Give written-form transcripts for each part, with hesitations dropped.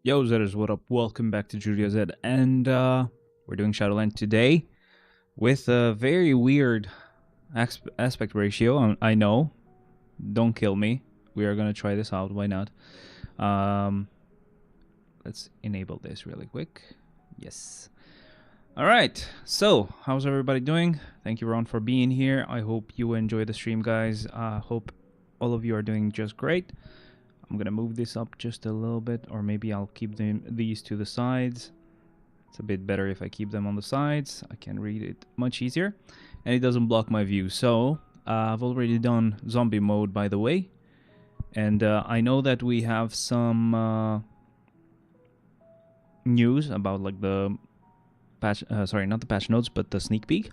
Yo, Zetters, what up? Welcome back to Julia Z, and we're doing Shadowland today with a very weird aspect ratio. I know, don't kill me. We are gonna try this out. Why not? Um, let's enable this really quick. Yes. All right. So, how's everybody doing? Thank you, Ron, for being here. I hope you enjoy the stream, guys. Hope all of you are doing just great. I'm gonna move this up just a little bit, or maybe I'll keep these to the sides. It's a bit better if I keep them on the sides. I can read it much easier, and it doesn't block my view. So I've already done zombie mode, by the way, and I know that we have some news about like the patch. Sorry, not the patch notes, but the sneak peek.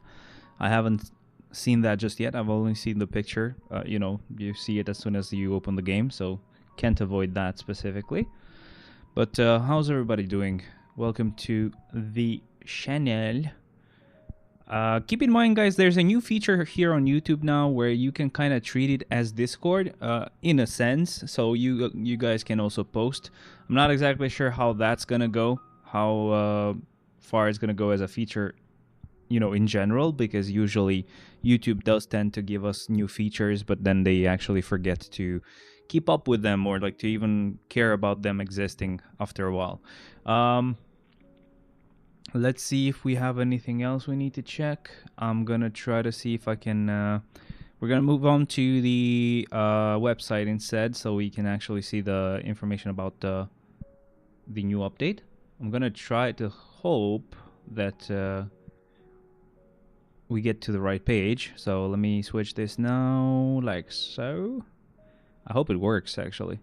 I haven't seen that just yet. I've only seen the picture. You know, you see it as soon as you open the game, so can't avoid that specifically. But how's everybody doing? Welcome to the channel. Keep in mind, guys, there's a new feature here on YouTube now where you can kind of treat it as Discord, in a sense. So you guys can also post. I'm not exactly sure how that's gonna go, how far it's gonna go as a feature, you know, in general, because usually YouTube does tend to give us new features, but then they actually forget to keep up with them or like to even care about them existing after a while. Let's see if we have anything else we need to check. I'm gonna try to see if I can we're gonna move on to the website instead, so we can actually see the information about the new update. I'm gonna try to hope that we get to the right page. So let me switch this now, like so. I hope it works, actually.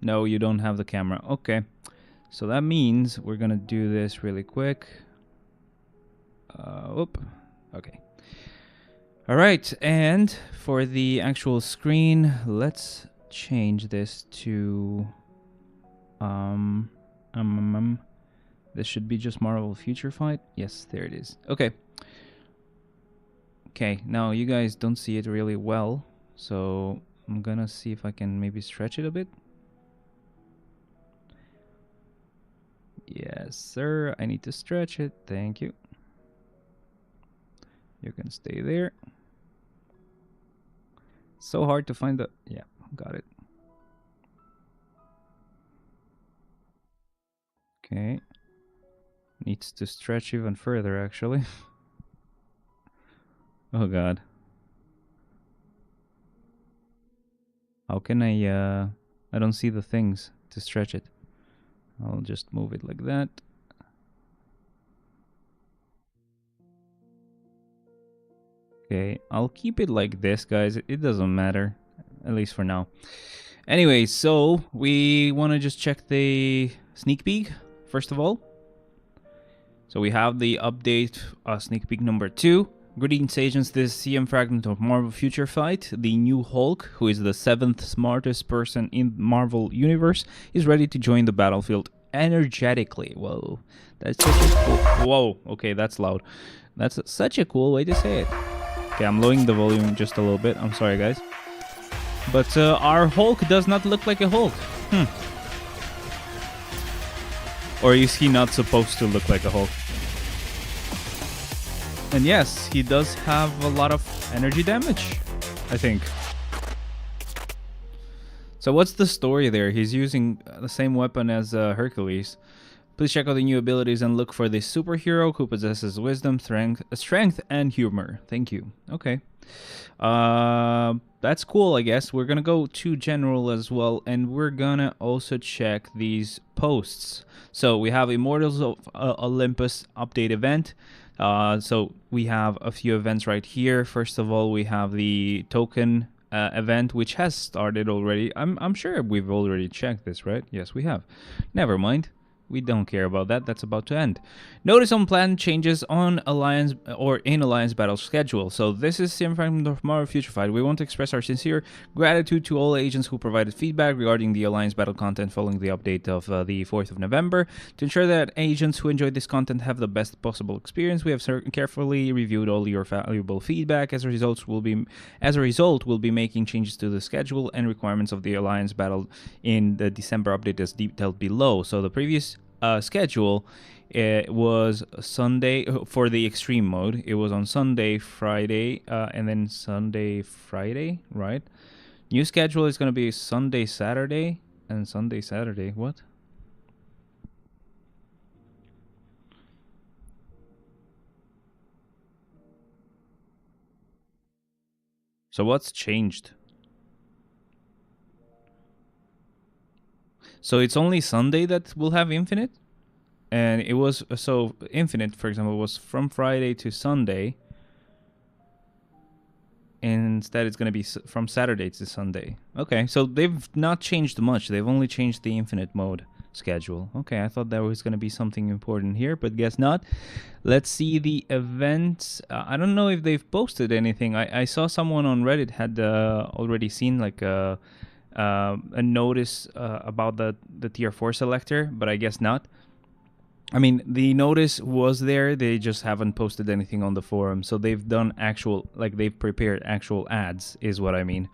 No, you don't have the camera. Okay. So that means we're gonna do this really quick. Okay. All right, and for the actual screen, let's change this to this should be just Marvel Future Fight. Yes, there it is. Okay. Okay, now you guys don't see it really well, so I'm gonna see if I can maybe stretch it a bit. Yes, sir. I need to stretch it. Thank you. You can stay there. So hard to find the... Yeah, got it. Okay. Needs to stretch even further, actually. Oh, God. How can I don't see the things to stretch it. I'll just move it like that. Okay, I'll keep it like this, guys. It doesn't matter, at least for now. Anyway, so we want to just check the sneak peek, first of all. So we have the update, sneak peek number 2. Greetings, agents. This is CM Fragment of Marvel Future Fight. The new Hulk, who is the 7th smartest person in Marvel Universe, is ready to join the battlefield energetically. Whoa, that's such a cool... Whoa, okay, that's loud. That's such a cool way to say it. Okay, I'm lowering the volume just a little bit. I'm sorry, guys. But our Hulk does not look like a Hulk. Or is he not supposed to look like a Hulk? And yes, he does have a lot of energy damage, I think. So what's the story there? He's using the same weapon as Hercules. Please check out the new abilities and look for the superhero who possesses wisdom, strength, and humor. Thank you. Okay. That's cool, I guess. We're gonna go to general as well, and we're gonna also check these posts. So we have Immortals of Olympus update event. So we have a few events right here. First of all, we have the token event, which has started already. I'm sure we've already checked this, right? Yes, we have. Never mind. We don't care about that. That's about to end. Notice unplanned changes on Alliance or in Alliance battle schedule. So this is Sim from the Marvel Future Fight. We want to express our sincere gratitude to all agents who provided feedback regarding the Alliance battle content following the update of the 4th of November. To ensure that agents who enjoyed this content have the best possible experience, we have carefully reviewed all your valuable feedback. As a result, we'll be making changes to the schedule and requirements of the Alliance battle in the December update as detailed below. So the previous schedule, it was Sunday for the extreme mode. It was on Sunday, Friday, and then Sunday, Friday, right? New schedule is going to be Sunday, Saturday, and Sunday, Saturday. What? So what's changed? So it's only Sunday that will have Infinite, and it was so Infinite, for example, was from Friday to Sunday. Instead, it's going to be from Saturday to Sunday. Okay, so they've not changed much. They've only changed the Infinite mode schedule. Okay, I thought there was going to be something important here, but guess not. Let's see the events. I don't know if they've posted anything. I saw someone on Reddit had already seen like a notice about the tier 4 selector, but I guess not. I mean, the notice was there. They just haven't posted anything on the forum. So they've done actual, like they've prepared actual ads, is what I mean.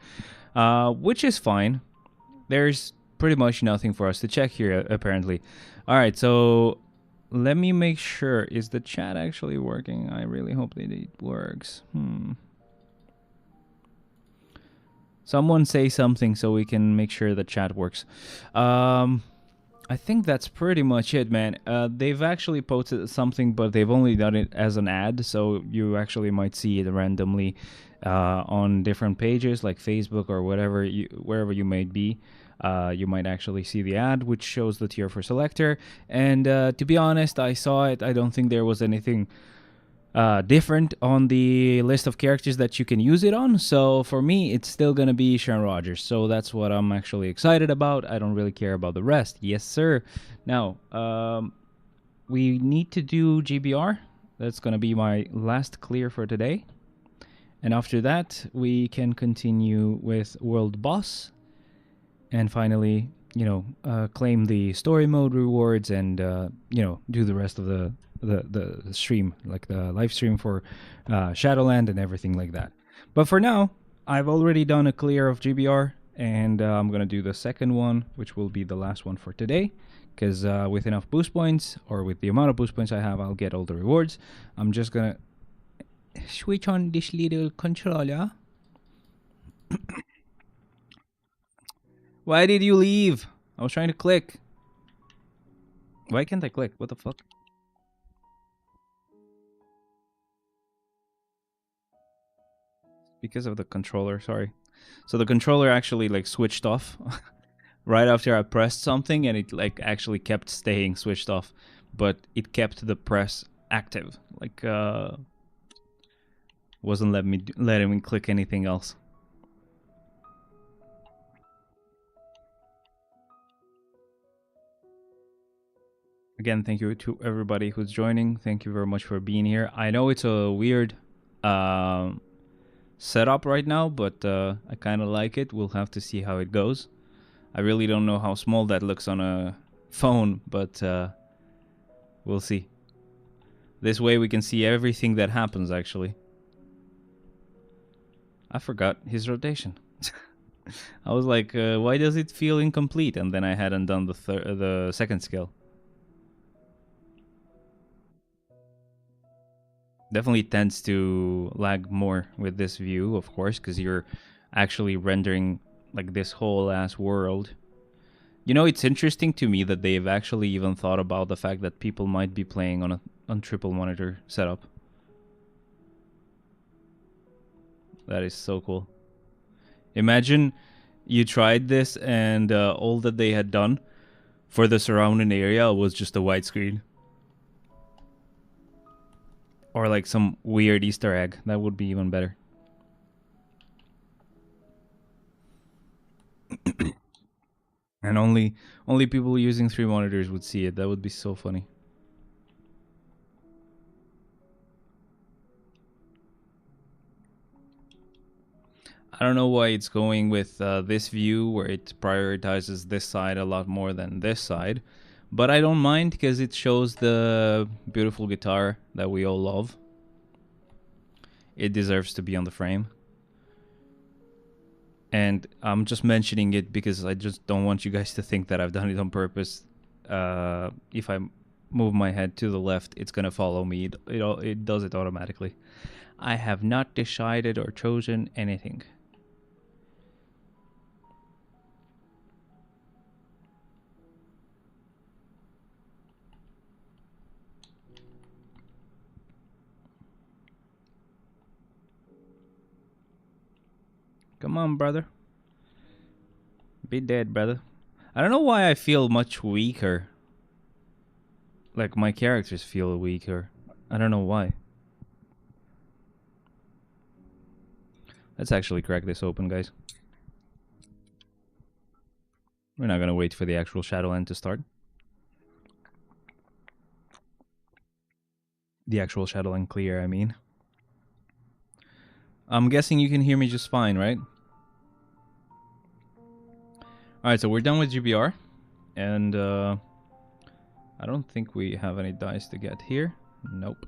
Which is fine. There's pretty much nothing for us to check here, apparently. All right, so let me make sure. Is the chat actually working? I really hope that it works. Someone say something so we can make sure the chat works. I think that's pretty much it, man. They've actually posted something, but they've only done it as an ad, so you actually might see it randomly on different pages like Facebook or whatever, wherever you might be. You might actually see the ad, which shows the tier 4 selector. And to be honest, I saw it. I don't think there was anything different on the list of characters that you can use it on. So for me, it's still going to be Sharon Rogers. So that's what I'm actually excited about. I don't really care about the rest. Yes, sir. Now, we need to do GBR. That's going to be my last clear for today. And after that, we can continue with World Boss. And finally, claim the story mode rewards and, do the rest of the stream, like the live stream for Shadowland and everything like that. But for now, I've already done a clear of GBR, and I'm going to do the second one, which will be the last one for today. Because with enough boost points, or with the amount of boost points I have, I'll get all the rewards. I'm just going to switch on this little controller. Why did you leave? I was trying to click. Why can't I click? What the fuck? Because of the controller, sorry. So the controller actually like switched off right after I pressed something, and it like actually kept staying switched off, but it kept the press active. Like wasn't letting me click anything else. Again, thank you to everybody who's joining. Thank you very much for being here. I know it's a weird setup right now, but I kind of like it. We'll have to see how it goes. I really don't know how small that looks on a phone, but we'll see. This way we can see everything that happens, actually. I forgot his rotation. I was like, why does it feel incomplete? And then I hadn't done the second skill. Definitely tends to lag more with this view, of course, because you're actually rendering like this whole ass world. You know, it's interesting to me that they've actually even thought about the fact that people might be playing on triple monitor setup. That is so cool. Imagine you tried this and all that they had done for the surrounding area was just a widescreen. Or like some weird Easter egg. That would be even better. And only people using 3 monitors would see it. That would be so funny. I don't know why it's going with this view where it prioritizes this side a lot more than this side. But I don't mind because it shows the beautiful guitar that we all love. It deserves to be on the frame. And I'm just mentioning it because I just don't want you guys to think that I've done it on purpose. If I move my head to the left, it's going to follow me. It does it automatically. I have not decided or chosen anything. Come on, brother. Be dead, brother. I don't know why I feel much weaker. Like, my characters feel weaker. I don't know why. Let's actually crack this open, guys. We're not gonna wait for the actual Shadowland to start. The actual Shadowland clear, I mean. I'm guessing you can hear me just fine, right? Alright, so we're done with GBR. And, I don't think we have any dice to get here. Nope.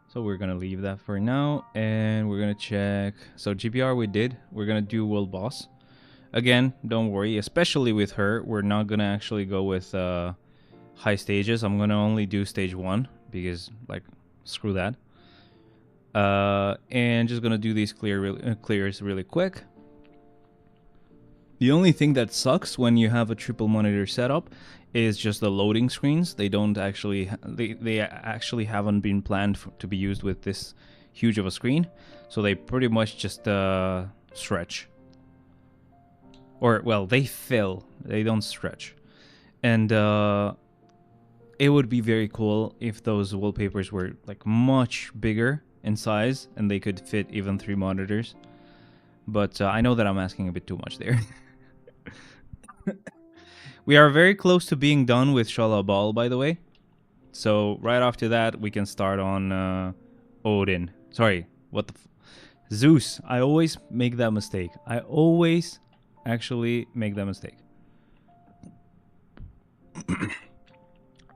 So we're gonna leave that for now. And we're gonna check... So GBR we did. We're gonna do World Boss. Again, don't worry. Especially with her, we're not gonna actually go with high stages. I'm gonna only do stage 1. Because, like, screw that. And just gonna do these clears really quick. The only thing that sucks when you have a triple monitor setup is just the loading screens. They don't actually they actually haven't been planned to be used with this huge of a screen, so they pretty much just stretch. Or well, they fill. They don't stretch. And it would be very cool if those wallpapers were like much bigger in size and they could fit even 3 monitors. But I know that I'm asking a bit too much there. We are very close to being done with Shala Ball, by the way. So right after that, we can start on Odin. Sorry, what the... Zeus. I always make that mistake. I always actually make that mistake.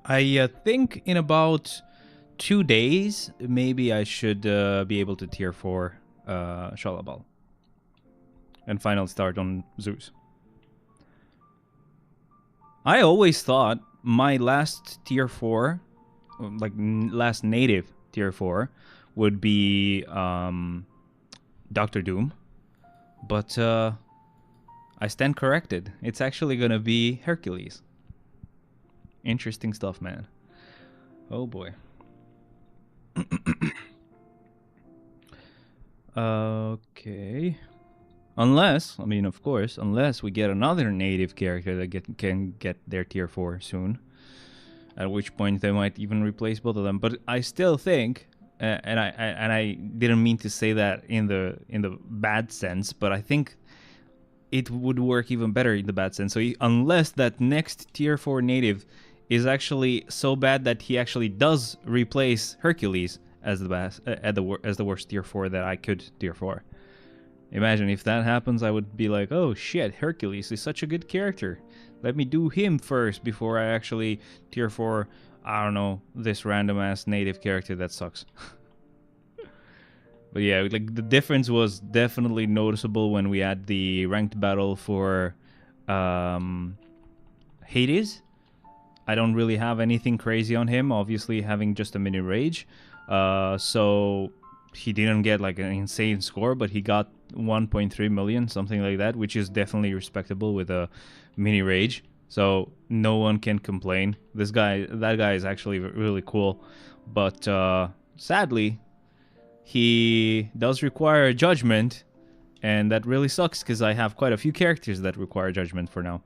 I think in about 2 days, maybe I should be able to tier 4 Shala Ball. And final start on Zeus. I always thought my last tier 4, like last native tier 4, would be Dr. Doom. But I stand corrected. It's actually going to be Hercules. Interesting stuff, man. Oh boy. Okay. Unless, I mean, of course, unless we get another native character that can get their tier 4 soon. At which point they might even replace both of them. But I still think, and I didn't mean to say that in the bad sense, but I think it would work even better in the bad sense. So unless that next tier 4 native is actually so bad that he actually does replace Hercules as the best, as the worst tier 4 that I could tier 4. Imagine if that happens, I would be like, oh shit, Hercules is such a good character. Let me do him first before I actually tier 4, I don't know, this random ass native character that sucks. But yeah, like the difference was definitely noticeable when we had the ranked battle for Hades. I don't really have anything crazy on him, obviously having just a mini rage. So he didn't get like an insane score, but he got 1.3 million, something like that, which is definitely respectable with a mini rage. So no one can complain. That guy is actually really cool. But sadly, he does require judgment, and that really sucks because I have quite a few characters that require judgment for now.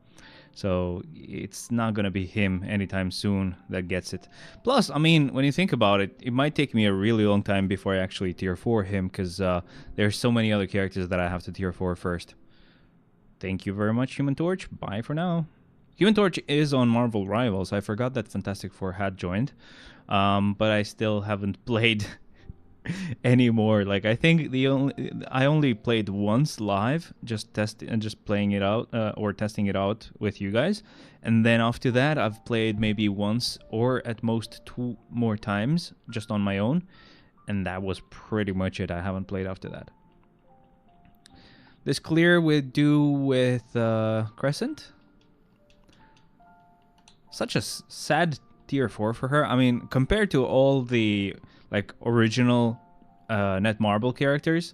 So it's not going to be him anytime soon that gets it. Plus, I mean, when you think about it, it might take me a really long time before I actually tier 4 him, because there's so many other characters that I have to tier 4 first. Thank you very much, Human Torch. Bye for now. Human Torch is on Marvel Rivals. I forgot that Fantastic Four had joined. But I still haven't played anymore. Like, I think I only played once live, just playing it out or testing it out with you guys, and then after that I've played maybe once or at most 2 more times just on my own, and that was pretty much it. I haven't played after that. This clear would do with Crescent. Such a sad tier 4 for her. I mean, compared to all the like original Netmarble characters,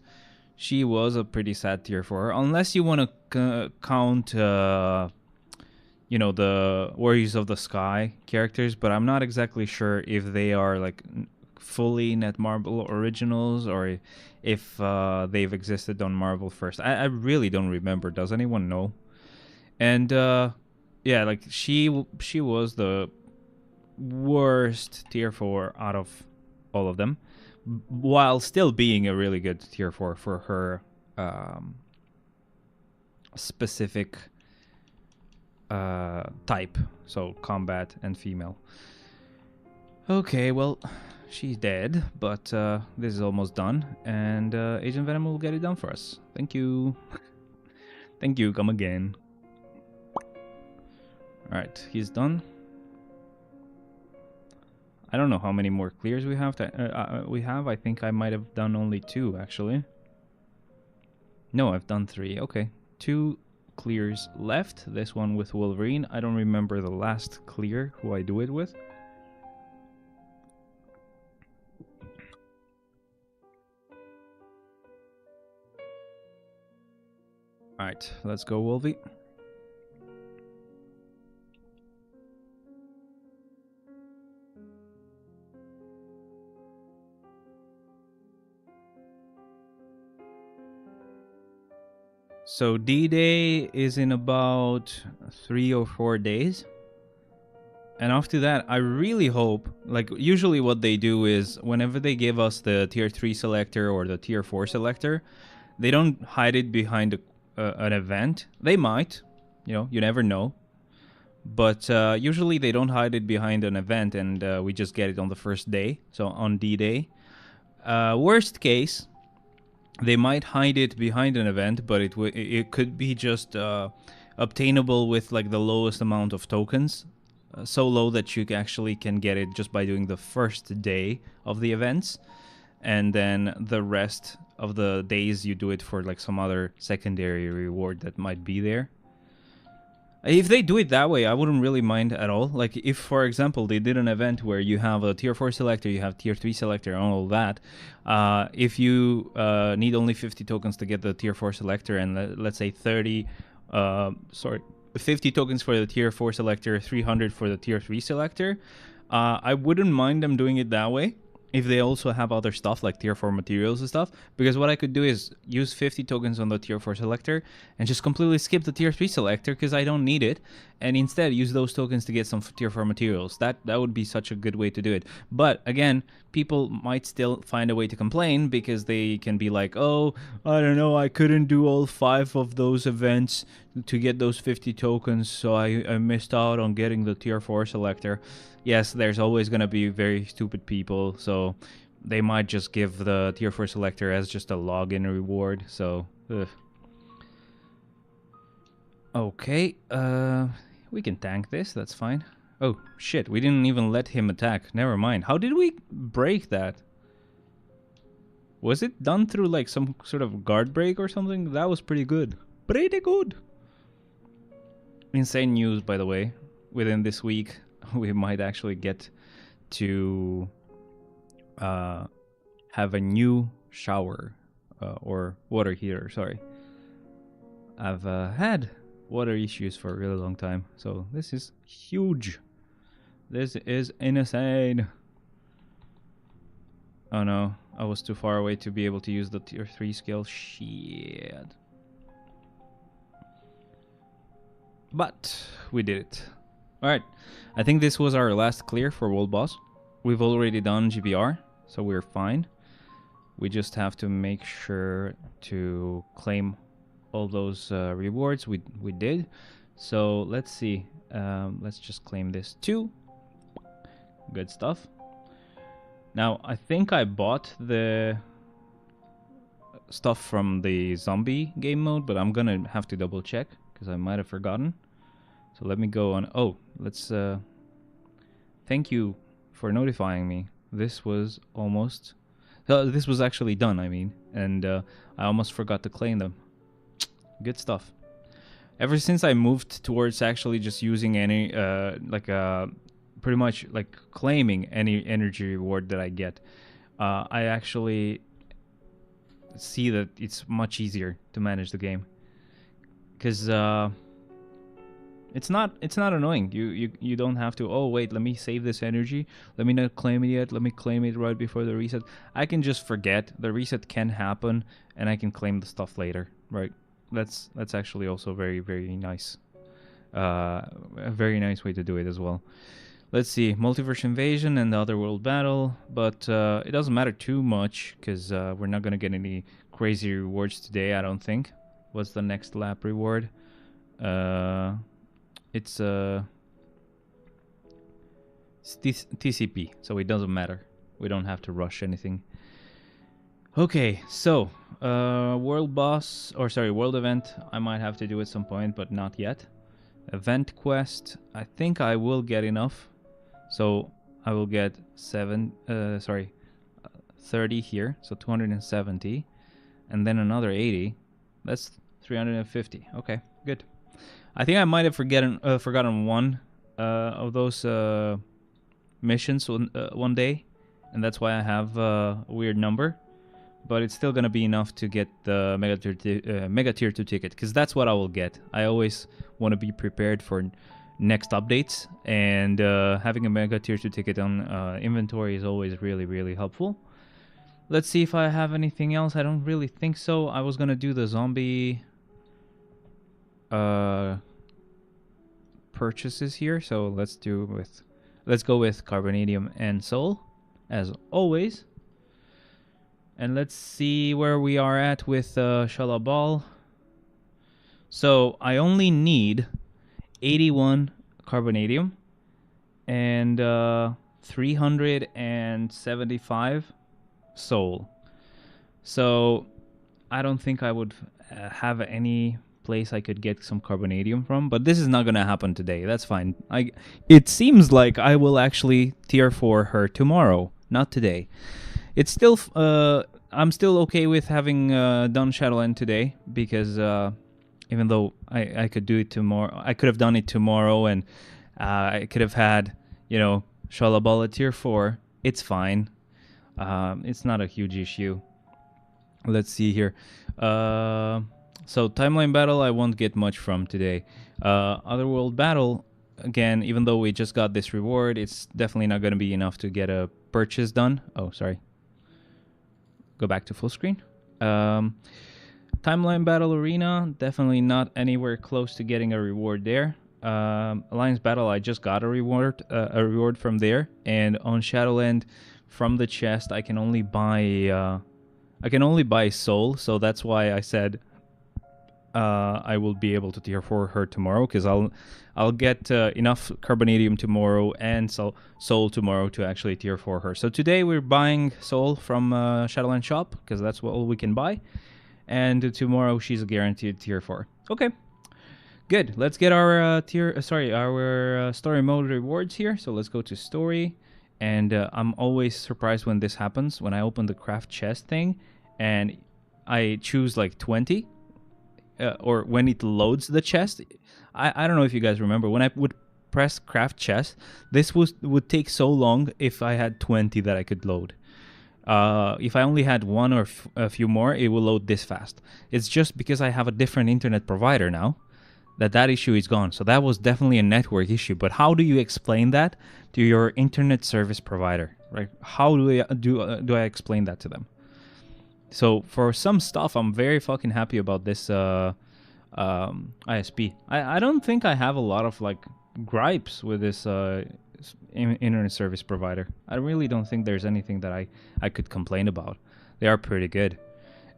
she was a pretty sad tier 4, unless you want to count you know, the Warriors of the Sky characters, but I'm not exactly sure if they are like fully Netmarble originals or if they've existed on Marvel first. I really don't remember. Does anyone know? And yeah, like she was the worst tier 4 out of all of them, while still being a really good tier 4 for her specific type, so combat and female. Okay, well, she's dead, but this is almost done, and Agent Venom will get it done for us. Thank you. Thank you, come again. Alright, he's done. I don't know how many more clears we have. I think I might have done only 2, actually. No, I've done 3. Okay, 2 clears left. This one with Wolverine. I don't remember the last clear, who I do it with. Alright, let's go, Wolvie. So D-Day is in about 3 or 4 days. And after that, I really hope, like usually what they do is whenever they give us the tier 3 selector or the tier 4 selector, they don't hide it behind an event. They might, you never know. But usually they don't hide it behind an event, and we just get it on the first day, so on D-Day. Worst case, they might hide it behind an event, but it could be just obtainable with like the lowest amount of tokens, so low that you actually can get it just by doing the first day of the events, and then the rest of the days you do it for like some other secondary reward that might be there. If they do it that way, I wouldn't really mind at all. Like if, for example, they did an event where you have a tier 4 selector, you have tier 3 selector, and all that. If you need only 50 tokens to get the tier 4 selector, and let's say 50 tokens for the tier 4 selector, 300 for the tier 3 selector, I wouldn't mind them doing it that way. If they also have other stuff like tier 4 materials and stuff, because what I could do is use 50 tokens on the tier 4 selector and just completely skip the tier 3 selector because I don't need it, and instead use those tokens to get some tier 4 materials. That would be such a good way to do it. But again, people might still find a way to complain because they can be like, oh, I don't know, I couldn't do all 5 of those events to get those 50 tokens, so I missed out on getting the tier 4 selector. Yes, there's always going to be very stupid people, so they might just give the tier 4 selector as just a login reward, so ugh. Okay, we can tank this, that's fine. Oh shit, we didn't even let him attack. Never mind. How did we break that? Was it done through like some sort of guard break or something? That was pretty good. Pretty good. Insane news, by the way. Within this week, we might actually get to have a new shower or water heater, sorry. I've had water issues for a really long time, so this is huge. This is insane. Oh no, I was too far away to be able to use the tier 3 skill. Shit. But we did it. Alright, I think this was our last clear for World Boss. We've already done GBR, so we're fine. We just have to make sure to claim all those rewards. We did. So let's see. Let's just claim this too. Good stuff. Now, I think I bought the stuff from the zombie game mode, but I'm gonna have to double check because I might have forgotten. So let me go on. Oh, let's thank you for notifying me. This was almost this was actually done, I mean, and I almost forgot to claim them. Good stuff. Ever since I moved towards actually just using any pretty much like claiming any energy reward that I get, I actually see that it's much easier to manage the game, because it's not annoying. You don't have to, oh wait, let me save this energy, let me not claim it yet, let me claim it right before the reset. I can just forget. The reset can happen and I can claim the stuff later, right? That's actually also very, very nice. A very nice way to do it as well. Let's see, Multiverse Invasion and the Otherworld Battle, but it doesn't matter too much because we're not gonna get any crazy rewards today, I don't think. What's the next lap reward? It's TCP, so it doesn't matter. We don't have to rush anything. Okay, so world boss, or sorry, world event. I might have to do at some point, but not yet. Event quest. I think I will get enough, so I will get 30 here, so 270, and then another 80. That's 350. Okay, good. I think I might have forgotten one of those missions one day, and that's why I have a weird number. But it's still gonna be enough to get the Mega Tier 2 ticket, because that's what I will get. I always want to be prepared for next updates, and having a Mega Tier 2 ticket on inventory is always really, really helpful. Let's see if I have anything else. I don't really think so. I was gonna do the zombie purchases here, so let's go with Carbonadium and Soul, as always. And let's see where we are at with Shalabal. So I only need 81 Carbonadium and 375 Soul. So I don't think I would have any place I could get some Carbonadium from, but this is not gonna happen today. That's fine. It seems like I will actually tier 4 her tomorrow, not today. It's still, I'm still okay with having done Shadowland today, because even though I could do it tomorrow, I could have done it tomorrow, and I could have had, Shalabala tier 4. It's fine. It's not a huge issue. Let's see here. So Timeline Battle, I won't get much from today. Otherworld Battle, again, even though we just got this reward, it's definitely not going to be enough to get a purchase done. Oh, sorry. Go back to full screen. Timeline Battle Arena, definitely not anywhere close to getting a reward there. Alliance Battle, I just got a reward from there, and on Shadowland, from the chest, I can only buy Soul, so that's why I said I will be able to tier 4 her tomorrow, because I'll get enough Carbonadium tomorrow and Soul tomorrow to actually tier 4 her. So today we're buying Soul from Shadowland Shop, because that's all we can buy, and tomorrow she's a guaranteed tier 4. Okay, good. Let's get our story mode rewards here. So let's go to story, and I'm always surprised when this happens, when I open the craft chest thing and I choose like 20. Or when it loads the chest. I don't know if you guys remember, when I would press craft chest, this would take so long if I had 20 that I could load. If I only had one or a few more, it will load this fast. It's just because I have a different internet provider now that issue is gone. So that was definitely a network issue. But how do you explain that to your internet service provider? Right? How do I explain that to them? So for some stuff, I'm very fucking happy about this ISP. I don't think I have a lot of like gripes with this internet service provider. I really don't think there's anything that I could complain about. They are pretty good.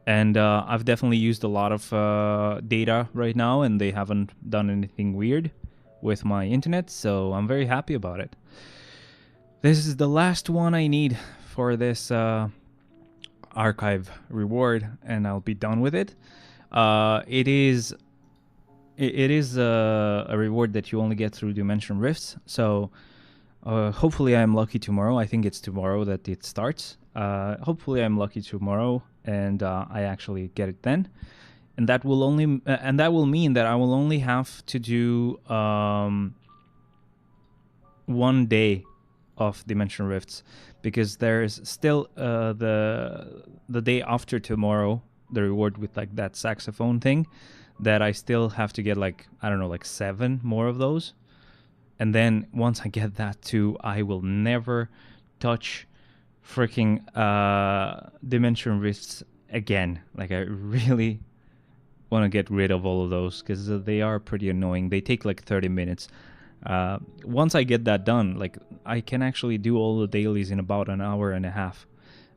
And I've definitely used a lot of data right now, and they haven't done anything weird with my internet, so I'm very happy about it. This is the last one I need for this archive reward, and I'll be done with it. It is a reward that you only get through Dimension Rifts, so hopefully I'm lucky tomorrow. I think it's tomorrow that it starts. Hopefully I'm lucky tomorrow, and I actually get it then, and that will mean that I will only have to do 1 day of Dimension Rifts, because there's still the day after tomorrow, the reward with like that saxophone thing, that I still have to get like 7 more of those, and then once I get that too, I will never touch freaking Dimension Rifts again. Like I really want to get rid of all of those because they are pretty annoying. They take like 30 minutes. Once I get that done, like I can actually do all the dailies in about an hour and a half.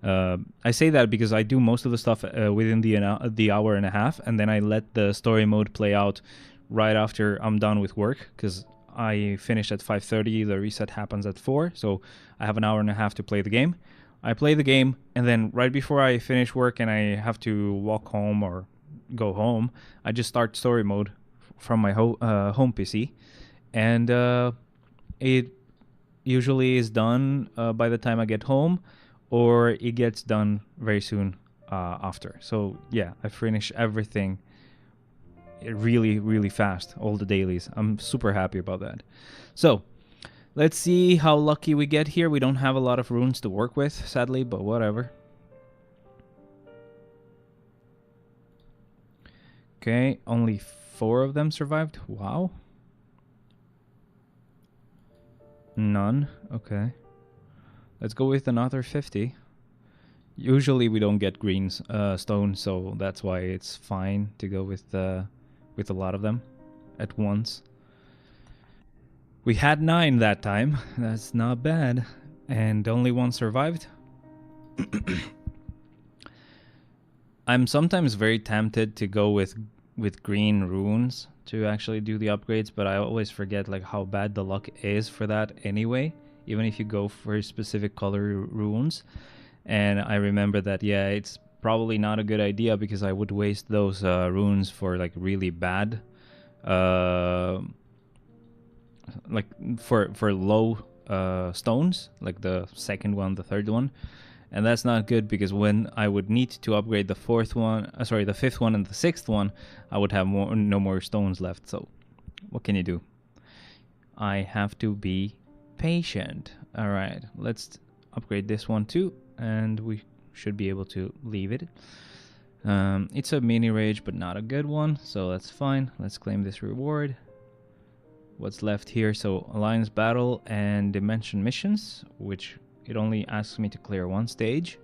I say that because I do most of the stuff within the hour and a half, and then I let the story mode play out right after I'm done with work, because I finish at 5:30. The reset happens at 4, so I have an hour and a half to play the game. I play the game, and then right before I finish work and I have to walk home or go home, I just start story mode from my home PC, and it usually is done by the time I get home, or it gets done very soon after. So yeah, I finish everything really, really fast, all the dailies. I'm super happy about that. So let's see how lucky we get here. We don't have a lot of runes to work with, sadly, but whatever. Okay, only 4 of them survived. Wow. None. Okay. Let's go with another 50. Usually we don't get green stones, so that's why it's fine to go with a lot of them at once. We had 9 that time. That's not bad. And only 1 survived. I'm sometimes very tempted to go with green runes to actually do the upgrades, but I always forget like how bad the luck is for that anyway, even if you go for specific color runes. And I remember that, yeah, it's probably not a good idea because I would waste those runes for like really bad like for low stones, like the second one, the third one. And that's not good because when I would need to upgrade the the 5th one and the 6th one, I would have no more stones left. So what can you do? I have to be patient. All right, let's upgrade this one too, and we should be able to leave it. It's a mini rage, but not a good one, so that's fine. Let's claim this reward. What's left here? So Alliance Battle and Dimension Missions, which it only asks me to clear 1 stage.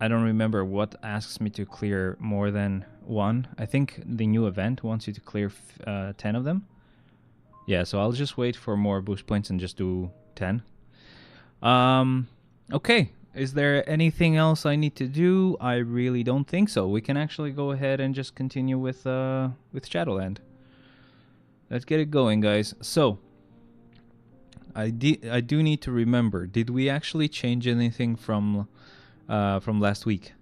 I don't remember what asks me to clear more than 1. I think the new event wants you to clear 10 of them. Yeah, so I'll just wait for more boost points and just do 10. Okay. Is there anything else I need to do? I really don't think so. We can actually go ahead and just continue with Shadowland. Let's get it going, guys. So I do need to remember, did we actually change anything from last week?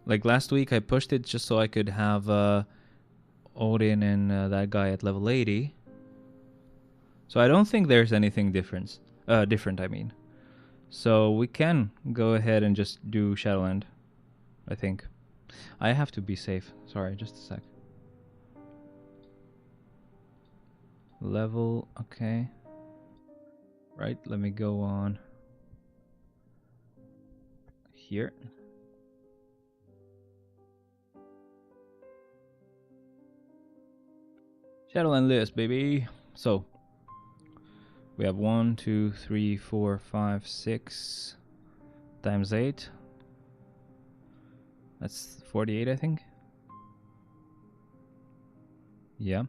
Like last week I pushed it just so I could have Odin and that guy at level 80. So I don't think there's anything different, I mean. So we can go ahead and just do Shadowland, I think. I have to be safe. Sorry, just a sec. Level, okay. Right, let me go on here. Shadowland list, baby. So we have 1, 2, 3, 4, 5, 6 times 8. That's 48, I think. Yeah.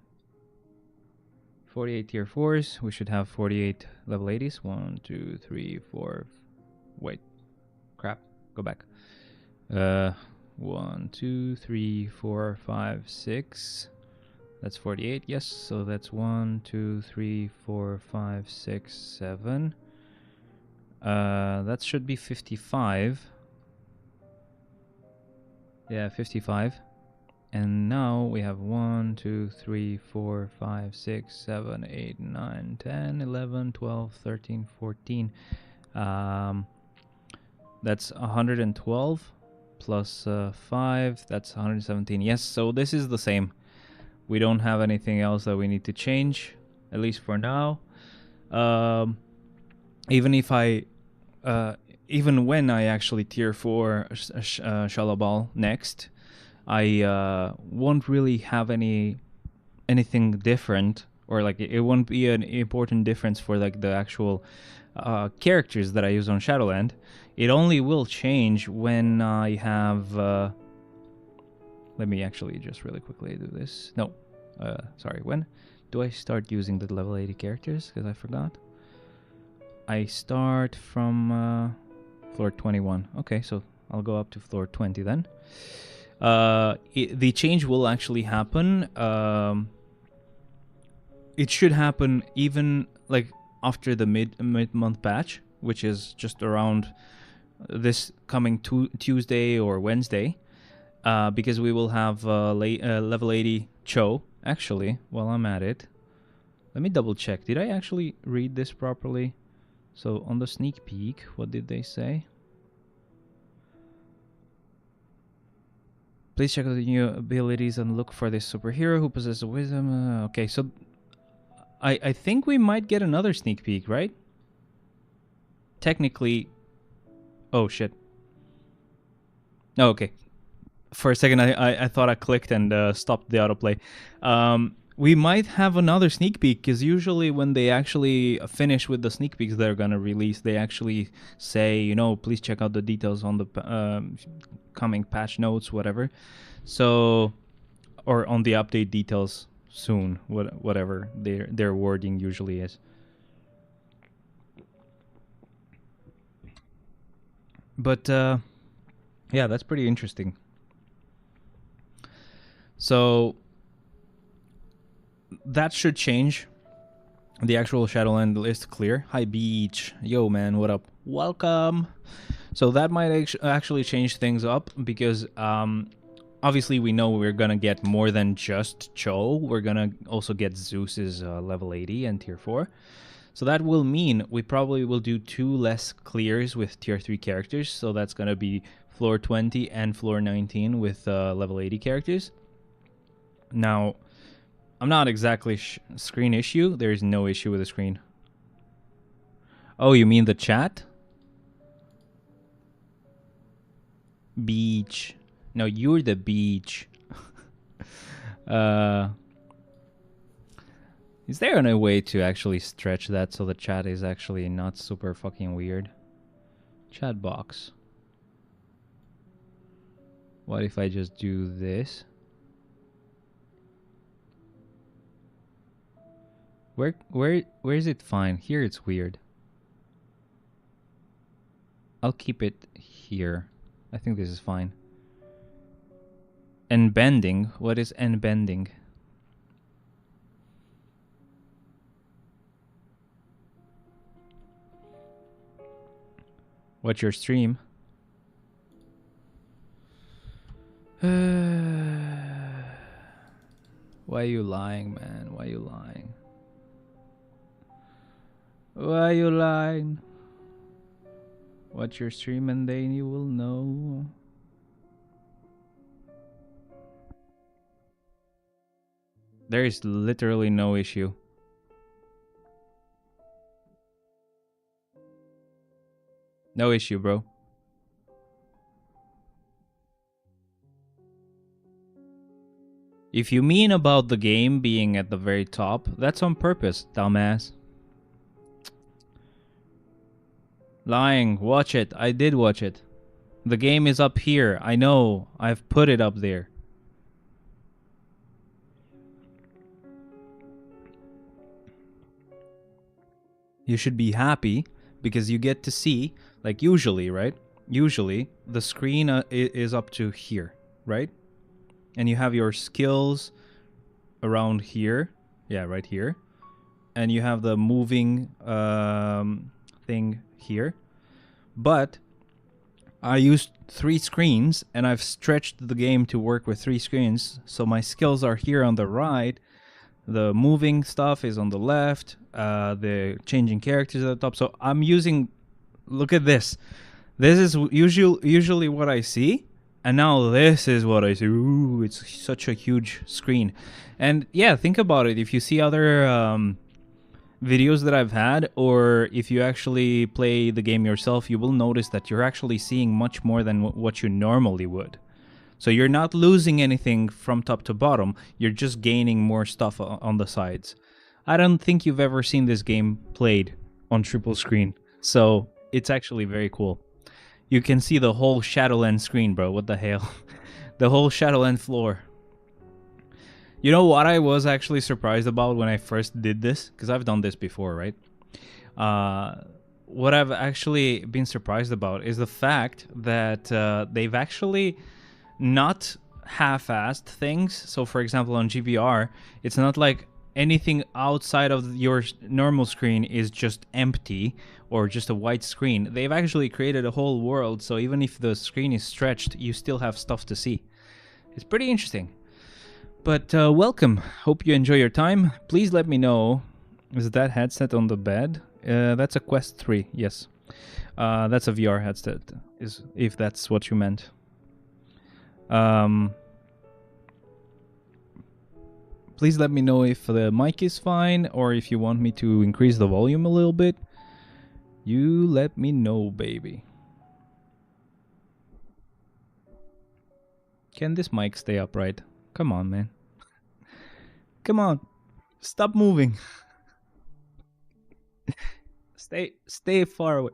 48 tier 4s. We should have 48 level 80s. 1, 2, 3, 4. Wait. Crap. Go back. 1, 2, 3, 4, 5, 6. That's 48. Yes. So that's 1, 2, 3, 4, 5, 6, 7. That should be 55. Yeah, 55. And now we have 1, 2, 3, 4, 5, 6, 7, 8, 9, 10, 11, 12, 13, 14. That's 112 plus 5. That's 117. Yes, so this is the same. We don't have anything else that we need to change, at least for now. Even if even when I actually tier 4 Shalabal next, I won't really have anything different or like it won't be an important difference for like the actual characters that I use on Shadowland. It only will change when I have. Let me actually just really quickly do this. No, sorry. When do I start using the level 80 characters? Because I forgot. I start from floor 21. Okay, so I'll go up to floor 20 then. The change will actually happen. It should happen even like after the mid-month patch, which is just around this coming Tuesday or Wednesday, because we will have level 80 Cho. Actually, while I'm at it, let me double check. Did I actually read this properly? So on the sneak peek, what did they say? Please check out the new abilities and look for this superhero who possesses wisdom. Okay, so I think we might get another sneak peek, right? Technically. Oh, shit. Oh, okay. For a second, I thought I clicked and stopped the autoplay. We might have another sneak peek, because usually when they actually finish with the sneak peeks they're going to release, they actually say, you know, please check out the details on the coming patch notes, whatever. So, or on the update details soon, whatever their wording usually is. But, yeah, that's pretty interesting. So that should change. The actual Shadowland list clear. Hi Beach. Yo man, what up? Welcome. So that might actually change things up, because obviously we know we're gonna get more than just Cho. We're gonna also get Zeus's level 80 and tier 4. So that will mean we probably will do 2 less clears with tier 3 characters. So that's gonna be floor 20 and floor 19 with level 80 characters. Now, I'm not exactly screen issue. There is no issue with the screen. Oh, you mean the chat? Beach. No, you're the beach. Is there any way to actually stretch that so the chat is actually not super fucking weird? Chat box. What if I just do this? Where is it fine? Here it's weird. I'll keep it here. I think this is fine. And bending. What is end bending? What's your stream? Why are you lying, man? Why are you lying? Why are you lying? Watch your stream and then you will know. There is literally no issue. No issue, bro. If you mean about the game being at the very top, that's on purpose, dumbass. Lying. Watch it. I did watch it. The game is up here. I know. I've put it up there. You should be happy because you get to see, like usually, right? Usually, the screen is up to here, right? And you have your skills around here. Yeah, right here. And you have the moving thing here. But I used 3 screens and I've stretched the game to work with 3 screens. So my skills are here on the right. The moving stuff is on the left. The changing characters at the top. So I'm using... Look at this. This is usually what I see. And now this is what I see. Ooh, it's such a huge screen. And yeah, think about it. If you see other videos that I've had, or if you actually play the game yourself, you will notice that you're actually seeing much more than what you normally would. So you're not losing anything from top to bottom. You're just gaining more stuff on the sides. I don't think you've ever seen this game played on triple screen. So it's actually very cool. You can see the whole Shadowland screen, bro. What the hell? The whole Shadowland floor. You know what I was actually surprised about when I first did this? Because I've done this before, right? What I've actually been surprised about is the fact that they've actually not half-assed things. So, for example, on GBR, it's not like anything outside of your normal screen is just empty or just a white screen. They've actually created a whole world, so even if the screen is stretched, you still have stuff to see. It's pretty interesting. But welcome. Hope you enjoy your time. Please let me know. Is that headset on the bed? That's a Quest 3, yes. That's a VR headset, if that's what you meant. Please let me know if the mic is fine or if you want me to increase the volume a little bit. You let me know, baby. Can this mic stay upright? Come on, man. Come on. Stop moving. Stay far away.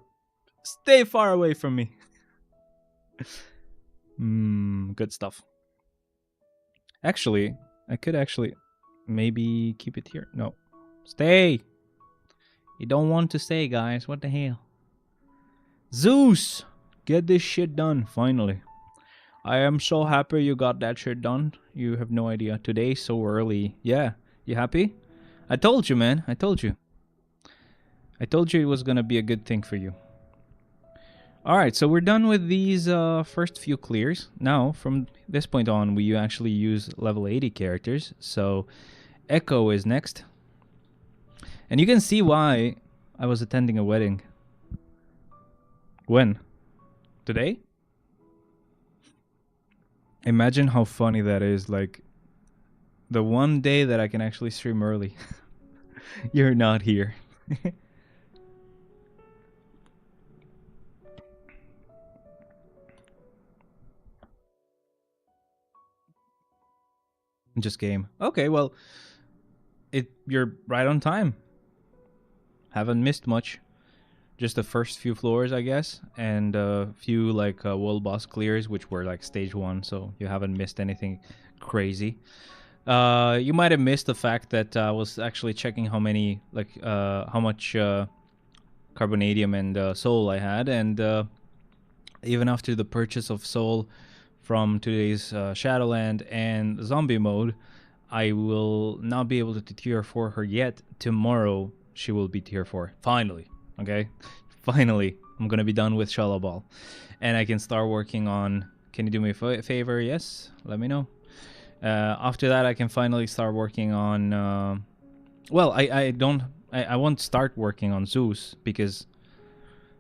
Stay far away from me. Good stuff. Actually, I could actually maybe keep it here. No. Stay. You don't want to stay, guys. What the hell? Zeus! Get this shit done, finally. I am so happy you got that shit done. You have no idea. Today, so early. Yeah. You happy? I told you, man. I told you. I told you it was gonna be a good thing for you. Alright, so we're done with these first few clears. Now, from this point on, we actually use level 80 characters. So, Echo is next. And you can see why I was attending a wedding. When? Today? Imagine how funny that is. Like, the one day that I can actually stream early. You're not here. Just game. Okay, well, you're right on time. Haven't missed much. Just the first few floors, I guess, and a few like world boss clears, which were like stage 1, so you haven't missed anything crazy. You might have missed the fact that I was actually checking how many, like, how much carbonadium and soul I had, and even after the purchase of soul from today's Shadowland and zombie mode, I will not be able to tier 4 her yet. Tomorrow she will be tier 4. Finally. Okay? Finally. I'm gonna be done with Shallow Ball. And I can start working on... Can you do me a favor? Yes? Let me know. After that, I can finally start working on... well, I won't start working on Zeus because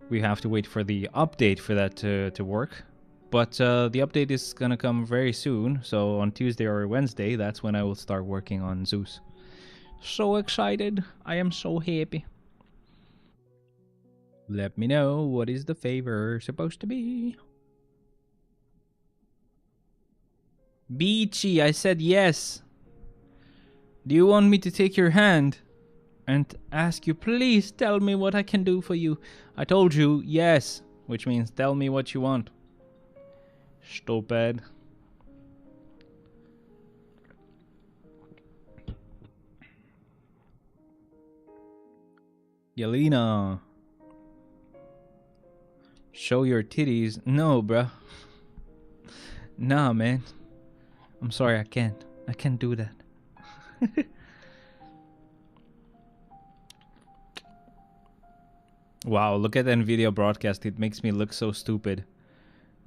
we have to wait for the update for that to work. But the update is gonna come very soon, so on Tuesday or Wednesday, that's when I will start working on Zeus. So excited. I am so happy. Let me know, what is the favor supposed to be? Beachy, I said yes. Do you want me to take your hand and ask you, please tell me what I can do for you? I told you yes, which means tell me what you want. Stupid. Yelena. Show your titties. No, bruh. Nah, man. I'm sorry, I can't. I can't do that. Wow, look at the NVIDIA broadcast. It makes me look so stupid.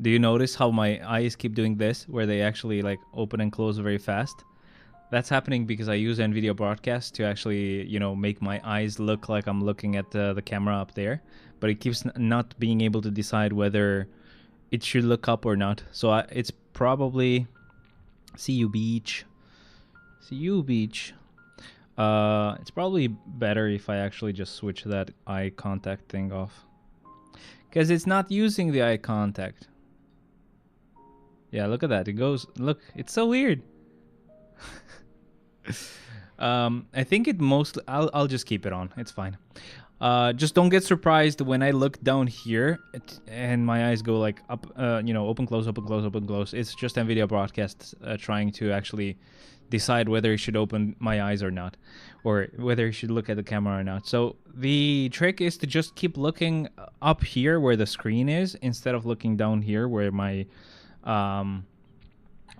Do you notice how my eyes keep doing this, where they actually like open and close very fast? That's happening because I use NVIDIA broadcast to actually, you know, make my eyes look like I'm looking at the camera up there. But it keeps not being able to decide whether it should look up or not. So it's probably... See you, beach. See you, beach. It's probably better if I actually just switch that eye contact thing off. Because it's not using the eye contact. Yeah, look at that. It goes... Look, it's so weird. I think it mostly. I'll just keep it on. It's fine. Just don't get surprised when I look down here and my eyes go like up. Open, close, open, close, open, close. It's just NVIDIA broadcast trying to actually decide whether he should open my eyes or not, or whether he should look at the camera or not. So the trick is to just keep looking up here where the screen is instead of looking down here where my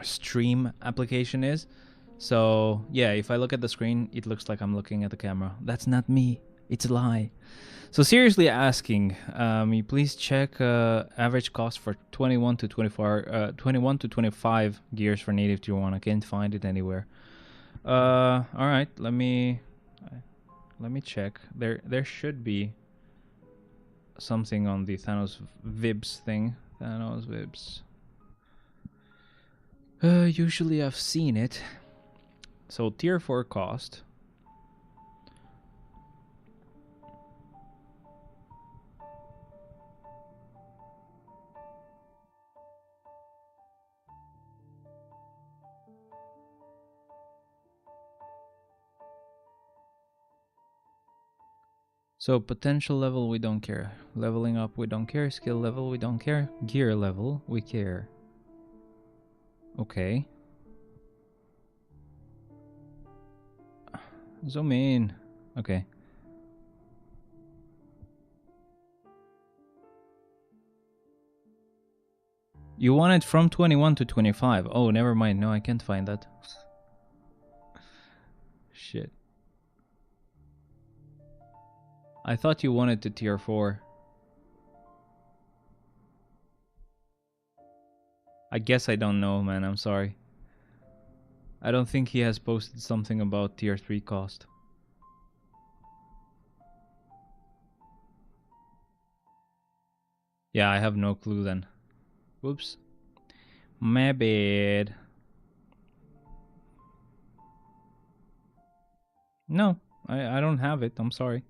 stream application is. So yeah, if I look at the screen, it looks like I'm looking at the camera. That's not me. It's a lie. So seriously asking, you please check average cost for 21 to 25 gears for native tier 1. I can't find it anywhere. All right, let me check. There should be something on the Thanos Vibs thing. Thanos Vibs. Usually I've seen it. So tier 4 cost. So potential level, we don't care. Leveling up, we don't care. Skill level, we don't care. Gear level, we care. Okay. Zoom in. Okay. You want it from 21 to 25. Oh, never mind. No, I can't find that. Shit. I thought you wanted to tier 4. I guess I don't know, man. I'm sorry. I don't think he has posted something about tier 3 cost. Yeah, I have no clue then. Whoops. My bad. No, I don't have it. I'm sorry.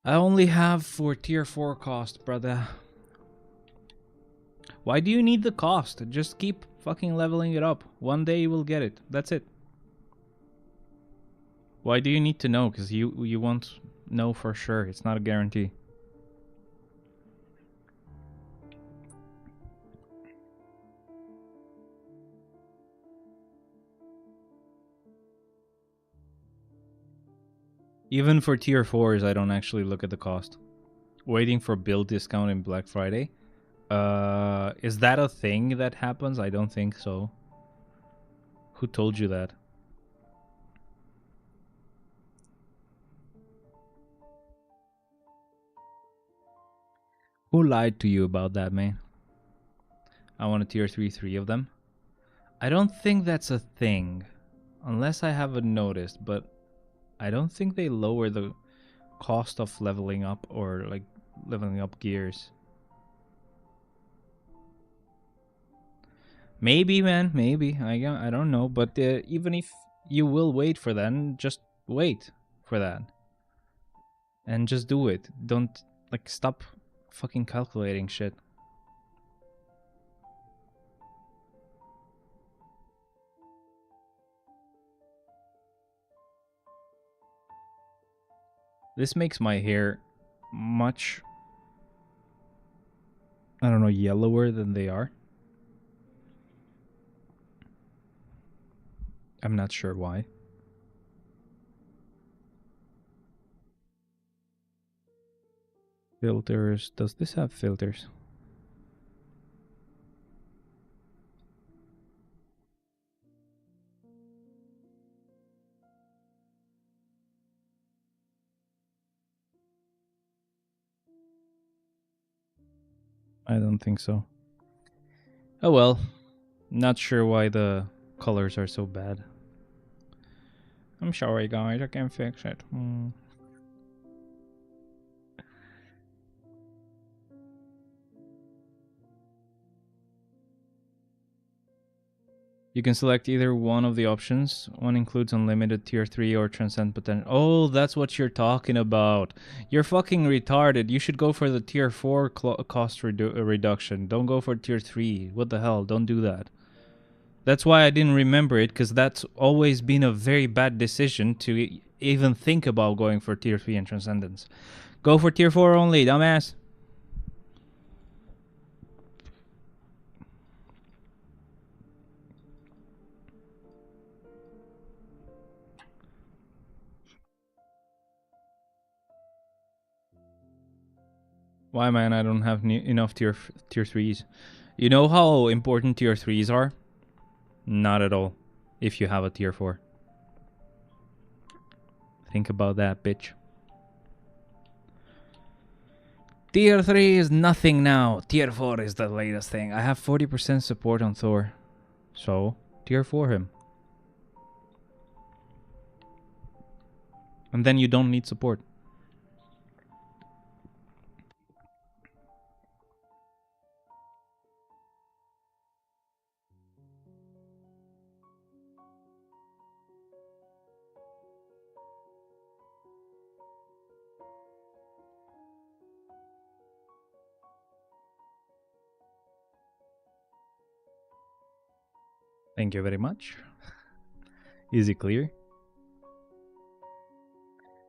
I only have for tier 4 cost, brother. Why do you need the cost? Just keep fucking leveling it up. One day you will get it. That's it. Why do you need to know? Because you won't know for sure. It's not a guarantee. Even for tier 4s, I don't actually look at the cost. Waiting for build discount in Black Friday. Is that a thing that happens? I don't think so. Who told you that? Who lied to you about that, man? I want a tier 3 of them. I don't think that's a thing. Unless I haven't noticed, but I don't think they lower the cost of leveling up or like leveling up gears. Maybe, man, maybe. I don't know, but even if you will wait for that, just wait for that. And just do it. Don't like stop fucking calculating shit. This makes my hair much, I don't know, yellower than they are. I'm not sure why. Filters. Does this have filters? I don't think so. Oh well. Not sure why the colors are so bad. I'm sorry, guys. I can fix it. You can select either one of the options. One includes unlimited tier 3 or transcend potential. Oh, that's what you're talking about. You're fucking retarded. You should go for the tier 4 cost reduction. Don't go for tier 3. What the hell? Don't do that. That's why I didn't remember it, because that's always been a very bad decision to even think about going for tier 3 and Transcendence. Go for tier 4 only, dumbass. Why, man? I don't have enough tier 3s. You know how important tier 3s are? Not at all. If you have a tier 4. Think about that, bitch. Tier 3 is nothing now. Tier 4 is the latest thing. I have 40% support on Thor. So, tier 4 him. And then you don't need support. Thank you very much. Easy clear.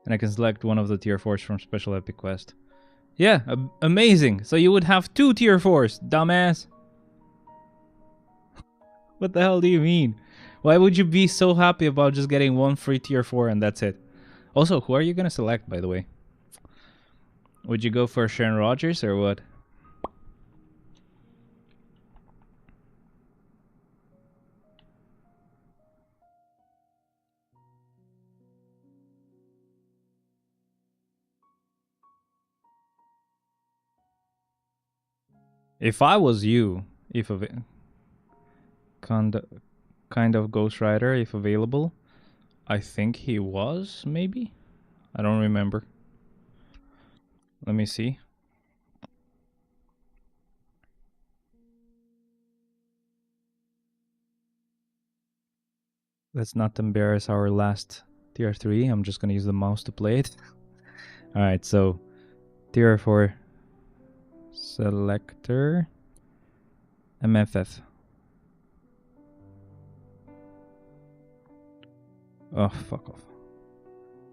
And I can select one of the tier 4s from Special Epic Quest. Yeah, amazing. So you would have 2 tier 4s, dumbass. What the hell do you mean? Why would you be so happy about just getting 1 free tier 4 and that's it? Also, who are you gonna select, by the way? Would you go for Sharon Rogers or what? If I was you, if kind of Ghost Rider, if available, I think he was, maybe? I don't remember. Let me see. Let's not embarrass our last tier 3. I'm just gonna use the mouse to play it. Alright, so tier 4 selector MFF. Oh, fuck off.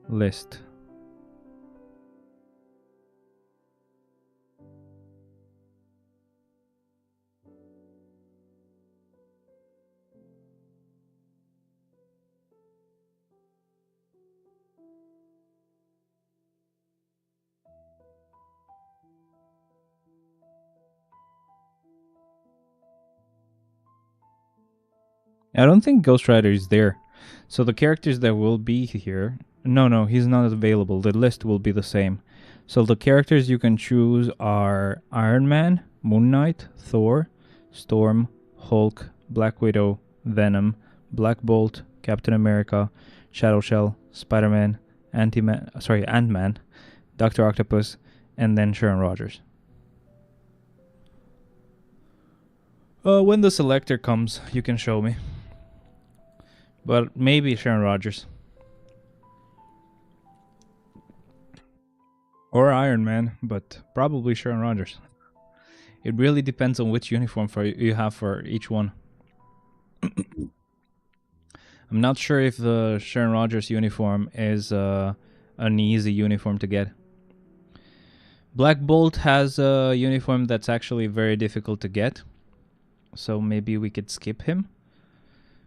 List. I don't think Ghost Rider is there. So the characters that will be here... No, he's not available. The list will be the same. So the characters you can choose are Iron Man, Moon Knight, Thor, Storm, Hulk, Black Widow, Venom, Black Bolt, Captain America, Shadow Shell, Spider-Man, Ant-Man, Dr. Octopus, and then Sharon Rogers. When the selector comes, you can show me. But maybe Sharon Rogers. Or Iron Man, but probably Sharon Rogers. It really depends on which uniform you have for each one. I'm not sure if the Sharon Rogers uniform is an easy uniform to get. Black Bolt has a uniform that's actually very difficult to get. So maybe we could skip him.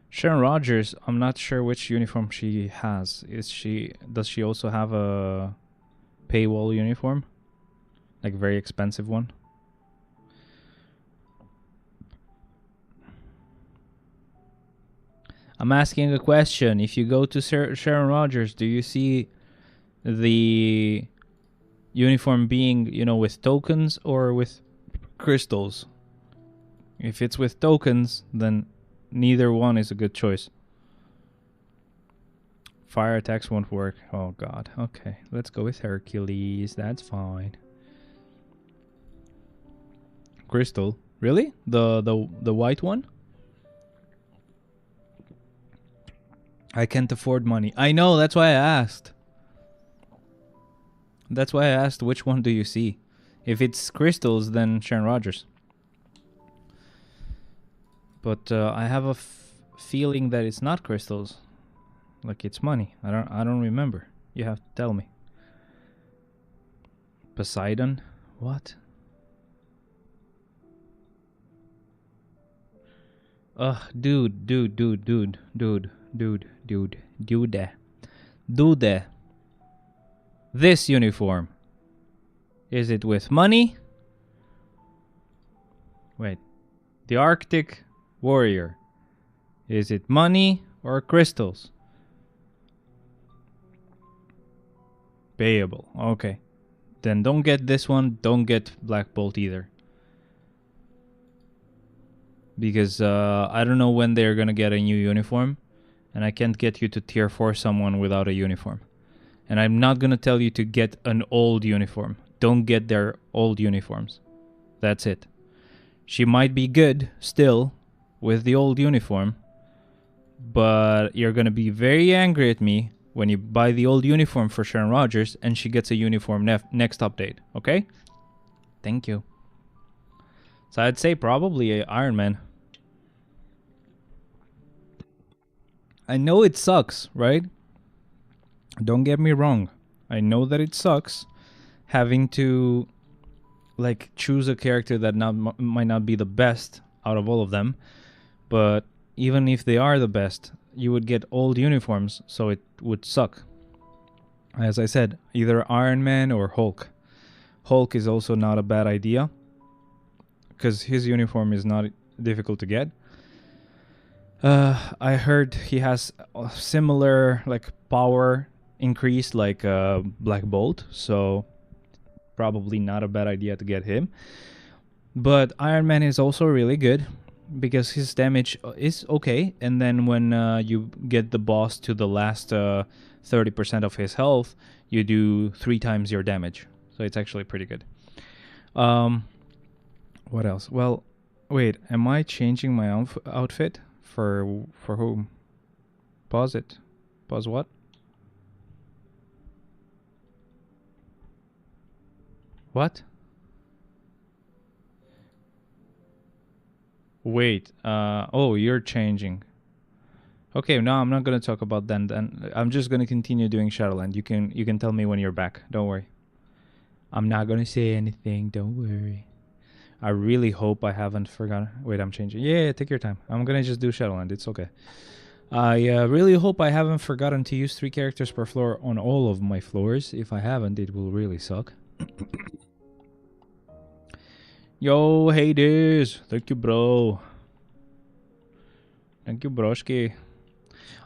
Sharon Rogers, I'm not sure which uniform she has. Does she also have a paywall uniform? Like very expensive one? I'm asking a question. If you go to Sharon Rogers, do you see the uniform being, with tokens or with crystals? If it's with tokens, then neither one is a good choice. Fire attacks won't work. Oh god. Okay, let's go with Hercules. That's fine. Crystal. Really? The white one? I can't afford money. I know, that's why I asked. That's why I asked which one do you see. If it's crystals, then Sharon Rogers. But I have a feeling that it's not crystals. Like it's money. I don't remember. You have to tell me. Poseidon? What? Ugh, dude. This uniform. Is it with money? Wait. The Arctic Warrior. Is it money or crystals? Payable. Okay. Then don't get this one. Don't get Black Bolt either. Because I don't know when they're gonna get a new uniform. And I can't get you to tier 4 someone without a uniform. And I'm not gonna tell you to get an old uniform. Don't get their old uniforms. That's it. She might be good still with the old uniform. But you're gonna be very angry at me when you buy the old uniform for Sharon Rogers and she gets a uniform next update, okay? Thank you. So I'd say probably Iron Man. I know it sucks, right? Don't get me wrong. I know that it sucks having to like choose a character that might not be the best out of all of them, but even if they are the best, you would get old uniforms, so it would suck. As I said, either Iron Man or Hulk. Hulk is also not a bad idea, because his uniform is not difficult to get. I heard he has a similar like power increase like Black Bolt, so probably not a bad idea to get him. But Iron Man is also really good, because his damage is okay, and then when you get the boss to the last 30% of his health, you do 3 times your damage. So it's actually pretty good. What else? Well, wait, am I changing my outfit? For whom? Pause it. Pause what? What? Wait, oh, you're changing. Okay, no, I'm not gonna talk about that. Then I'm just gonna continue doing Shadowland. You can tell me when you're back. Don't worry. I'm not gonna say anything. Don't worry. I really hope I haven't forgotten. Wait, I'm changing. Yeah, take your time. I'm gonna just do Shadowland. It's okay. I really hope I haven't forgotten to use 3 characters per floor on all of my floors. If I haven't, it will really suck. Yo, Hades. Thank you, bro. Thank you, broski.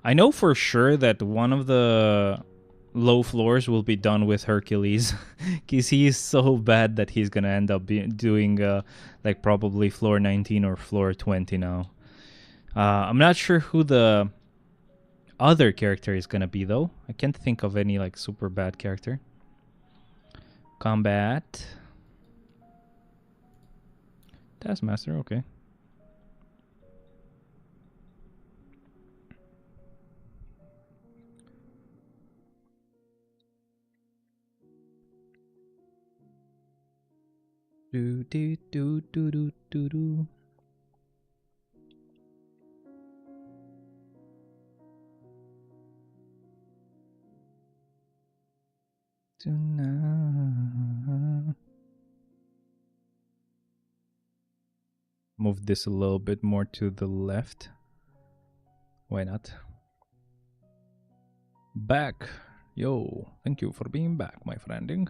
I know for sure that one of the low floors will be done with Hercules, because he is so bad that he's gonna end up doing like probably floor 19 or floor 20 now. I'm not sure who the other character is gonna be though. I can't think of any like super bad character. Combat. Taskmaster, okay. Do do do do do do do. Tonight. Move this a little bit more to the left. Why not? Back. Yo, thank you for being back, my friending.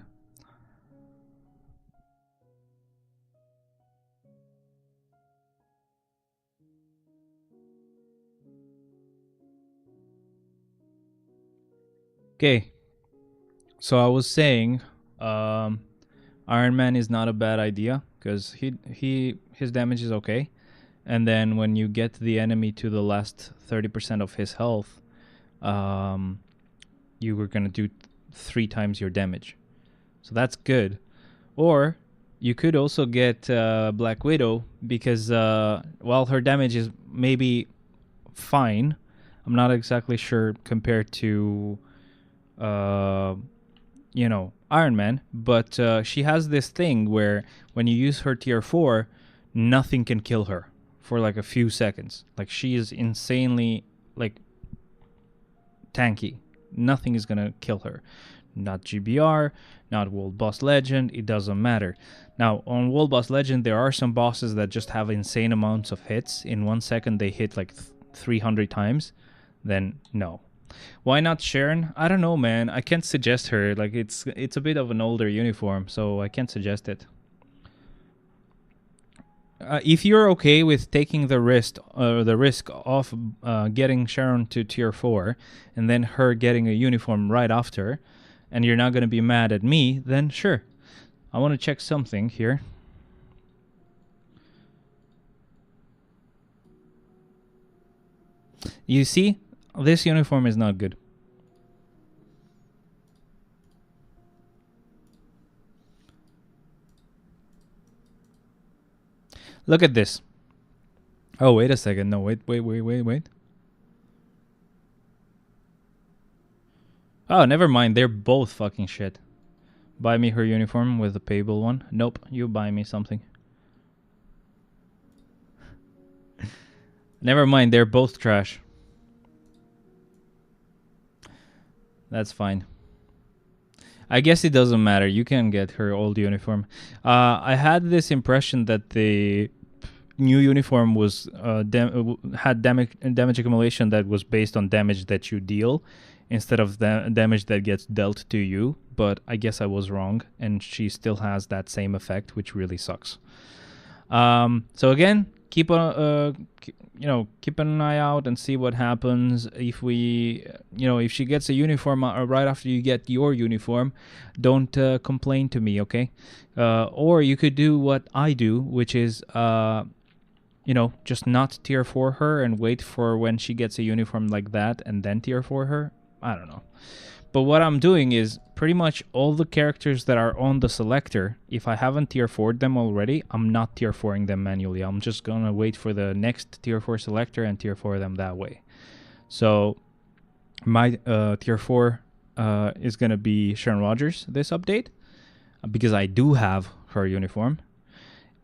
Okay. So I was saying, Iron Man is not a bad idea, because his damage is okay, and then when you get the enemy to the last 30% of his health, you were gonna do 3 times your damage, so that's good. Or you could also get Black Widow, because while her damage is maybe fine, I'm not exactly sure compared to Iron Man, but she has this thing where when you use her tier 4, nothing can kill her. for like a few seconds. Like, she is insanely like tanky. Nothing is gonna kill her. Not GBR, not World Boss Legend, it doesn't matter. Now, on World Boss Legend, there are some bosses that just have insane amounts of hits. In 1 second, they hit like 300 times. Then, no. Why not Sharon? I don't know, man. I can't suggest her. Like, it's a bit of an older uniform, so I can't suggest it. If you're okay with taking the risk of getting Sharon to tier 4 and then her getting a uniform right after, and you're not going to be mad at me, then sure. I want to check something here. You see, this uniform is not good. Look at this. Oh, wait a second. No, wait. Oh, never mind. They're both fucking shit. Buy me her uniform with the payable one. Nope, you buy me something. Never mind, they're both trash. That's fine. I guess it doesn't matter. You can get her old uniform. I had this impression that the new uniform was had damage accumulation that was based on damage that you deal instead of the damage that gets dealt to you. But I guess I was wrong, and she still has that same effect, which really sucks. So again, keep an eye out and see what happens. If if she gets a uniform right after you get your uniform, don't complain to me, okay? Or you could do what I do, which is just not tier 4 her and wait for when she gets a uniform like that and then tier 4 her. I don't know. But what I'm doing is pretty much all the characters that are on the selector, if I haven't tier 4'd them already, I'm not tier 4'ing them manually. I'm just going to wait for the next tier 4 selector and tier 4 them that way. So my tier 4 is going to be Sharon Rogers this update, because I do have her uniform.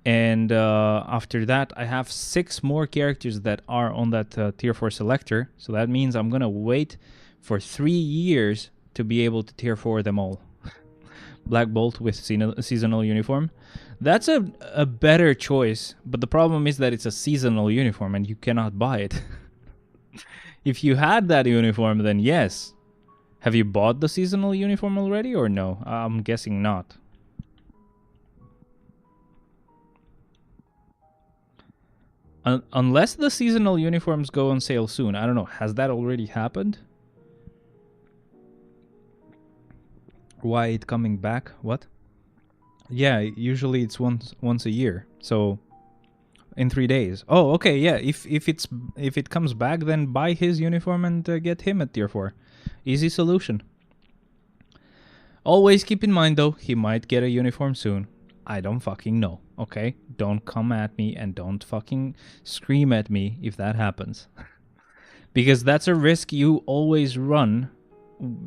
And after that, I have 6 more characters that are on that tier 4 selector. So that means I'm going to wait for 3 years to be able to tier 4 them all. Black Bolt with seasonal uniform. That's a better choice, but the problem is that it's a seasonal uniform and you cannot buy it. If you had that uniform, then yes. Have you bought the seasonal uniform already or no? I'm guessing not. Unless the seasonal uniforms go on sale soon. I don't know. Has that already happened? Why it coming back? What? Yeah, usually it's once a year. So in 3 days. Oh, okay, yeah. If it comes back, then buy his uniform and get him at tier 4. Easy solution. Always keep in mind though, he might get a uniform soon. I don't fucking know, okay? Don't come at me and don't fucking scream at me if that happens. Because that's a risk you always run.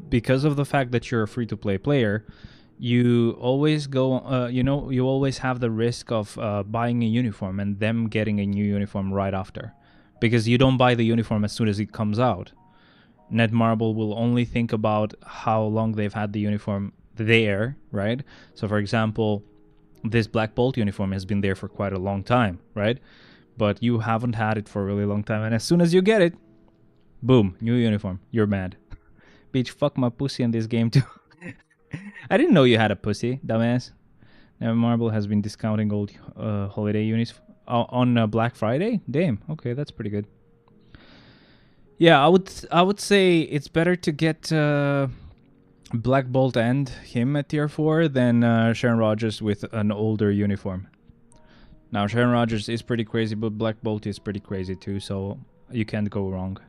Because of the fact that you're a free-to-play player, you always go, you always have the risk of buying a uniform and them getting a new uniform right after. Because you don't buy the uniform as soon as it comes out. Netmarble will only think about how long they've had the uniform there, right? So for example, this Black Bolt uniform has been there for quite a long time, right? But you haven't had it for a really long time, and as soon as you get it, boom, new uniform, you're mad. Bitch, fuck my pussy in this game too. I didn't know you had a pussy, dumbass. Netmarble has been discounting old holiday units on Black Friday? Damn, okay, that's pretty good. Yeah, I would say it's better to get Black Bolt and him at tier 4 than Sharon Rogers with an older uniform. Now, Sharon Rogers is pretty crazy, but Black Bolt is pretty crazy too, so you can't go wrong.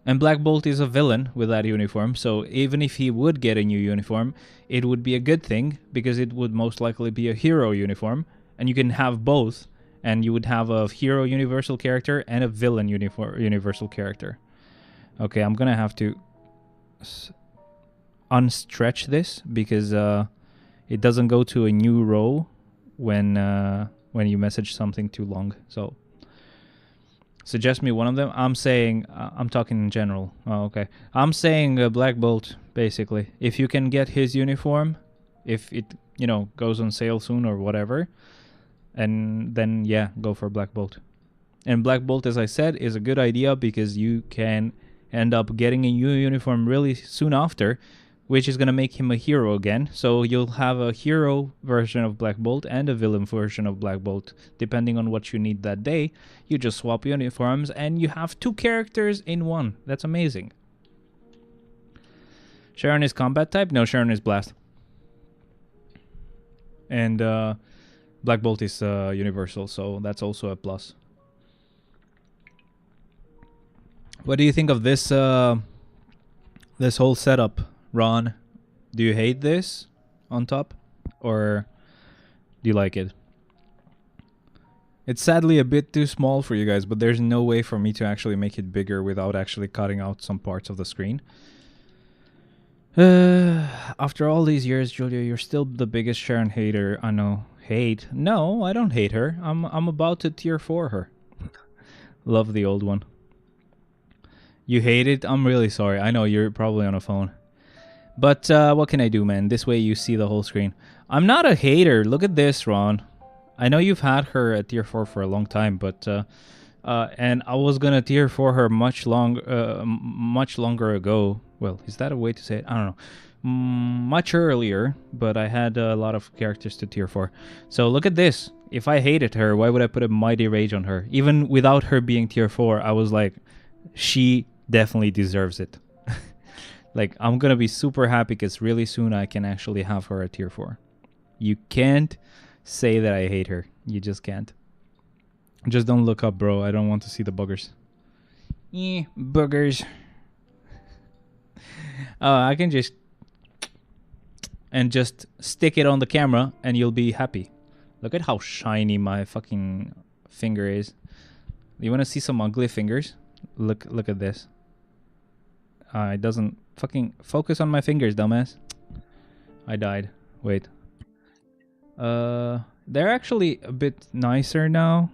And Black Bolt is a villain with that uniform, so even if he would get a new uniform, it would be a good thing, because it would most likely be a hero uniform, and you can have both, and you would have a hero universal character and a villain universal character. Okay, I'm gonna have to unstretch this, because it doesn't go to a new row when when you message something too long. So suggest me one of them. I'm saying I'm talking in general. Oh, okay. I'm saying Black Bolt, basically. If you can get his uniform, if it, you know, goes on sale soon or whatever, and then yeah, go for Black Bolt. And Black Bolt, as I said, is a good idea because you can end up getting a new uniform really soon after, which is going to make him a hero again. So you'll have a hero version of Black Bolt and a villain version of Black Bolt, depending on what you need that day. You just swap uniforms and you have 2 characters in one. That's amazing. Sharon is combat type? No, Sharon is blast. And Black Bolt is universal, so that's also a plus. What do you think of this this whole setup, Ron? Do you hate this on top, or do you like it? It's sadly a bit too small for you guys, but there's no way for me to actually make it bigger without actually cutting out some parts of the screen. After all these years, Julia, you're still the biggest Sharon hater I know. Hate? No, I don't hate her. I'm about to tier 4 her. Love the old one. You hate it? I'm really sorry. I know you're probably on a phone. But what can I do, man? This way you see the whole screen. I'm not a hater. Look at this, Ron. I know you've had her at tier 4 for a long time, but and I was gonna tier 4 her much longer ago. Well, is that a way to say it? I don't know. Much earlier, but I had a lot of characters to tier 4. So look at this. If I hated her, why would I put a Mighty Rage on her? Even without her being tier 4, I was like, she definitely deserves it. Like, I'm gonna be super happy because really soon I can actually have her at tier 4. You can't say that I hate her. You just can't. Just don't look up, bro. I don't want to see the buggers. Buggers. I can just... and just stick it on the camera and you'll be happy. Look at how shiny my fucking finger is. You want to see some ugly fingers? Look at this. It doesn't fucking focus on my fingers, dumbass. I died. Wait. They're actually a bit nicer now.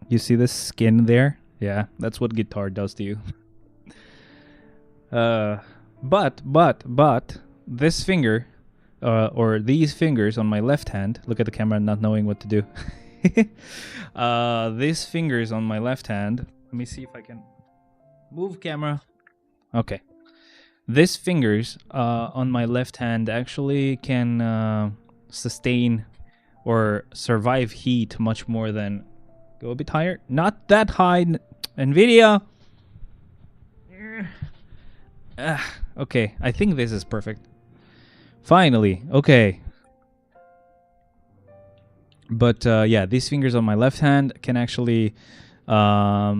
You see this skin there? Yeah, that's what guitar does to you. But this finger, or these fingers on my left hand. Look at the camera, not knowing what to do. These fingers on my left hand. Let me see if I can move camera. Okay. These fingers on my left hand actually can sustain or survive heat much more than... Go a bit higher. Not that high. NVIDIA. Okay, I think this is perfect. Finally. Okay. But yeah, these fingers on my left hand can actually not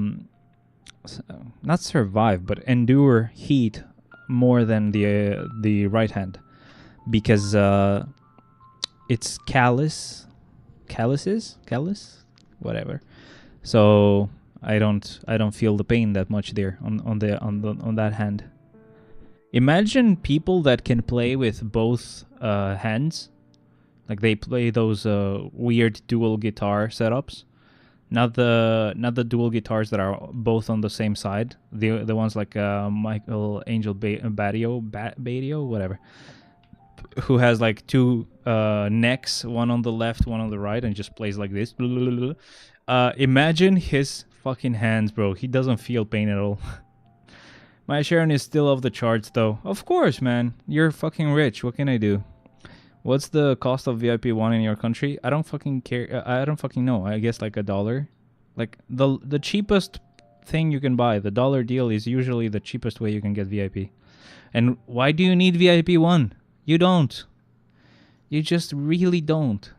survive, but endure heat more than the right hand, because it's callous, whatever. So I don't feel the pain that much there on that hand. Imagine people that can play with both hands, like they play those weird dual guitar setups. Not the dual guitars that are both on the same side. The ones like Michael Angel Badio, whatever, who has like two necks, one on the left, one on the right, and just plays like this. Imagine his fucking hands, bro. He doesn't feel pain at all. My Sharon is still off the charts, though. Of course, man. You're fucking rich. What can I do? What's the cost of VIP 1 in your country? I don't fucking care. I don't fucking know. I guess like $1. Like the cheapest thing you can buy. The dollar deal is usually the cheapest way you can get VIP. And why do you need VIP 1? You don't. You just really don't.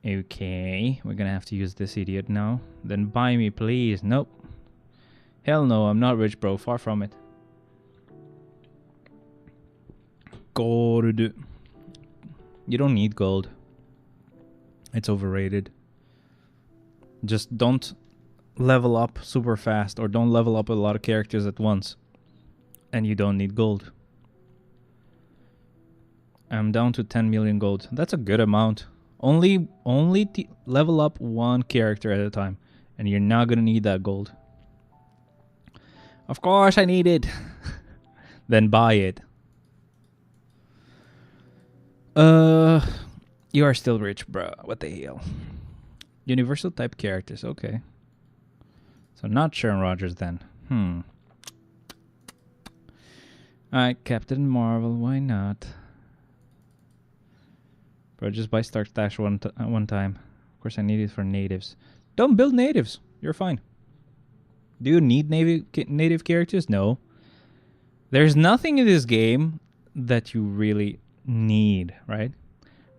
Okay, we're gonna have to use this idiot now. Then buy me, please. Nope. Hell no, I'm not rich, bro. Far from it. Gold. You don't need gold. It's overrated. Just don't level up super fast, or don't level up a lot of characters at once, and you don't need gold. I'm down to 10 million gold. That's a good amount. Only level up one character at a time, and you're not gonna need that gold. Of course I need it. Then buy it. You are still rich, bro. What the hell? Universal type characters, okay. So not Sharon Rogers then. Alright, Captain Marvel, why not? Bro, just buy Stark Stash one time. Of course I need it for natives. Don't build natives. You're fine. Do you need native characters? No. There's nothing in this game that you really need, right?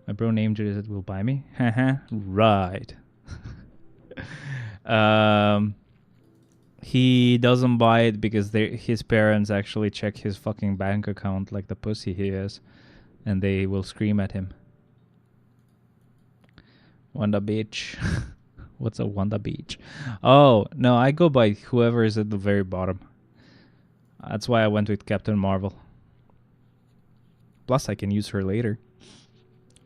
My bro named it will buy me. Haha, right. He doesn't buy it because his parents actually check his fucking bank account like the pussy he is, and they will scream at him. Wanda Beach. What's a Wanda Beach? Oh, no, I go by whoever is at the very bottom. That's why I went with Captain Marvel. Plus, I can use her later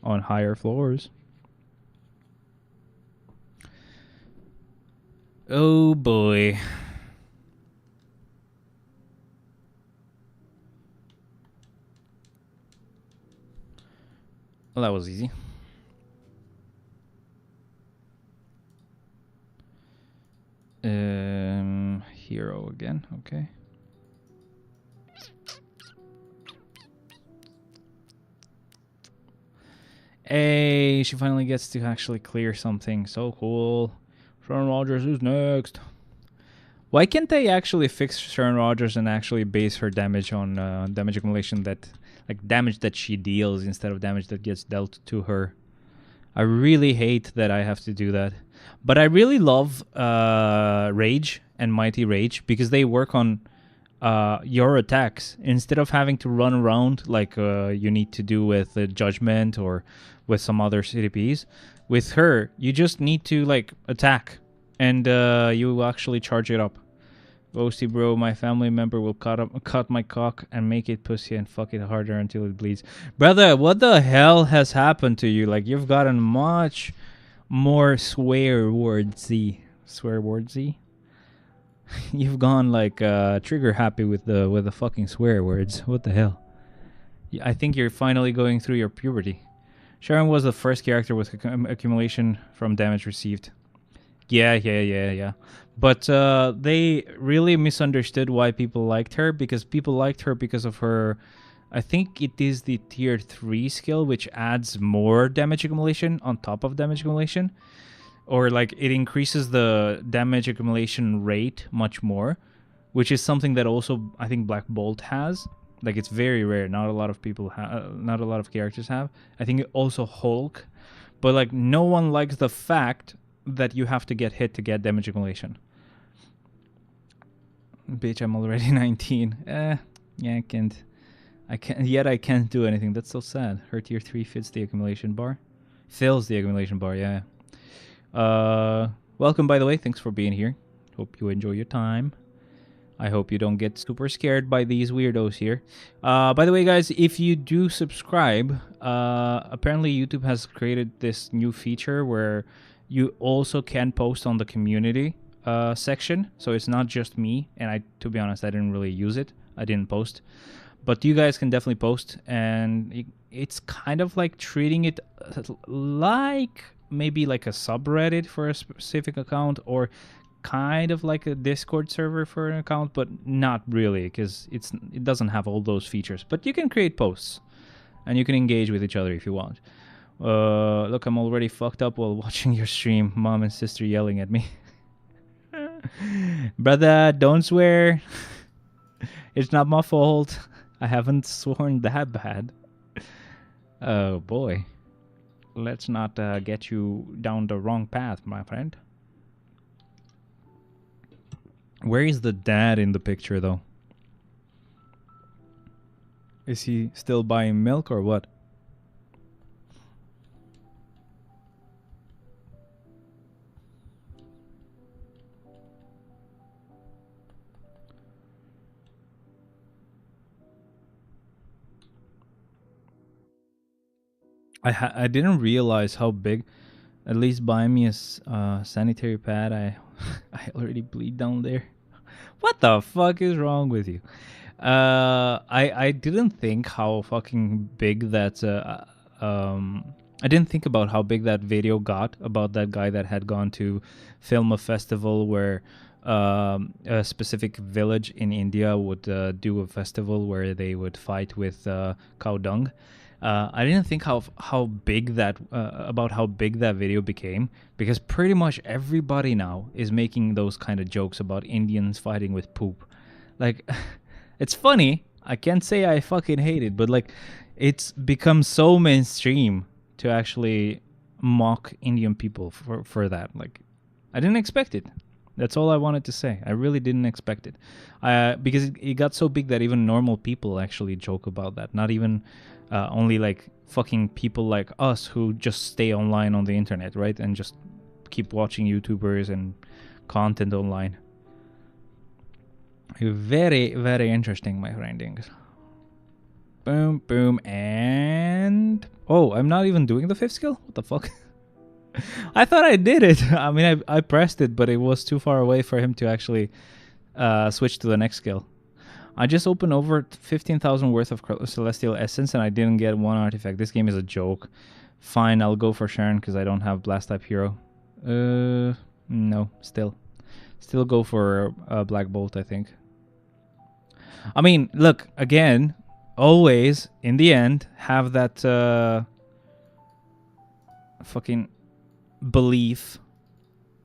on higher floors. Oh boy. Well, that was easy. Hero again, okay. Hey, she finally gets to actually clear something. So cool. Sharon Rogers is next. Why can't they actually fix Sharon Rogers and actually base her damage on damage accumulation like damage that she deals instead of damage that gets dealt to her? I really hate that I have to do that. But I really love Rage and Mighty Rage because they work on your attacks instead of having to run around like you need to do with Judgment or with some other CDPs. With her, you just need to like attack and you actually charge it up. Ghosty bro, my family member will cut my cock and make it pussy and fuck it harder until it bleeds. Brother, what the hell has happened to you? Like you've gotten much more swear wordsy. You've gone like trigger happy with the fucking swear words. What the hell? I think you're finally going through your puberty. Sharon was the first character with accumulation from damage received. Yeah. But they really misunderstood why people liked her because people liked her because of her. I think it is the tier 3 skill which adds more damage accumulation on top of damage accumulation. Or like it increases the damage accumulation rate much more, which is something that also I think Black Bolt has. Like it's very rare. Not a lot of people not a lot of characters have. I think also Hulk, but like no one likes the fact that you have to get hit to get damage accumulation. Bitch, I'm already 19. Yeah, I can't. I can't do anything. That's so sad. Her tier 3 fits the accumulation bar. Fills the accumulation bar, yeah. Welcome, by the way. Thanks for being here. Hope you enjoy your time. I hope you don't get super scared by these weirdos here. By the way, guys, if you do subscribe, apparently YouTube has created this new feature where you also can post on the community section. So it's not just me. And to be honest, I didn't really use it. I didn't post. But you guys can definitely post. And it's kind of like treating it like maybe like a subreddit for a specific account or kind of like a Discord server for an account, but not really because it doesn't have all those features. But you can create posts and you can engage with each other if you want. Look, I'm already fucked up while watching your stream. Mom and sister yelling at me. Brother, don't swear. It's not my fault. I haven't sworn that bad. Oh boy. Let's not get you down the wrong path, my friend. Where is the dad in the picture, though? Is he still buying milk or what? I didn't realize how big. At least buy me a sanitary pad. I already bleed down there. What the fuck is wrong with you? I didn't think how fucking big that I didn't think about how big that video got about that guy that had gone to film a festival where a specific village in India would do a festival where they would fight with cow dung. I didn't think how big that about how big that video became, because pretty much everybody now is making those kind of jokes about Indians fighting with poop. Like, it's funny. I can't say I fucking hate it, but like, it's become so mainstream to actually mock Indian people for that. Like, I didn't expect it. That's all I wanted to say. I really didn't expect it, because it got so big that even normal people actually joke about that. Not even only like fucking people like us who just stay online on the internet, right, and just keep watching YouTubers and content online. Very, very interesting, my friendings. Boom, boom, and oh, I'm not even doing the 5th skill. What the fuck? I thought I did it. I mean, I pressed it, but it was too far away for him to actually switch to the next skill. I just opened over 15,000 worth of Celestial Essence and I didn't get one artifact. This game is a joke. Fine, I'll go for Sharon because I don't have Blast type hero. No, still go for Black Bolt, I think. I mean, look, again, always, in the end, have that fucking belief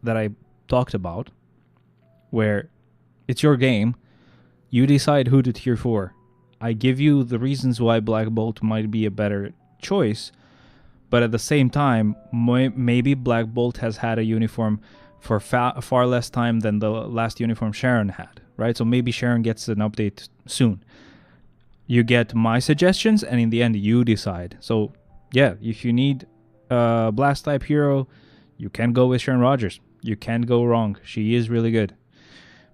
that I talked about, where it's your game. You decide who to tier for. I give you the reasons why Black Bolt might be a better choice, but at the same time, maybe Black Bolt has had a uniform for far less time than the last uniform Sharon had, right? So maybe Sharon gets an update soon. You get my suggestions, and in the end, you decide. So, yeah, if you need a Blast type hero, you can go with Sharon Rogers. You can't go wrong. She is really good.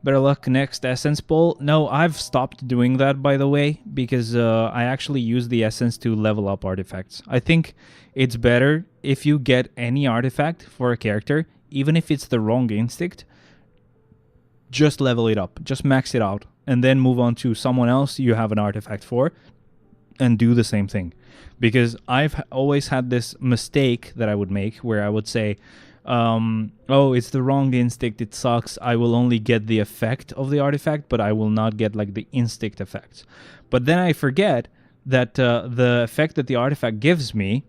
Better luck next Essence Bowl. No, I've stopped doing that, by the way, because I actually use the Essence to level up artifacts. I think it's better if you get any artifact for a character, even if it's the wrong instinct, just level it up. Just max it out. And then move on to someone else you have an artifact for and do the same thing. Because I've always had this mistake that I would make where I would say, oh, it's the wrong instinct, it sucks, I will only get the effect of the artifact, but I will not get like the instinct effects. But then I forget that the effect that the artifact gives me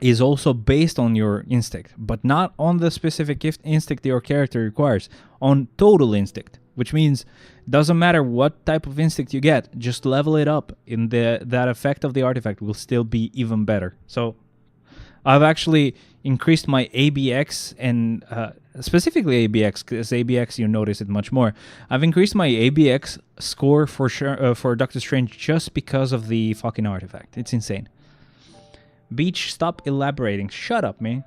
is also based on your instinct, but not on the specific instinct your character requires, on total instinct, which means doesn't matter what type of instinct you get, just level it up, in that effect of the artifact will still be even better. So I've actually increased my ABX, and specifically ABX, because ABX you notice it much more. I've increased my ABX score for Doctor Strange just because of the fucking artifact. It's insane. Beach, stop elaborating. Shut up, man.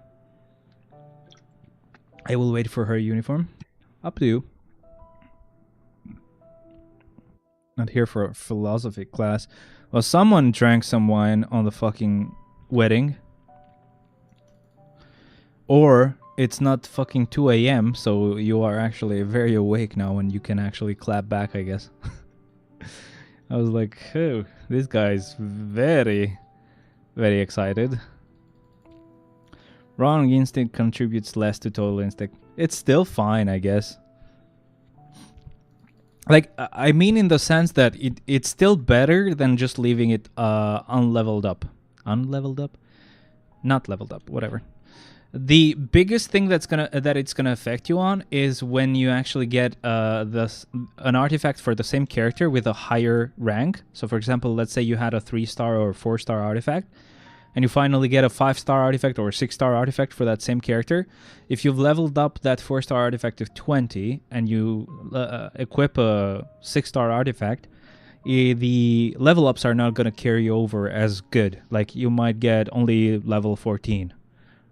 I will wait for her uniform. Up to you. Not here for a philosophy class. Well, someone drank some wine on the fucking wedding. Or it's not fucking 2 a.m., so you are actually very awake now and you can actually clap back, I guess. I was like, oh, this guy's very, very excited. Wrong instinct contributes less to total instinct. It's still fine, I guess. Like, I mean in the sense that it's still better than just leaving it unleveled up. Unleveled up? Not leveled up, whatever. The biggest thing that it's gonna affect you on is when you actually get an artifact for the same character with a higher rank. So for example, let's say you had a 3-star or 4-star artifact, and you finally get a 5-star artifact or a 6-star artifact for that same character. If you've leveled up that 4-star artifact to 20 and you equip a 6-star artifact, the level ups are not going to carry over as good. Like, you might get only level 14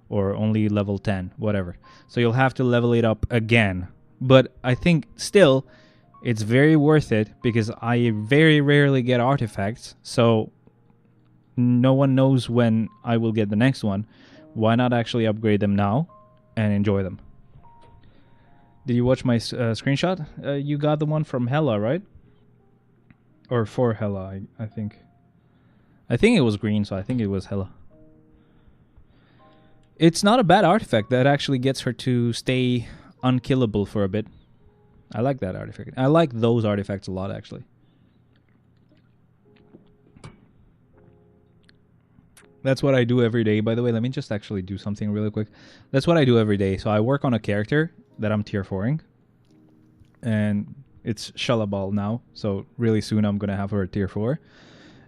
or only level 10, whatever. So you'll have to level it up again. But I think still it's very worth it because I very rarely get artifacts. So no one knows when I will get the next one. Why not actually upgrade them now and enjoy them? Did you watch my screenshot? You got the one from Hella, right? Or for Hella, I think. I think it was green, so I think it was Hella. It's not a bad artifact. That actually gets her to stay unkillable for a bit. I like that artifact. I like those artifacts a lot, actually. That's what I do every day. By the way, let me just actually do something really quick. That's what I do every day. So I work on a character that I'm tier 4ing. And it's Shalabal now. So really soon I'm going to have her tier 4.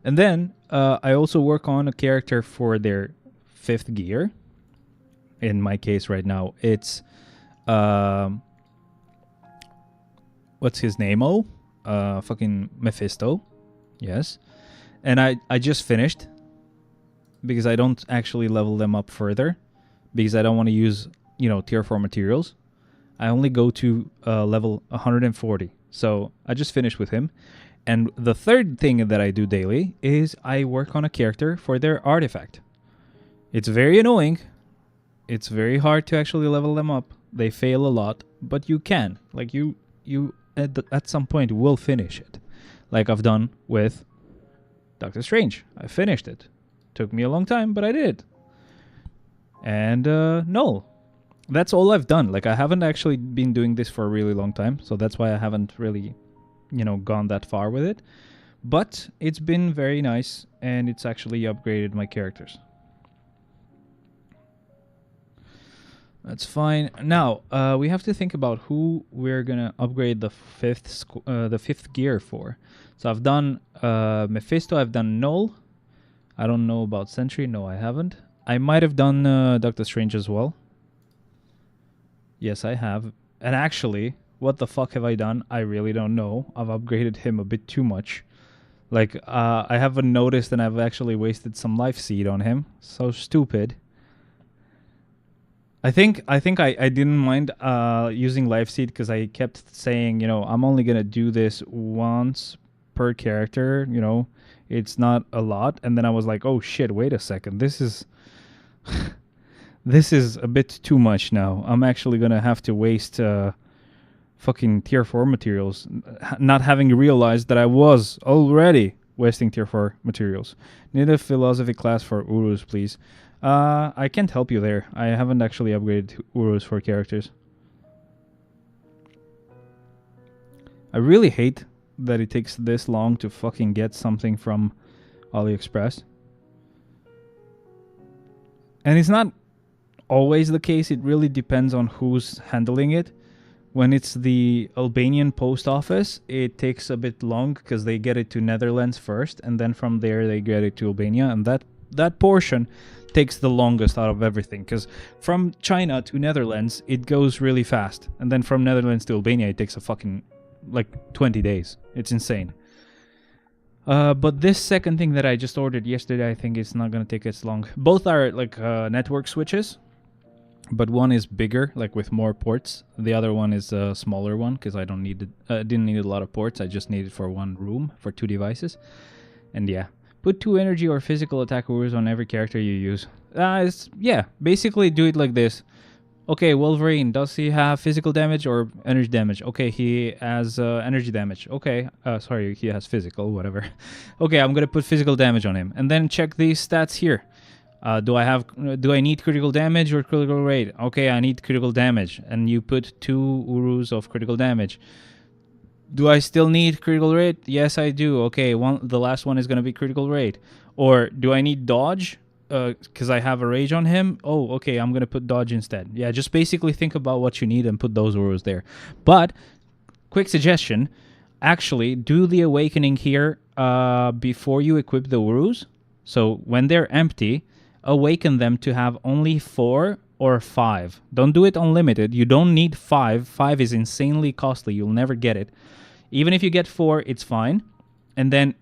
And then I also work on a character for their 5th gear. In my case right now, it's... what's his name? Oh? Fucking Mephisto. Yes. And I just finished. Because I don't actually level them up further. Because I don't want to use, tier 4 materials. I only go to level 140. So I just finished with him. And the third thing that I do daily is I work on a character for their artifact. It's very annoying. It's very hard to actually level them up. They fail a lot. But you can. Like you at some point will finish it. Like I've done with Doctor Strange. I finished it. Took me a long time, but I did. And no, that's all I've done. Like I haven't actually been doing this for a really long time, so that's why I haven't really, gone that far with it. But it's been very nice, and it's actually upgraded my characters. That's fine. Now we have to think about who we're gonna upgrade the fifth gear for. So I've done Mephisto. I've done Null. I don't know about Sentry. No, I haven't. I might have done Doctor Strange as well. Yes, I have. And actually, what the fuck have I done? I really don't know. I've upgraded him a bit too much. Like, I haven't noticed, and I've actually wasted some life seed on him. So stupid. I think I didn't mind using life seed because I kept saying, I'm only gonna do this once per character. It's not a lot. And then I was like, oh shit, wait a second. This is this is a bit too much now. I'm actually gonna have to waste fucking tier 4 materials, not having realized that I was already wasting tier 4 materials. Need a philosophy class for Urus, please. I can't help you there. I haven't actually upgraded Urus for characters. I really hate that it takes this long to fucking get something from AliExpress. And it's not always the case. It really depends on who's handling it. When it's the Albanian post office, it takes a bit long because they get it to Netherlands first, and then from there they get it to Albania, and that portion takes the longest out of everything, because from China to Netherlands it goes really fast, and then from Netherlands to Albania it takes a fucking 20 days. It's insane. But this second thing that I just ordered yesterday, I think it's not gonna take as long. Both are network switches, but one is bigger, with more ports. The other one is a smaller one because I didn't need a lot of ports. I just need it for one room for 2 devices. And yeah, put 2 energy or physical attack rules on every character you use. Basically do it like this. Okay, Wolverine, does he have physical damage or energy damage? Okay, he has energy damage. Okay, sorry, he has physical, whatever. Okay, I'm gonna put physical damage on him, and then check these stats here. Do I need critical damage or critical rate? Okay, I need critical damage, and you put 2 Urus of critical damage. Do I still need critical rate? Yes, I do. Okay, the last one is gonna be critical rate. Or do I need dodge? Because I have a rage on him. Oh, okay, I'm gonna put dodge instead. Yeah, just basically think about what you need and put those Urus there. But quick suggestion: actually do the awakening here before you equip the Urus. So when they're empty, awaken them to have only 4 or 5. Don't do it unlimited. You don't need 5. 5 is insanely costly. You'll never get it. Even if you get 4, it's fine. And then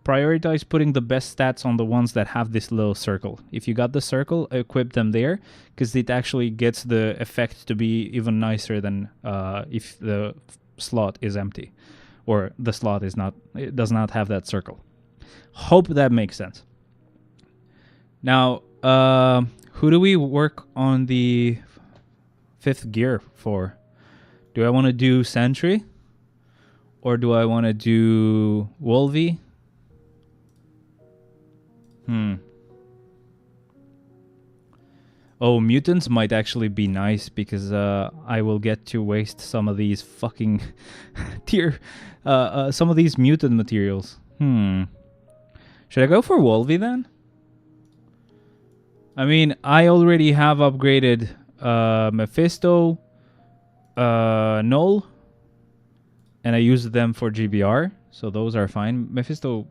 prioritize putting the best stats on the ones that have this little circle. If you got the circle, equip them there, because it actually gets the effect to be even nicer than if the slot is empty, or the slot is not. It does not have that circle. Hope that makes sense. Now, who do we work on the 5th gear for? Do I want to do Sentry? Or do I want to do Wolvie? Oh, mutants might actually be nice because I will get to waste some of these fucking some of these mutant materials. Should I go for Wolvie then? I mean, I already have upgraded Mephisto, Null, and I used them for GBR, so those are fine. Mephisto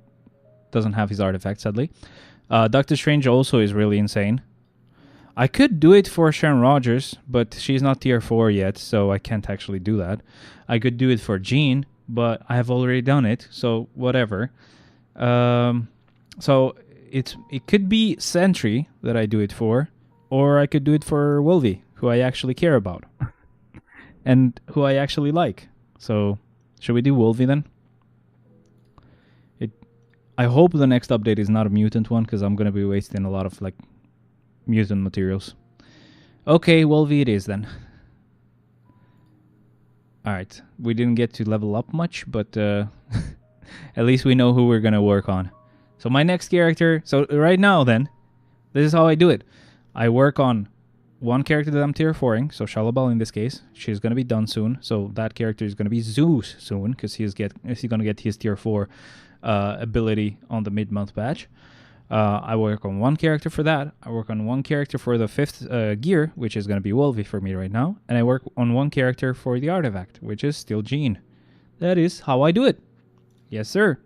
doesn't have his artifact, sadly. Doctor Strange also is really insane. I could do it for Sharon Rogers, but she's not tier 4 yet, so I can't actually do that. I could do it for Jean, but I have already done it, so whatever. So it could be Sentry that I do it for, or I could do it for Wolvie, who I actually care about, and who I actually like. So, should we do Wolvie then? I hope the next update is not a mutant one, because I'm going to be wasting a lot of, like, mutant materials. Okay, Wolvie it is then. Alright, we didn't get to level up much, but at least we know who we're going to work on. So my next character, so right now then, this is how I do it. I work on one character that I'm tier 4ing, so Shalabal in this case. She's going to be done soon, so that character is going to be Zeus soon, because he's going to get his tier 4 ability on the mid-month patch. I work on one character for that. I work on one character for the 5th gear, which is going to be Wolvie for me right now. And I work on one character for the artifact, which is still Jean. That is how I do it. Yes, sir.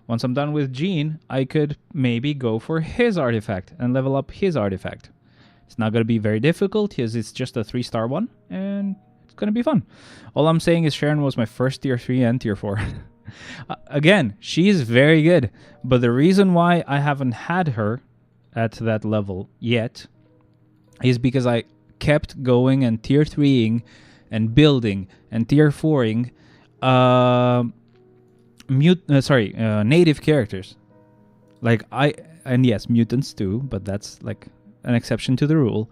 Once I'm done with Jean, I could maybe go for his artifact and level up his artifact. It's not going to be very difficult, because it's just a 3-star one, and it's going to be fun. All I'm saying is Sharon was my first tier 3 and tier 4. Again, she is very good, but the reason why I haven't had her at that level yet is because I kept going and tier 3ing and building and tier 4ing native characters. Like and yes, mutants too, but that's like an exception to the rule.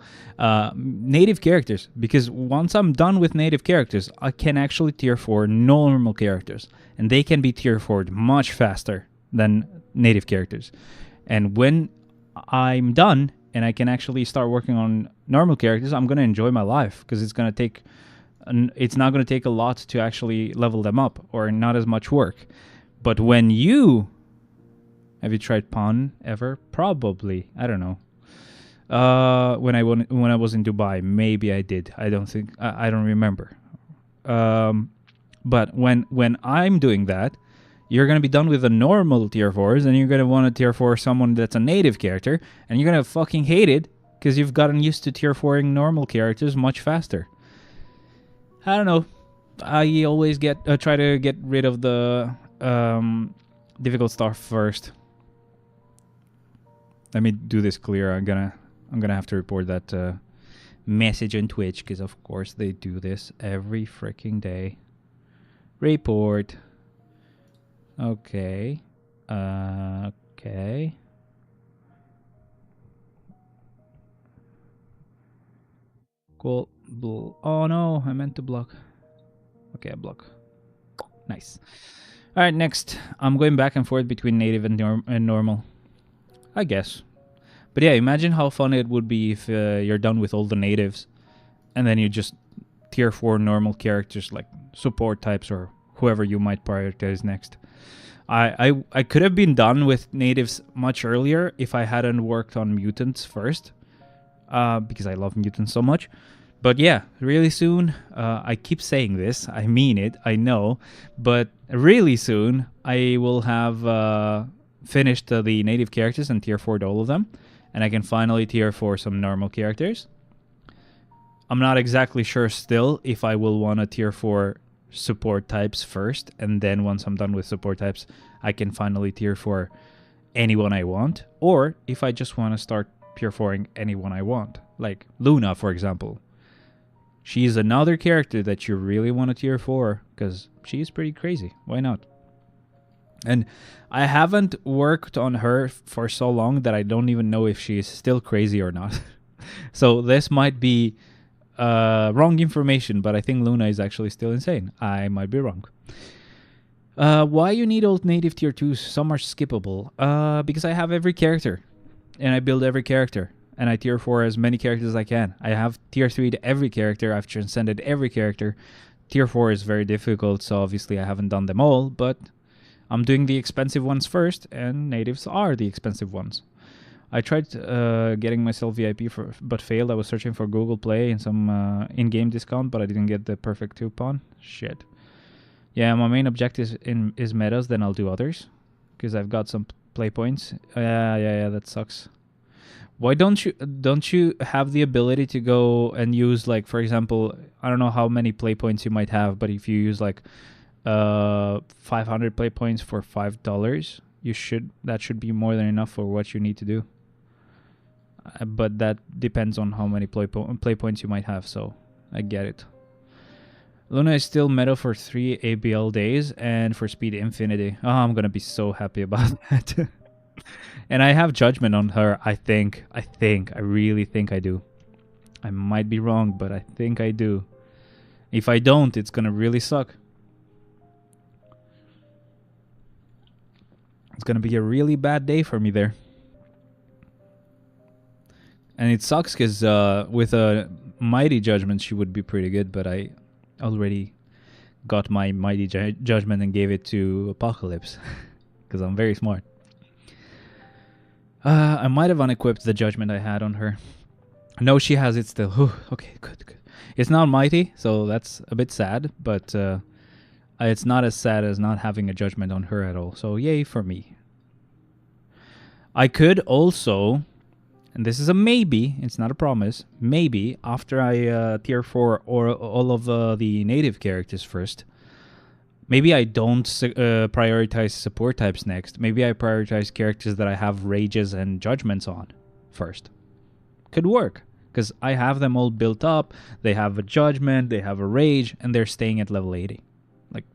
Native characters, because once I'm done with native characters, I can actually tier 4 normal characters, and they can be tier 4'd much faster than native characters. And when I'm done and I can actually start working on normal characters, I'm going to enjoy my life, because it's not going to take a lot to actually level them up, or not as much work. But have you tried Pawn ever? Probably. I don't know. When I was in Dubai, maybe I did. I don't remember. But when I'm doing that, you're gonna be done with the normal tier 4s, and you're gonna want to tier 4 someone that's a native character, and you're gonna fucking hate it because you've gotten used to tier 4ing normal characters much faster. I don't know. I always try to get rid of the difficult stuff first. Let me do this clear. I'm gonna have to report that message on Twitch, because of course they do this every freaking day. Report. Okay. Okay. Cool. Oh no, I meant to block. Okay, I block. Nice. All right, next. I'm going back and forth between native and normal, I guess. But yeah, imagine how fun it would be if you're done with all the natives, and then you just tier 4 normal characters like support types or whoever you might prioritize next. I could have been done with natives much earlier if I hadn't worked on mutants first, because I love mutants so much. But yeah, really soon, I keep saying this, I mean it, I know, but really soon I will have finished the native characters and tier 4'd all of them. And I can finally tier 4 some normal characters. I'm not exactly sure still if I will want to tier 4 support types first, and then once I'm done with support types, I can finally tier 4 anyone I want, or if I just want to start tier 4ing anyone I want, like Luna, for example. She's another character that you really want to tier 4, because she's pretty crazy. Why not? And I haven't worked on her for so long that I don't even know if she is still crazy or not. So this might be wrong information, but I think Luna is actually still insane. I might be wrong. Why you need old native tier 2s? Some are skippable. Because I have every character. And I build every character. And I tier 4 as many characters as I can. I have tier 3 to every character. I've transcended every character. Tier 4 is very difficult, so obviously I haven't done them all, but I'm doing the expensive ones first, and natives are the expensive ones. I tried getting myself VIP but failed. I was searching for Google Play and some in-game discount, but I didn't get the perfect coupon. Shit. Yeah, my main objective is metas, then I'll do others. Because I've got some play points. Yeah, that sucks. Why don't you have the ability to go and use, like, for example, I don't know how many play points you might have, but if you use like 500 play points for $5, that should be more than enough for what you need to do. But that depends on how many play points you might have, so I get it. Luna is still meta for 3 ABL days and for speed infinity. Oh, I'm gonna be so happy about that. And I have judgment on her, I really think I do. I might be wrong, but I think I do. If I don't, it's gonna really suck. It's gonna be a really bad day for me there. And it sucks because with a mighty judgment, she would be pretty good, but I already got my mighty judgment and gave it to Apocalypse because I'm very smart. I might have unequipped the judgment I had on her. No, she has it still. Whew, okay, good. It's not mighty, so that's a bit sad, but it's not as sad as not having a judgment on her at all. So yay for me. I could also, and this is a maybe, it's not a promise, maybe after I tier 4 or all of the native characters first, maybe I don't prioritize support types next. Maybe I prioritize characters that I have rages and judgments on first. Could work, because I have them all built up. They have a judgment, they have a rage, and they're staying at level 80. Like,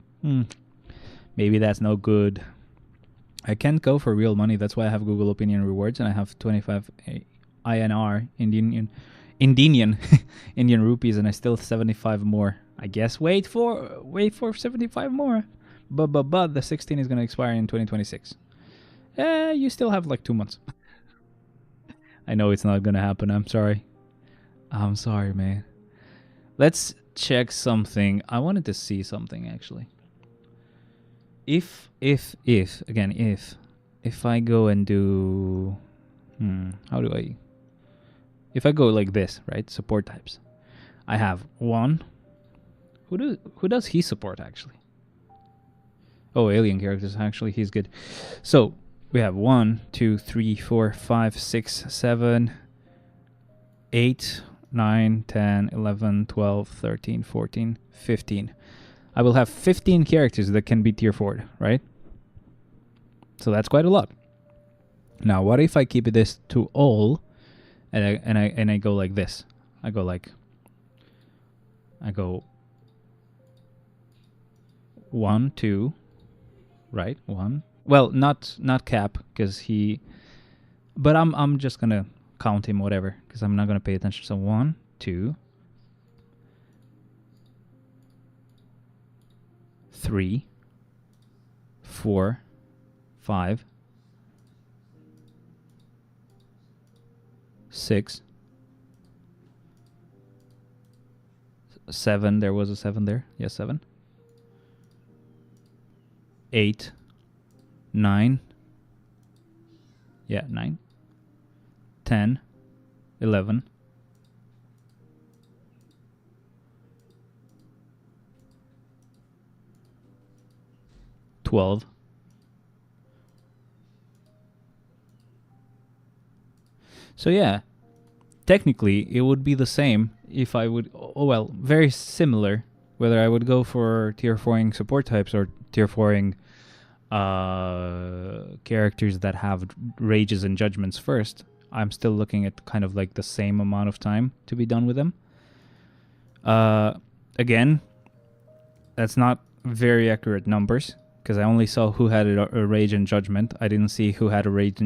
maybe that's no good. I can't go for real money. That's why I have Google Opinion rewards, and I have 25 INR, Indian Indian rupees, and I still have 75 more. I guess wait for 75 more. But the 16 is going to expire in 2026. You still have like 2 months. I know it's not going to happen. I'm sorry, man. Let's check something. I wanted to see something actually. If I go and do if I go like this, right? Support types. I have one. Who does he support actually? Oh, alien characters. Actually, he's good. So we have 1, 2, 3, 4, 5, 6, 7, 8, 9, 10, 11, 12, 13, 14, 15. I will have 15 characters that can be tier 4, right? So that's quite a lot. Now, what if I keep this to all, and I go like this? I go 1, 2, right? 1. Well, not Cap, because he. But I'm just gonna count him whatever, because I'm not gonna pay attention. So 1, 2, 3, 4, 5, 6, 7. There was a 7 there. Yes, 7. 8, 9. Yeah, 9. 10, 11. 12. So yeah, technically it would be the same if I would, very similar, whether I would go for tier 4ing support types or tier 4ing characters that have rages and judgments first. I'm still looking at kind of like the same amount of time to be done with them. Again, that's not very accurate numbers, because I only saw who had a rage and judgment. I didn't see who had a rage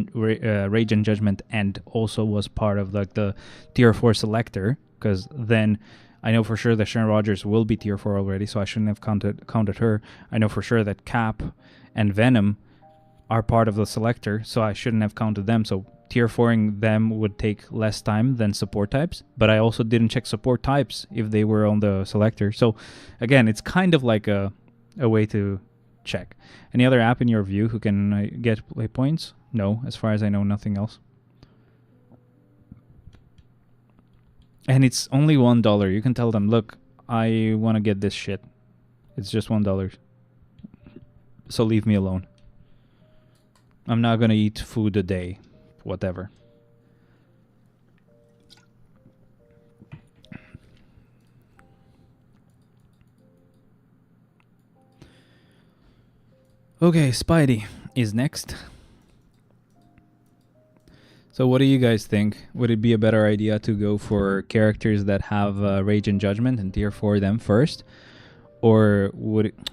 and judgment and also was part of like the tier 4 selector, because then I know for sure that Sharon Rogers will be tier 4 already, so I shouldn't have counted her. I know for sure that Cap and Venom are part of the selector, so I shouldn't have counted them. So tier 4ing them would take less time than support types, but I also didn't check support types if they were on the selector. So again, it's kind of like a way to check. Any other app in your view who can get play points? No, as far as I know, nothing else. And it's only $1. You can tell them, look, I want to get this shit. It's just $1. So leave me alone. I'm not gonna eat food a day. Whatever. Okay, Spidey is next. So what do you guys think? Would it be a better idea to go for characters that have Rage and Judgment and tier 4 them first? Or would it...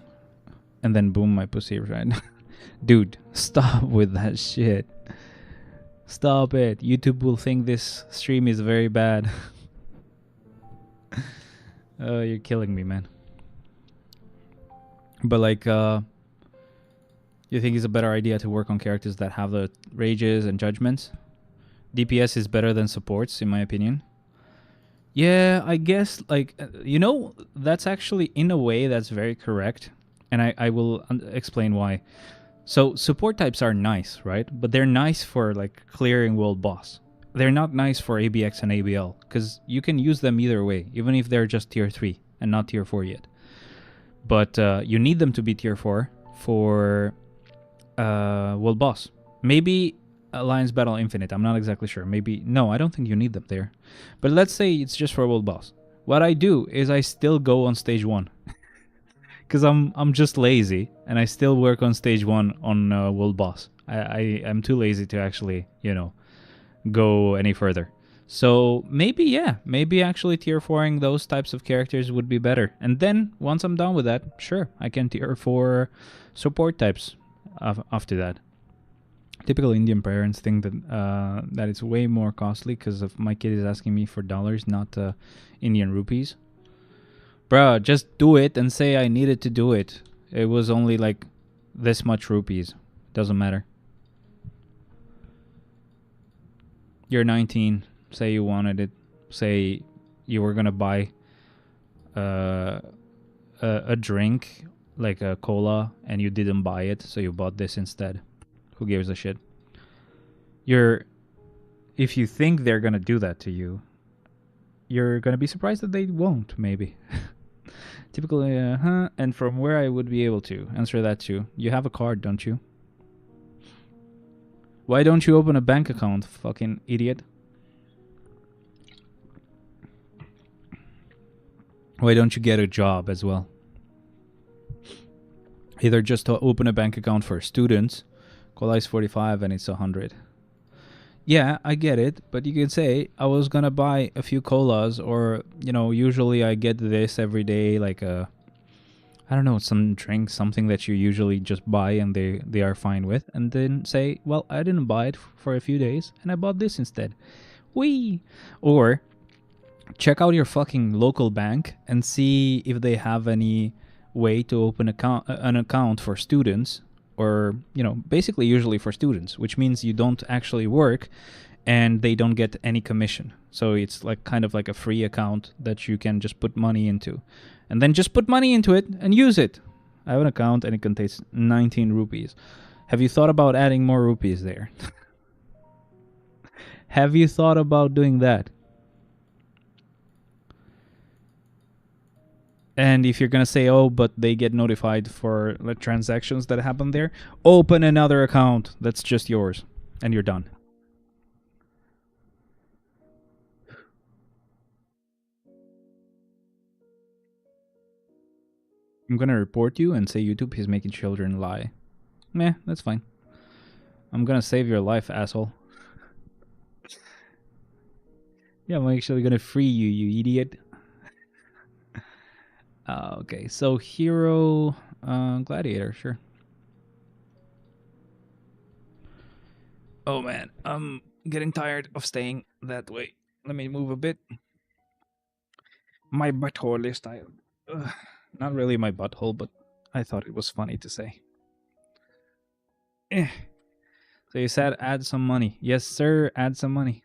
And then boom, my pussy, right? Dude, stop with that shit. Stop it. YouTube will think this stream is very bad. Oh, you're killing me, man. But like, you think it's a better idea to work on characters that have the rages and judgments? DPS is better than supports, in my opinion. Yeah, I guess, like, you know, that's actually, in a way, that's very correct. And I will explain why. So, support types are nice, right? But they're nice for, like, clearing world boss. They're not nice for ABX and ABL, because you can use them either way, even if they're just tier 3 and not tier 4 yet. But you need them to be tier 4 for world boss. Maybe Alliance Battle Infinite, I'm not exactly sure. Maybe, no, I don't think you need them there. But let's say it's just for world boss. What I do is I still go on stage 1. Because I'm just lazy, and I still work on stage 1 on world boss. I'm too lazy to actually, you know, go any further. So maybe, yeah, maybe actually tier 4ing those types of characters would be better. And then once I'm done with that, sure, I can tier 4 support types after that. Typical Indian parents think that that it's way more costly because of my kid is asking me for dollars, not Indian rupees. Bruh, just do it and say I needed to do it. It was only like this much rupees. Doesn't matter. You're 19. Say you wanted it. Say you were gonna buy a drink, like a cola, and you didn't buy it, so you bought this instead. Who gives a shit? If you think they're gonna do that to you, you're gonna be surprised that they won't, maybe. Typically, and from where I would be able to answer that too. You have a card, don't you? Why don't you open a bank account, fucking idiot? Why don't you get a job as well? Either just to open a bank account for students, cola is 45 and it's 100. Yeah, I get it, but you could say I was gonna buy a few colas, or, you know, usually I get this every day, like a, I don't know, some drink, something that you usually just buy and they are fine with, and then say, well, I didn't buy it for a few days and I bought this instead. Whee! Or check out your fucking local bank and see if they have any way to open an account for students, or, you know, basically usually for students, which means you don't actually work and they don't get any commission. So it's like kind of like a free account that you can just put money into, and then just put money into it and use it. I have an account and it contains 19 rupees. Have you thought about adding more rupees there? Have you thought about doing that? And if you're going to say, oh, but they get notified for the transactions that happen there, open another account that's just yours, and you're done. I'm going to report you and say YouTube is making children lie. Meh, that's fine. I'm going to save your life, asshole. Yeah, I'm actually going to free you, you idiot. Okay, so hero, gladiator, sure. Oh man, I'm getting tired of staying that way. Let me move a bit. My butthole is tired. Ugh. Not really my butthole, but I thought it was funny to say. Eh. So you said add some money. Yes, sir, add some money.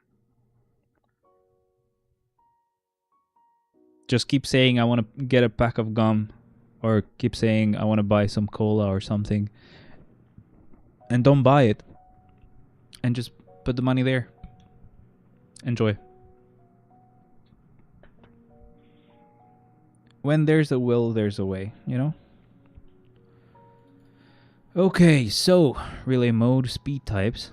Just keep saying I want to get a pack of gum, or keep saying I want to buy some cola or something. And don't buy it. And just put the money there. Enjoy. When there's a will, there's a way, you know? Okay, so relay mode, speed types.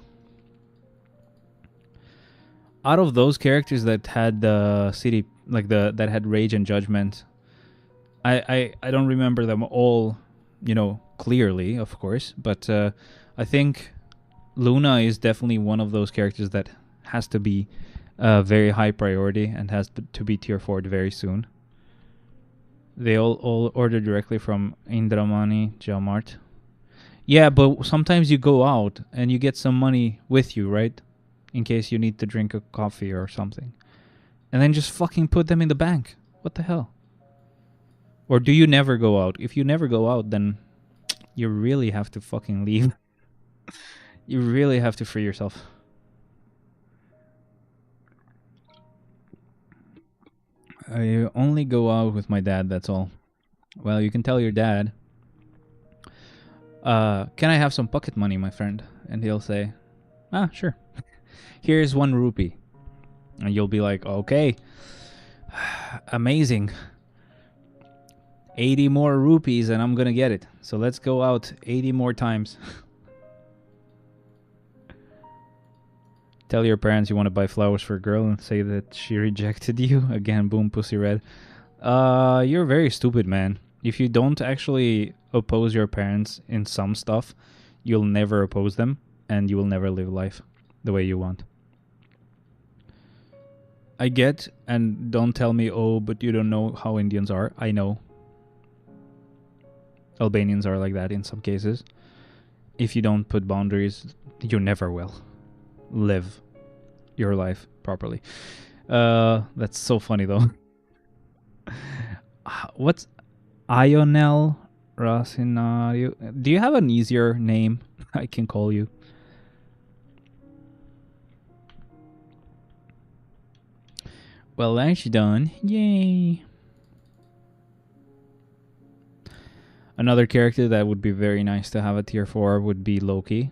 Out of those characters that had the city, like that had rage and judgment, I don't remember them all, you know, clearly, of course, but I think Luna is definitely one of those characters that has to be a very high priority and has to be tier 4 very soon. They all order directly from Indramani Jalmart. Yeah, but sometimes you go out and you get some money with you, right? In case you need to drink a coffee or something. And then just fucking put them in the bank. What the hell? Or do you never go out? If you never go out, then you really have to fucking leave. You really have to free yourself. I only go out with my dad, that's all. Well, you can tell your dad, can I have some pocket money, my friend? And he'll say, sure. Here's 1 rupee. And you'll be like, okay, amazing. 80 more rupees and I'm gonna get it. So let's go out 80 more times. Tell your parents you want to buy flowers for a girl and say that she rejected you. Again, boom, pussy red. You're very stupid, man. If you don't actually oppose your parents in some stuff, you'll never oppose them and you will never live life the way you want. I get, and don't tell me, oh, but you don't know how Indians are. I know. Albanians are like that in some cases. If you don't put boundaries, you never will live your life properly. That's so funny though. What's Ionel Rosinario? Do you have an easier name I can call you? Well, that's done. Yay. Another character that would be very nice to have a tier 4 would be Loki.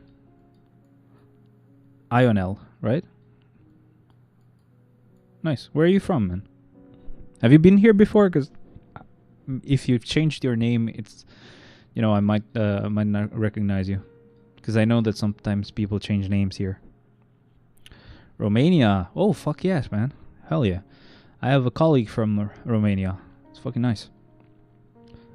Ionel, right? Nice. Where are you from, man? Have you been here before? Because if you've changed your name, it's, you know, I might not recognize you. Because I know that sometimes people change names here. Romania. Oh, fuck yes, man. Hell yeah. I have a colleague from Romania. It's fucking nice.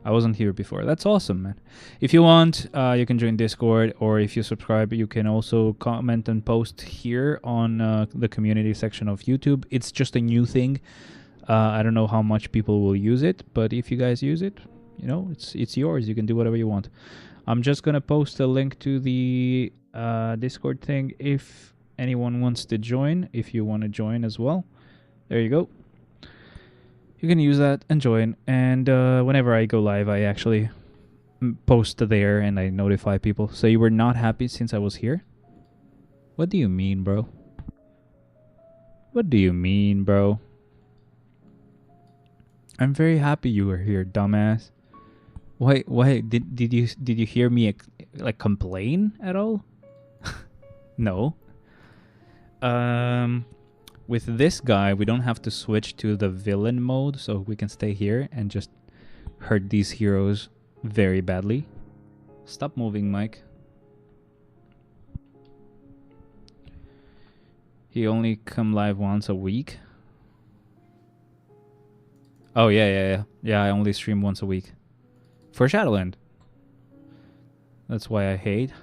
I wasn't here before. That's awesome, man. If you want, you can join Discord, or if you subscribe, you can also comment and post here on the community section of YouTube. It's just a new thing. I don't know how much people will use it, but if you guys use it, you know, it's yours. You can do whatever you want. I'm just gonna post a link to the Discord thing if anyone wants to join. If you want to join as well, there you go. You can use that and join, and whenever I go live, I actually post there and I notify people. So you were not happy since I was here? What do you mean, bro? What do you mean, bro? I'm very happy you were here, dumbass. Why did you hear me like complain at all? No. With this guy, we don't have to switch to the villain mode, so we can stay here and just hurt these heroes very badly. Stop moving, Mike. He only come live once a week. Oh, yeah. Yeah, I only stream once a week. For Shadowland. That's why I hate.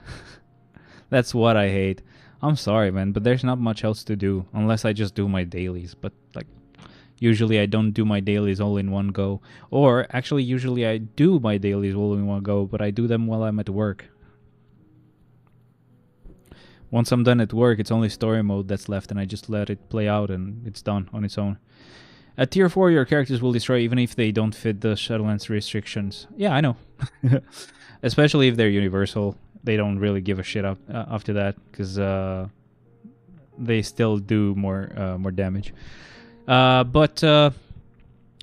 That's what I hate. I'm sorry, man, but there's not much else to do unless I just do my dailies. But like, usually I don't do my dailies all in one go. Or actually, usually I do my dailies all in one go, but I do them while I'm at work. Once I'm done at work, it's only story mode that's left, and I just let it play out, and it's done on its own. At Tier 4, your characters will destroy even if they don't fit the Shadowlands restrictions. Yeah, I know. Especially if they're universal. They don't really give a shit after that, because they still do more damage. But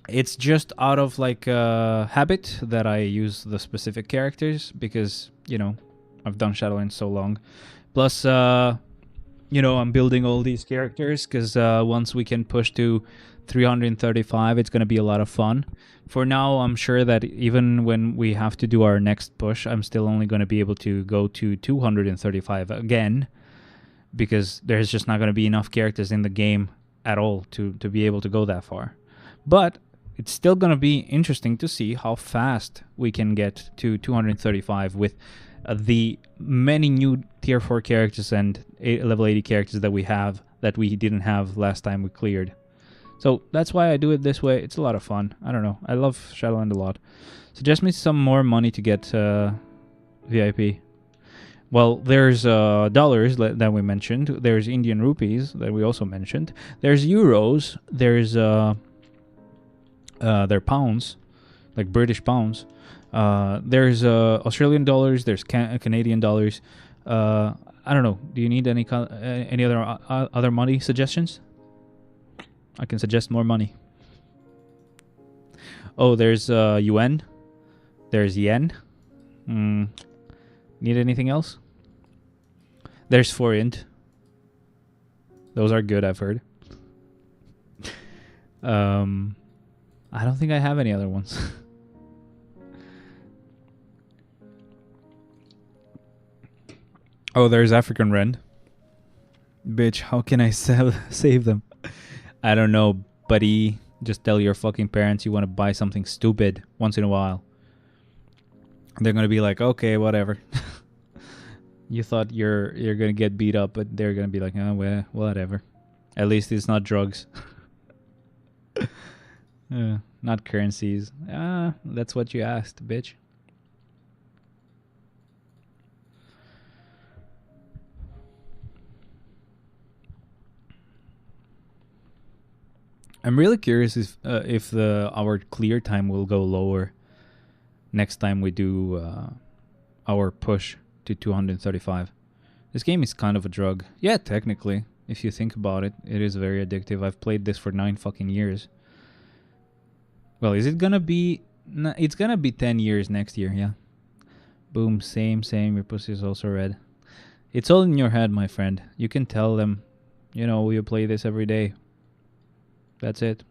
it's just out of like habit that I use the specific characters, because, you know, I've done Shadowlands so long. Plus, you know, I'm building all these characters because once we can push to 335, it's going to be a lot of fun. For now, I'm sure that even when we have to do our next push, I'm still only going to be able to go to 235 again, because there's just not going to be enough characters in the game at all to be able to go that far. But it's still going to be interesting to see how fast we can get to 235 with the many new tier 4 characters and level 80 characters that we have that we didn't have last time we cleared. So that's why I do it this way. It's a lot of fun. I don't know. I love Shadowland a lot. Suggest me some more money to get VIP. Well, there's dollars that we mentioned. There's Indian rupees that we also mentioned. There's euros. There's their pounds, like British pounds. There's Australian dollars. There's Canadian dollars. I don't know. Do you need any other money suggestions? I can suggest more money. Oh, there's yuan. There's yen. Need anything else? There's forint. Those are good, I've heard. I don't think I have any other ones. Oh, there's African rand. Bitch, how can I save them? I don't know, buddy. Just tell your fucking parents you want to buy something stupid once in a while. They're gonna be like, okay, whatever. You thought you're gonna get beat up, but they're gonna be like, oh, well, whatever. At least it's not drugs. Not currencies. That's what you asked, bitch. I'm really curious if our clear time will go lower next time we do our push to 235. This game is kind of a drug. Yeah, technically, if you think about it, it is very addictive. I've played this for 9 fucking years. Well, is it gonna be... it's gonna be 10 years next year, yeah. Boom, same, your pussy is also red. It's all in your head, my friend. You can tell them, you know, you play this every day. That's it.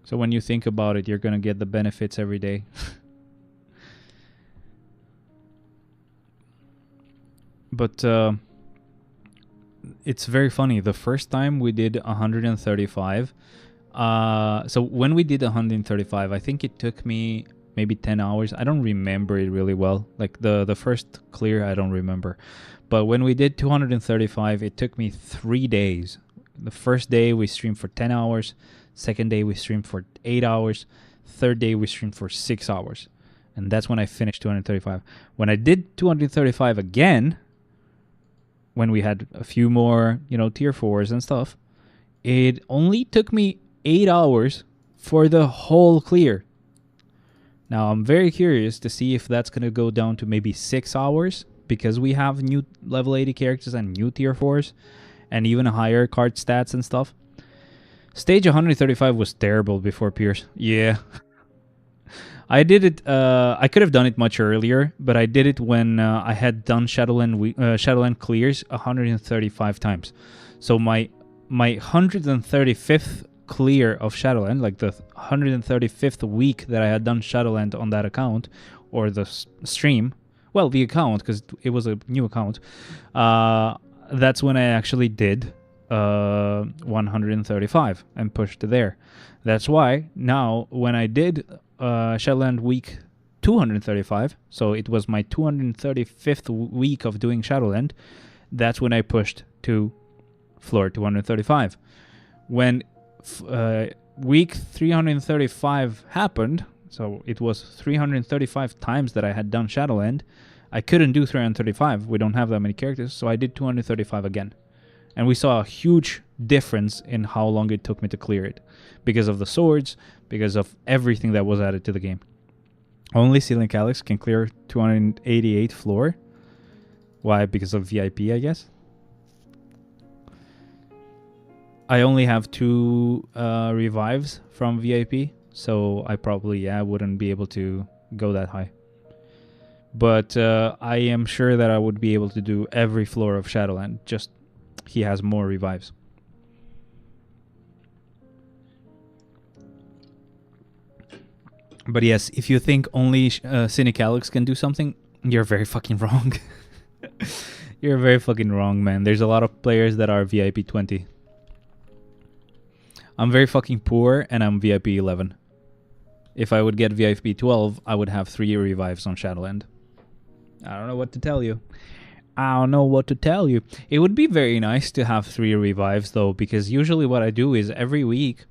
So when you think about it, you're gonna get the benefits every day. But it's very funny. The first time we did 135, so when we did 135, I think it took me maybe 10 hours. I don't remember it really well. Like the first clear, I don't remember. But when we did 235, it took me 3 days. The first day we streamed for 10 hours. Second day we streamed for 8 hours. Third day we streamed for 6 hours. And that's when I finished 235. When I did 235 again, when we had a few more, you know, tier 4s and stuff, it only took me 8 hours for the whole clear. Now, I'm very curious to see if that's going to go down to maybe 6 hours, because we have new level 80 characters and new tier 4s and even higher card stats and stuff. Stage 135 was terrible before Pierce. Yeah. I did it, I could have done it much earlier, but I did it when I had done Shadowland clears 135 times. So my 135th clear of Shadowland, like the 135th week that I had done Shadowland on that account, or the stream, well, the account, because it was a new account, that's when I actually did 135 and pushed there. That's why now when I did Shadowland week 235, so it was my 235th week of doing Shadowland, that's when I pushed to floor 235. When week 335 happened, So it was 335 times that I had done Shadowland. I couldn't do 335. We don't have that many characters, so I did 235 again. And we saw a huge difference in how long it took me to clear it. Because of the swords, because of everything that was added to the game. Only Ceiling Calyx can clear 288 floor. Why? Because of VIP, I guess. I only have 2 revives from VIP, so I probably wouldn't be able to go that high. But I am sure that I would be able to do every floor of Shadowland. Just he has more revives. But yes, if you think only Calyx can do something, you're very fucking wrong. You're very fucking wrong, man. There's a lot of players that are VIP 20. I'm very fucking poor, and I'm VIP 11. If I would get VIP 12, I would have 3 revives on Shadowland. I don't know what to tell you. I don't know what to tell you. It would be very nice to have 3 revives, though, because usually what I do is every week,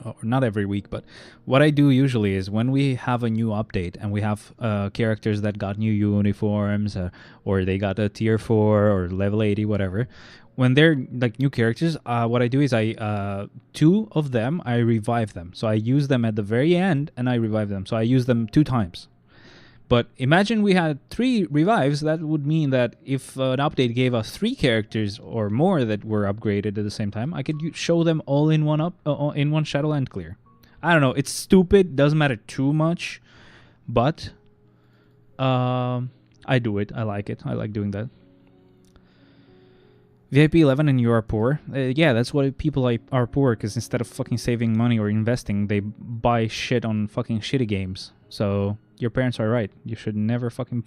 or not every week, but what I do usually is when we have a new update and we have characters that got new uniforms or they got a tier 4 or level 80, whatever. When they're like new characters, what I do is 2 of them, I revive them. So I use them at the very end and I revive them. So I use them 2 times. But imagine we had 3 revives. That would mean that if an update gave us 3 characters or more that were upgraded at the same time, I could show them all in one Shadowland clear. I don't know. It's stupid. Doesn't matter too much, but I do it. I like it. I like doing that. VIP 11 and you are poor. Yeah, that's why people are poor, because instead of fucking saving money or investing, they buy shit on fucking shitty games. So your parents are right. You should never fucking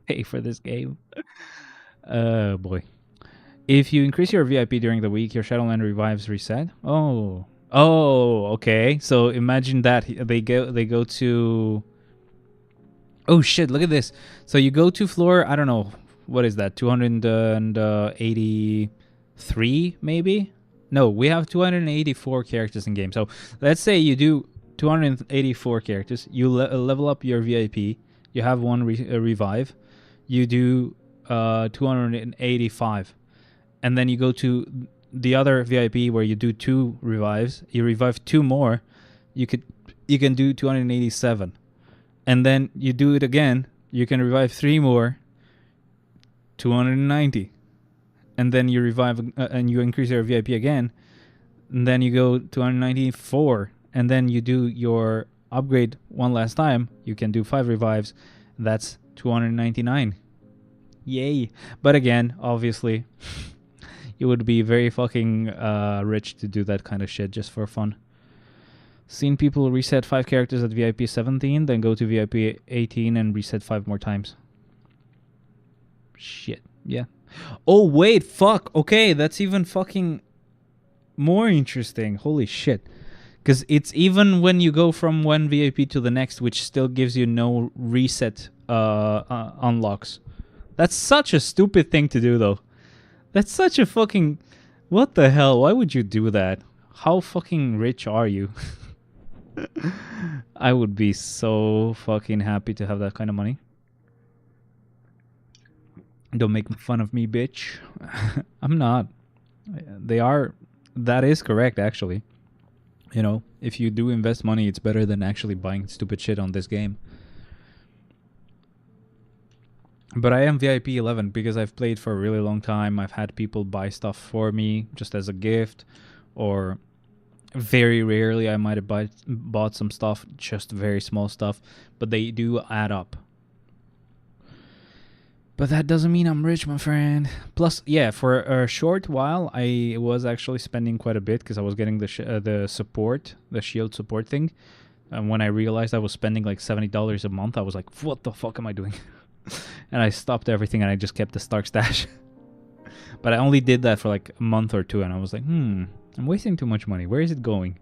pay for this game. Boy. If you increase your VIP during the week, your Shadowland revives reset. Oh, okay. So imagine that they go to. Oh shit! Look at this. So you go to floor. I don't know. What is that? 283 maybe? No, we have 284 characters in game. So let's say you do 284 characters. You level up your VIP. You have 1 revive. You do 285. And then you go to the other VIP where you do 2 revives. You revive 2 more. You can do 287. And then you do it again. You can revive 3 more. 290, and then you revive and you increase your VIP again, and then you go 294, and then you do your upgrade 1 last time. You can do 5 revives. That's 299. Yay! But again, obviously, you would be very fucking rich to do that kind of shit just for fun. Seen people reset 5 characters at VIP 17, then go to VIP 18 and reset 5 more times. Shit. Yeah. Oh, wait. Fuck. Okay, that's even fucking more interesting. Holy shit. Because it's even when you go from one VIP to the next, which still gives you no reset unlocks. That's such a stupid thing to do, though. That's such a fucking... What the hell? Why would you do that? How fucking rich are you? I would be so fucking happy to have that kind of money. Don't make fun of me, bitch. I'm not. That is correct, actually. You know, if you do invest money, it's better than actually buying stupid shit on this game. But I am VIP 11 because I've played for a really long time. I've had people buy stuff for me just as a gift, or very rarely I might have bought some stuff, just very small stuff, but they do add up. But that doesn't mean I'm rich, my friend. Plus, yeah, for a short while, I was actually spending quite a bit because I was getting the shield support thing. And when I realized I was spending like $70 a month, I was like, what the fuck am I doing? And I stopped everything and I just kept the Stark stash. But I only did that for like a month or 2, and I was like, I'm wasting too much money. Where is it going?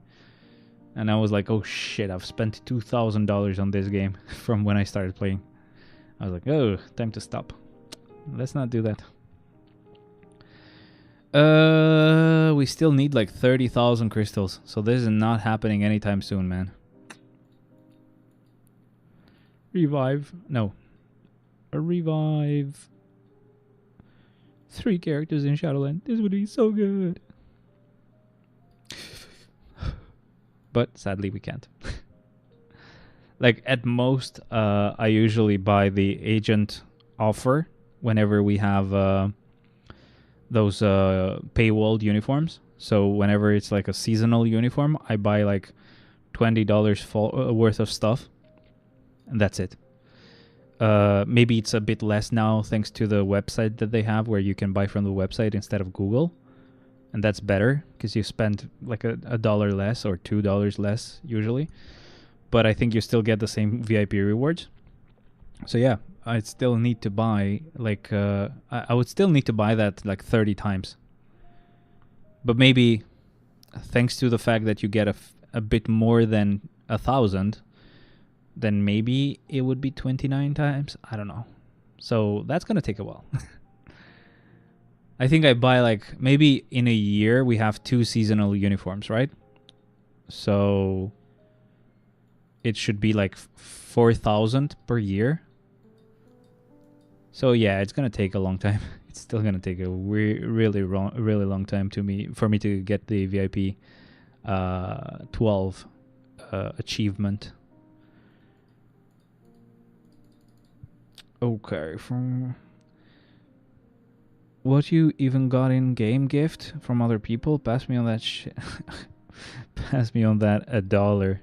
And I was like, oh shit, I've spent $2,000 on this game from when I started playing. I was like, oh, time to stop. Let's not do that. We still need like 30,000 crystals, so this is not happening anytime soon, man. Revive. No. Revive 3 characters in Shadowland. This would be so good. But sadly we can't. Like at most, I usually buy the agent offer whenever we have those paywalled uniforms. So whenever it's like a seasonal uniform, I buy like $20 worth of stuff, and that's it. Maybe it's a bit less now thanks to the website that they have where you can buy from the website instead of Google. And that's better because you spend like a $1 less or $2 less usually. But I think you still get the same VIP rewards. So yeah, I still need to buy like I would still need to buy that like 30 times. But maybe thanks to the fact that you get a bit more than 1,000, then maybe it would be 29 times. I don't know. So that's gonna take a while. I think I buy like maybe in a year we have 2 seasonal uniforms, right? So it should be like 4,000 per year. So yeah, it's gonna take a long time. It's still gonna take a really long time for me to get the VIP 12 achievement. Okay, from what you even got in game gift from other people? Pass me on that shit. Pass me on that $1.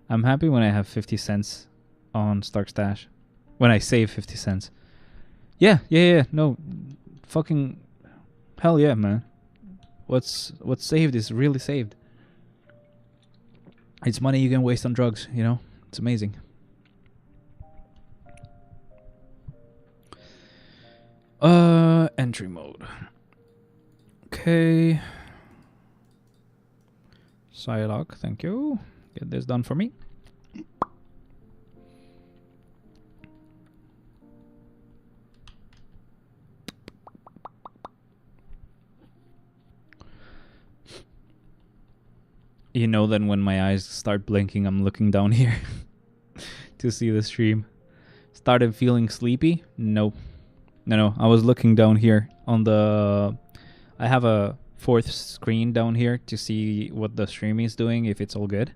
I'm happy when I have 50 cents on Stark Stash. When I save 50 cents. Yeah. No, fucking hell yeah, man. What's saved is really saved. It's money you can waste on drugs, you know? It's amazing. Entry mode. Okay. Psylocke, thank you. Get this done for me. You know that when my eyes start blinking, I'm looking down here to see the stream. Started feeling sleepy? No. I was looking down here on the... I have a 4th screen down here to see what the stream is doing, if it's all good.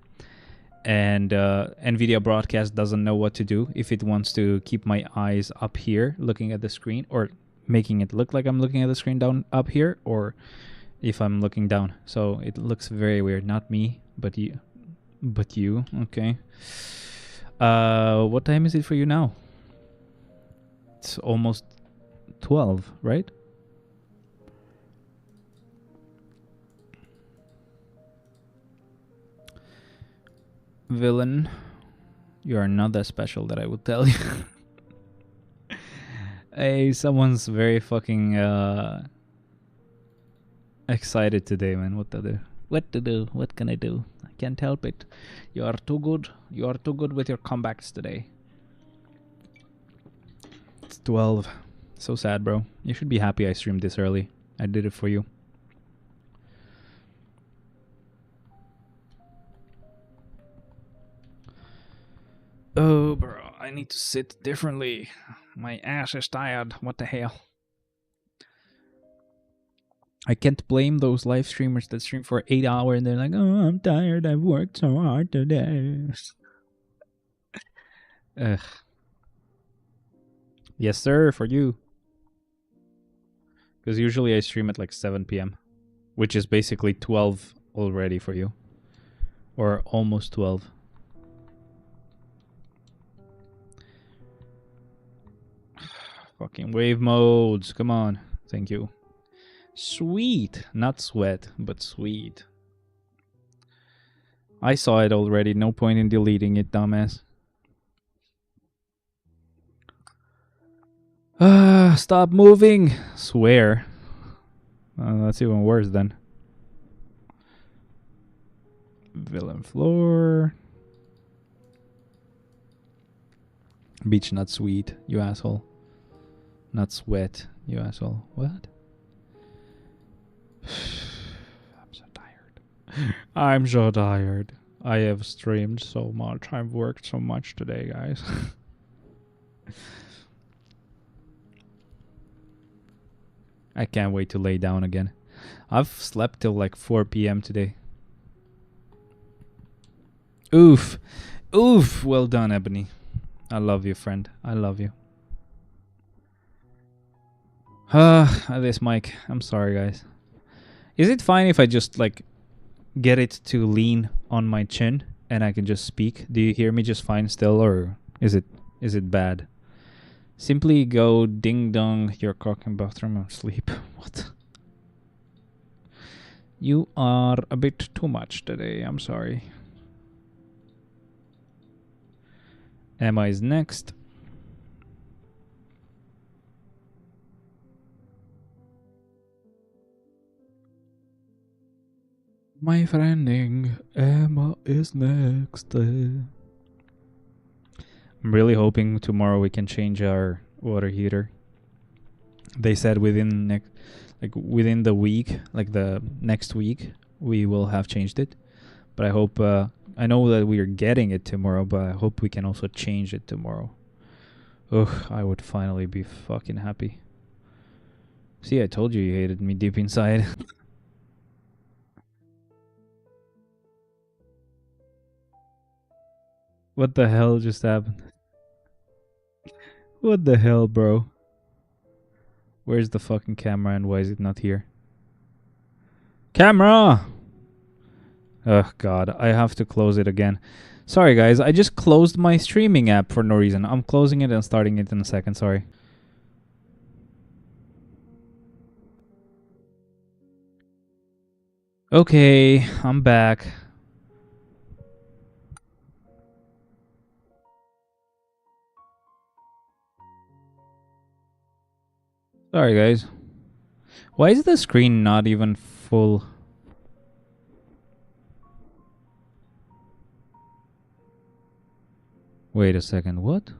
And NVIDIA Broadcast doesn't know what to do, if it wants to keep my eyes up here looking at the screen, or making it look like I'm looking at the screen down up here, or if I'm looking down. So it looks very weird. Not me, but you. Okay. What time is it for you now? It's almost 12, right? Villain, you are not that special that I would tell you. Hey, someone's very fucking excited today, man. What to do? What can I do? I can't help it. You are too good. You are too good with your comebacks today. It's 12. So sad, bro. You should be happy I streamed this early. I did it for you. Oh, bro. I need to sit differently. My ass is tired. What the hell? I can't blame those live streamers that stream for 8 hours and they're like, oh, I'm tired. I've worked so hard today. Ugh. Yes, sir, for you. Because usually I stream at like 7 p.m. Which is basically 12 already for you. Or almost 12. Fucking wave modes. Come on. Thank you. Sweet. Not sweat, but sweet. I saw it already. No point in deleting it, dumbass. Stop moving. Swear. That's even worse then. Villain floor. Beach not sweet, you asshole. Not sweat, you asshole. What? I'm so tired. I'm so tired. I have streamed so much. I've worked so much today, guys. I can't wait to lay down again. I've slept till like 4 p.m. today. Oof. Oof. Well done, Ebony. I love you, friend. I love you. This mic. I'm sorry, guys. Is it fine if I just like get it to lean on my chin and I can just speak? Do you hear me just fine still, or is it bad? Simply go ding dong your cock in bathroom and sleep. What? You are a bit too much today. I'm sorry. Emma is next. My friending Emma is next. I'm really hoping tomorrow we can change our water heater. They said within within the week, like the next week, we will have changed it. But I hope I know that we are getting it tomorrow, but I hope we can also change it tomorrow. Ugh, I would finally be fucking happy. See, I told you hated me deep inside. What the hell just happened? What the hell, bro? Where's the fucking camera and why is it not here? Camera! Oh god, I have to close it again. Sorry guys, I just closed my streaming app for no reason. I'm closing it and starting it in a second, sorry. Okay, I'm back. Sorry guys. Why is the screen not even full? Wait a second, what?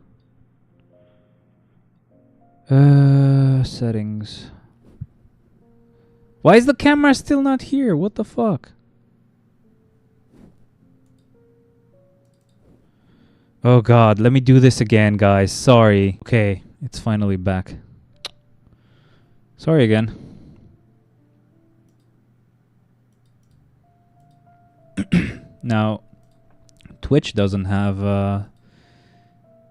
Settings. Why is the camera still not here? What the fuck? Oh god, let me do this again, guys. Sorry. Okay, it's finally back. Sorry again. Now, Twitch doesn't have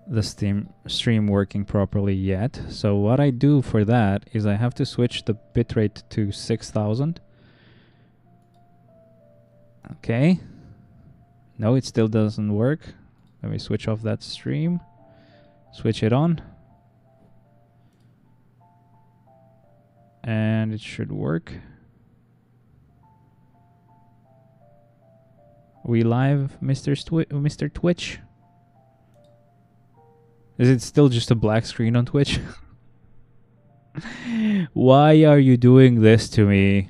the stream working properly yet. So what I do for that is I have to switch the bitrate to 6000. Okay. No, it still doesn't work. Let me switch off that stream. Switch it on. And it should work. We live, Mr. Twitch? Is it still just a black screen on Twitch? Why are you doing this to me?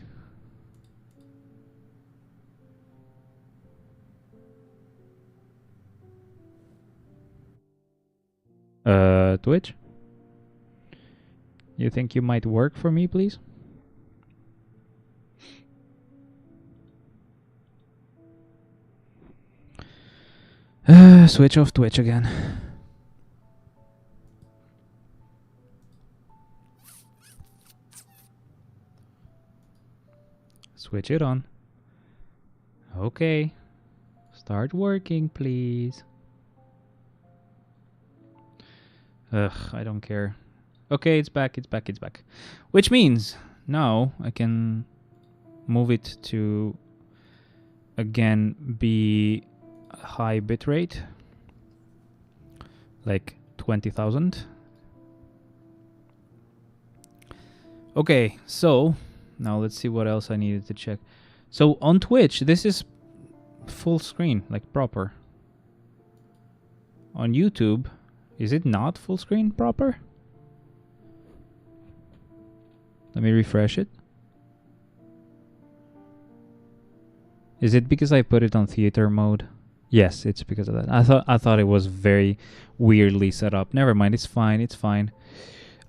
Twitch? You think you might work for me, please? Switch off Twitch again. Switch it on. Okay. Start working, please. Ugh, I don't care. Okay, it's back, it's back, it's back. Which means now I can move it to, again, be a high bitrate. Like 20,000. Okay, so now let's see what else I needed to check. So on Twitch, this is full screen, like proper. On YouTube, is it not full screen proper? Let me refresh it. Is it because I put it on theater mode? Yes, it's because of that. I thought it was very weirdly set up. Never mind, it's fine, it's fine.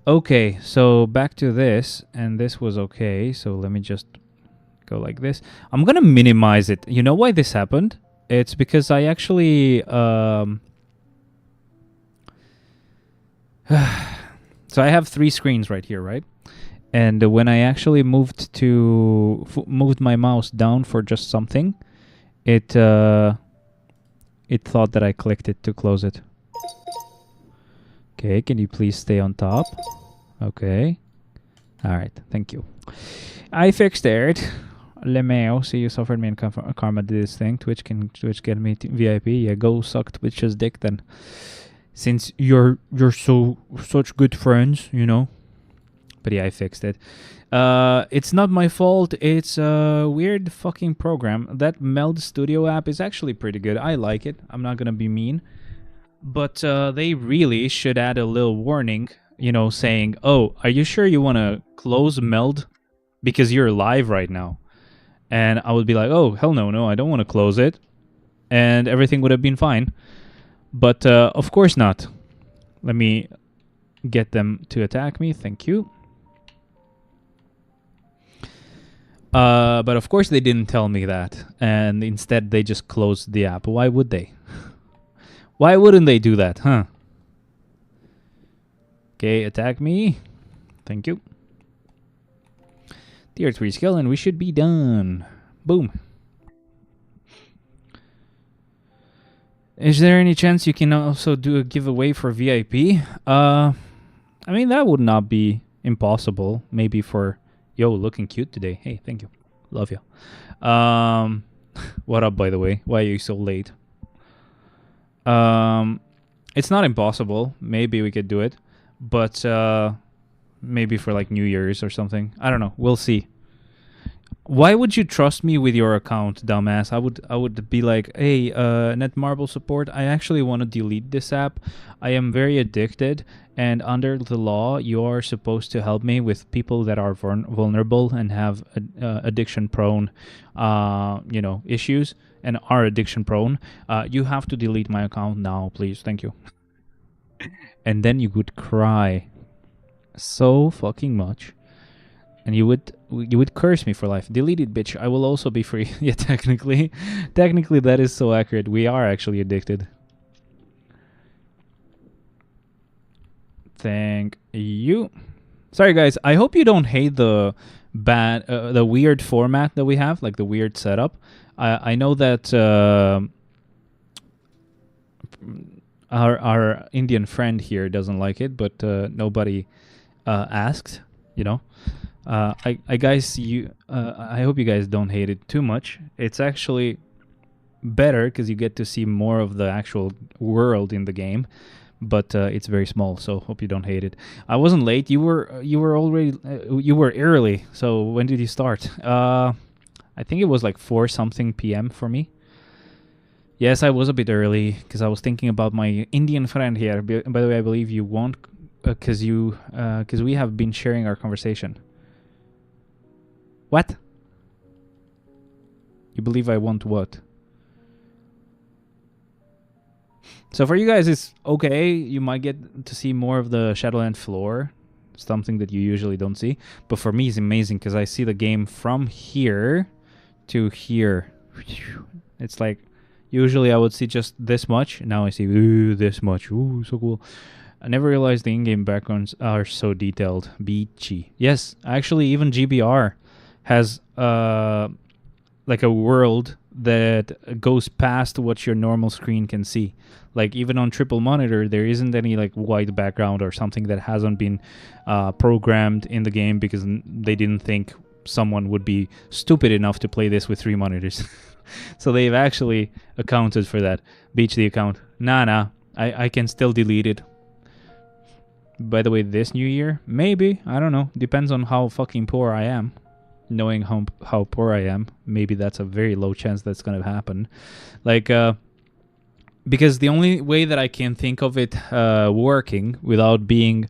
Okay, so back to this, and this was okay, so let me just go like this. I'm gonna minimize it. You know why this happened? It's because I actually So I have 3 screens right here, right? And when I actually moved my mouse down for just something, it thought that I clicked it to close it. Okay, can you please stay on top? Okay. All right, thank you. I fixed it. Lemeo, see you suffered me and Karma did this thing. Twitch get me VIP. Yeah, go suck Twitch's dick then. Since you're such good friends, you know. But yeah, I fixed it. It's not my fault. It's a weird fucking program. That Meld Studio app is actually pretty good. I like it. I'm not gonna be mean. But they really should add a little warning, you know, saying, oh, are you sure you want to close Meld? Because you're live right now. And I would be like, oh, hell no, I don't want to close it. And everything would have been fine. But of course not. Let me get them to attack me. Thank you. But of course they didn't tell me that. And instead they just closed the app. Why would they? Why wouldn't they do that, huh? Okay, attack me. Thank you. Tier 3 skill and we should be done. Boom. Is there any chance you can also do a giveaway for VIP? I mean, that would not be impossible. Maybe for... Yo, looking cute today. Hey, thank you. Love you. What up, by the way? Why are you so late? It's not impossible. Maybe we could do it. But maybe for like New Year's or something. I don't know. We'll see. Why would you trust me with your account, dumbass? I would be like, hey, Netmarble support, I actually want to delete this app. I am very addicted, and under the law, you are supposed to help me with people that are vulnerable and have addiction-prone, issues, and are addiction-prone. You have to delete my account now, please. Thank you. And then you would cry so fucking much. And you would curse me for life. Delete it, bitch. I will also be free. Yeah, technically that is so accurate. We are actually addicted. Thank you. Sorry, guys. I hope you don't hate the the weird format that we have, like the weird setup. I know that our Indian friend here doesn't like it, but nobody asked. You know. I hope you guys don't hate it too much. It's actually better because you get to see more of the actual world in the game, but it's very small. So hope you don't hate it. I wasn't late. You were early. So when did you start? I think it was like 4-something p.m. for me. Yes, I was a bit early because I was thinking about my Indian friend here. By the way, I believe you won't because we have been sharing our conversation. What? You believe I want what? So for you guys, it's okay. You might get to see more of the Shadowland floor. Something that you usually don't see. But for me, it's amazing because I see the game from here to here. It's like, usually I would see just this much. Now I see this much. Ooh, so cool. I never realized the in-game backgrounds are so detailed. Beachy. Yes, actually, even GBR has like a world that goes past what your normal screen can see. Like even on triple monitor, there isn't any like white background or something that hasn't been programmed in the game because they didn't think someone would be stupid enough to play this with 3 monitors. So they've actually accounted for that. Beach the account. Nah, I can still delete it. By the way, this new year, maybe, I don't know. Depends on how fucking poor I am. Knowing how poor I am, maybe that's a very low chance that's gonna happen. Like, because the only way that I can think of it working without being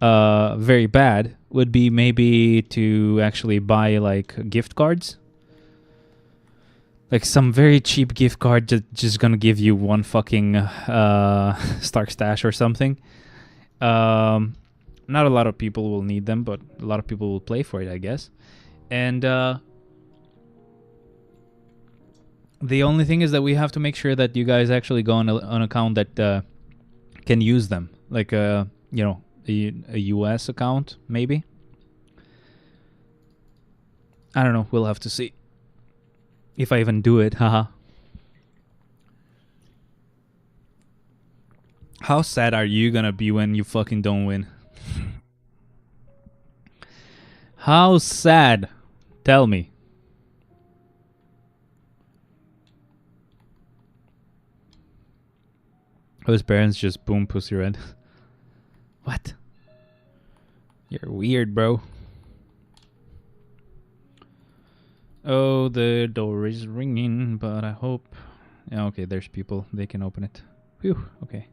very bad would be maybe to actually buy like gift cards. Like some very cheap gift card just gonna give you 1 fucking Stark Stash or something. Not a lot of people will need them, but a lot of people will play for it, I guess. And the only thing is that we have to make sure that you guys actually go on an account that can use them. Like you know, a US account, maybe. I don't know. We'll have to see. If I even do it, haha. How sad are you gonna be when you fucking don't win? How sad? Tell me. His parents just boom pussy red. What? You're weird, bro. Oh, the door is ringing, but I hope... Yeah, okay, there's people. They can open it. Phew, okay.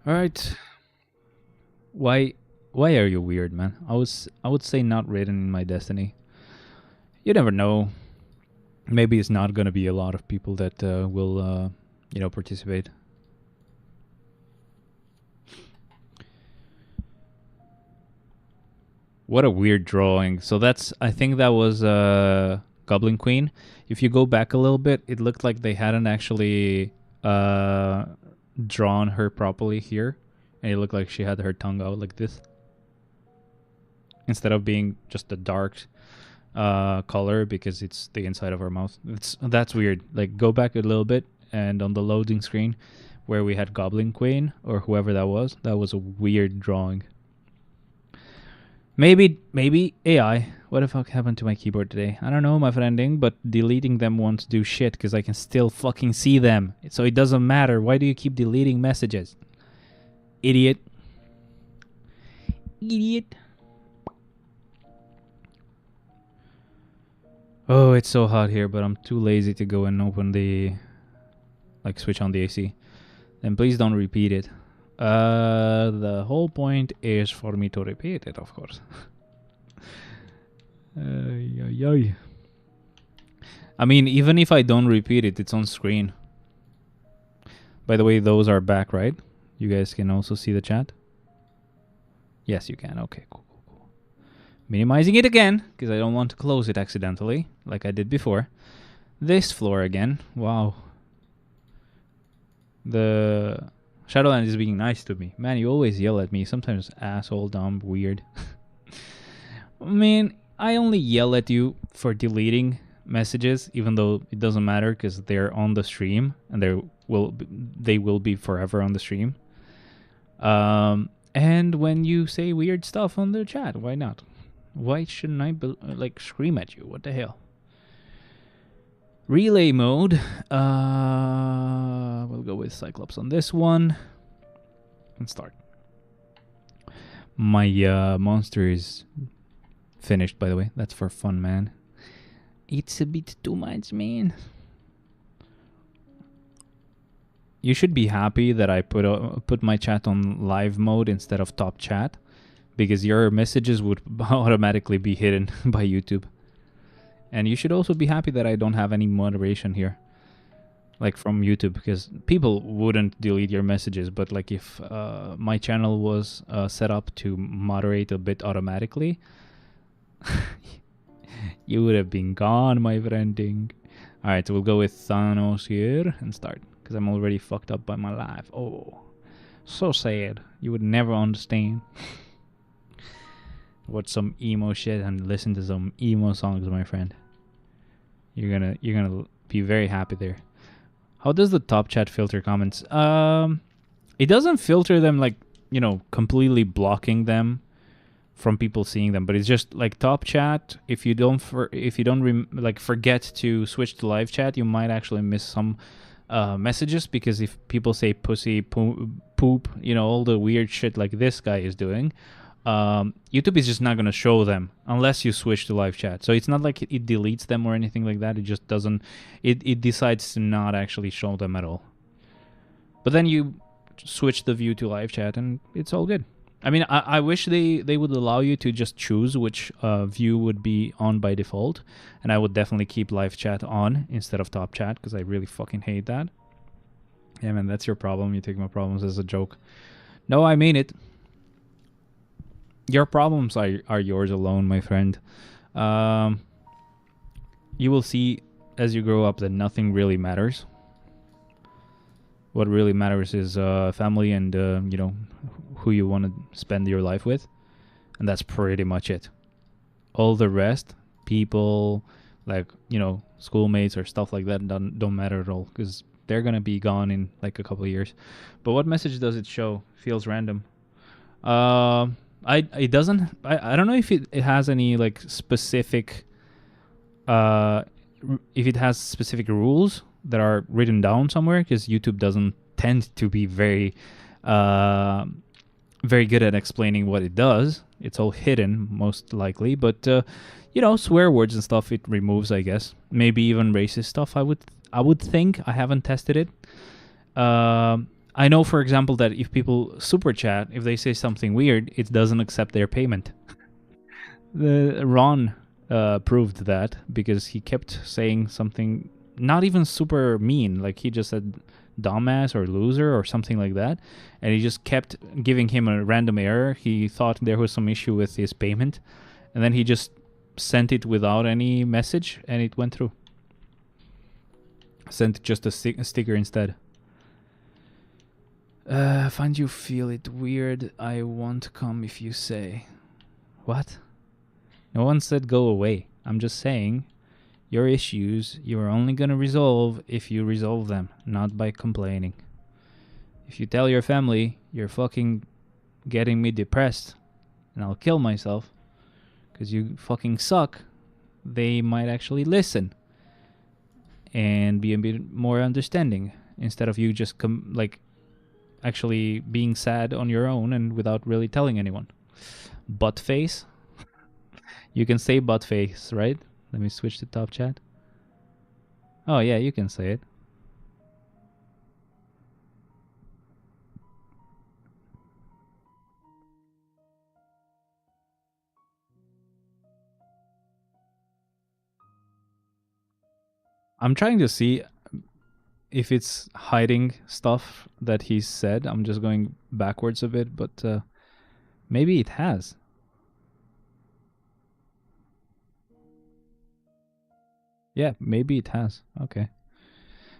Alright. Why are you weird, man? I would say not written in my destiny. You never know. Maybe it's not gonna be a lot of people that will, you know, participate. What a weird drawing. So I think that was Goblin Queen. If you go back a little bit, it looked like they hadn't actually drawn her properly here. And it looked like she had her tongue out like this. Instead of being just a dark color because it's the inside of her mouth. That's weird. Like, go back a little bit, and on the loading screen where we had Goblin Queen or whoever that was a weird drawing. Maybe AI. What the fuck happened to my keyboard today? I don't know, my friending, but deleting them won't do shit because I can still fucking see them. So it doesn't matter. Why do you keep deleting messages? Idiot. Idiot. Oh, it's so hot here, but I'm too lazy to go and open the... like, switch on the AC. Then please don't repeat it. The whole point is for me to repeat it, of course. I mean, even if I don't repeat it, it's on screen. By the way, those are back, right? You guys can also see the chat? Yes, you can. Okay, cool. Minimizing it again, because I don't want to close it accidentally, like I did before. This floor again. Wow. The Shadowland is being nice to me. Man, you always yell at me. Sometimes asshole, dumb, weird. I mean, I only yell at you for deleting messages, even though it doesn't matter because they're on the stream and they will be forever on the stream. And when you say weird stuff on the chat, why not? Why shouldn't I like scream at you? What the hell? Relay mode. We'll go with Cyclops on this one and start. My monster is finished, by the way. That's for fun, man. It's a bit too much, man. You should be happy that I put my chat on live mode instead of top chat, because your messages would automatically be hidden by YouTube. And you should also be happy that I don't have any moderation here, like from YouTube, because people wouldn't delete your messages. But like if my channel was set up to moderate a bit automatically, you would have been gone, my friending. All right, so we'll go with Thanos here and start, because I'm already fucked up by my life. Oh, so sad. You would never understand. Watch some emo shit and listen to some emo songs, my friend. You're gonna be very happy there. How does the top chat filter comments? It doesn't filter them, like, you know, completely blocking them from people seeing them, but it's just like top chat. If you don't forget to switch to live chat, you might actually miss some messages, because if people say pussy, poop, you know, all the weird shit like this guy is doing, YouTube is just not going to show them unless you switch to live chat. So it's not like it deletes them or anything like that. It just doesn't, it decides to not actually show them at all. But then you switch the view to live chat and it's all good. I mean, I wish they would allow you to just choose which view would be on by default. And I would definitely keep live chat on instead of top chat, because I really fucking hate that. Yeah, man, that's your problem. You take my problems as a joke. No, I mean it. Your problems are yours alone, my friend. You will see as you grow up that nothing really matters. What really matters is family and who you want to spend your life with, and that's pretty much it. All the rest, people like schoolmates or stuff like that, don't matter at all because they're gonna be gone in like a couple of years. But what message does it show? Feels random. I it doesn't. I don't know if it has any like specific. Uh, if it has specific rules that are written down somewhere, because YouTube doesn't tend to be uh, very good at explaining what it does. It's all hidden, most likely. But swear words and stuff it removes, I guess. Maybe even racist stuff. I would think. I haven't tested it. I know, for example, that if people super chat, if they say something weird, it doesn't accept their payment. The Ron proved that because he kept saying something not even super mean, like he just said dumbass or loser or something like that, and he just kept giving him a random error. He thought there was some issue with his payment, and then he just sent it without any message, and it went through. Sent just a sticker instead. Find you feel it weird. I won't come if you say. What? No one said go away. I'm just saying your issues you're only gonna resolve if you resolve them, not by complaining. If you tell your family you're fucking getting me depressed and I'll kill myself because you fucking suck, they might actually listen and be a bit more understanding instead of you just actually being sad on your own and without really telling anyone. Butt face. You can say butt face, right? Let me switch to top chat. Oh yeah, you can say it. I'm trying to see if it's hiding stuff that he said. I'm just going backwards a bit, but maybe it has. Yeah, maybe it has. Okay.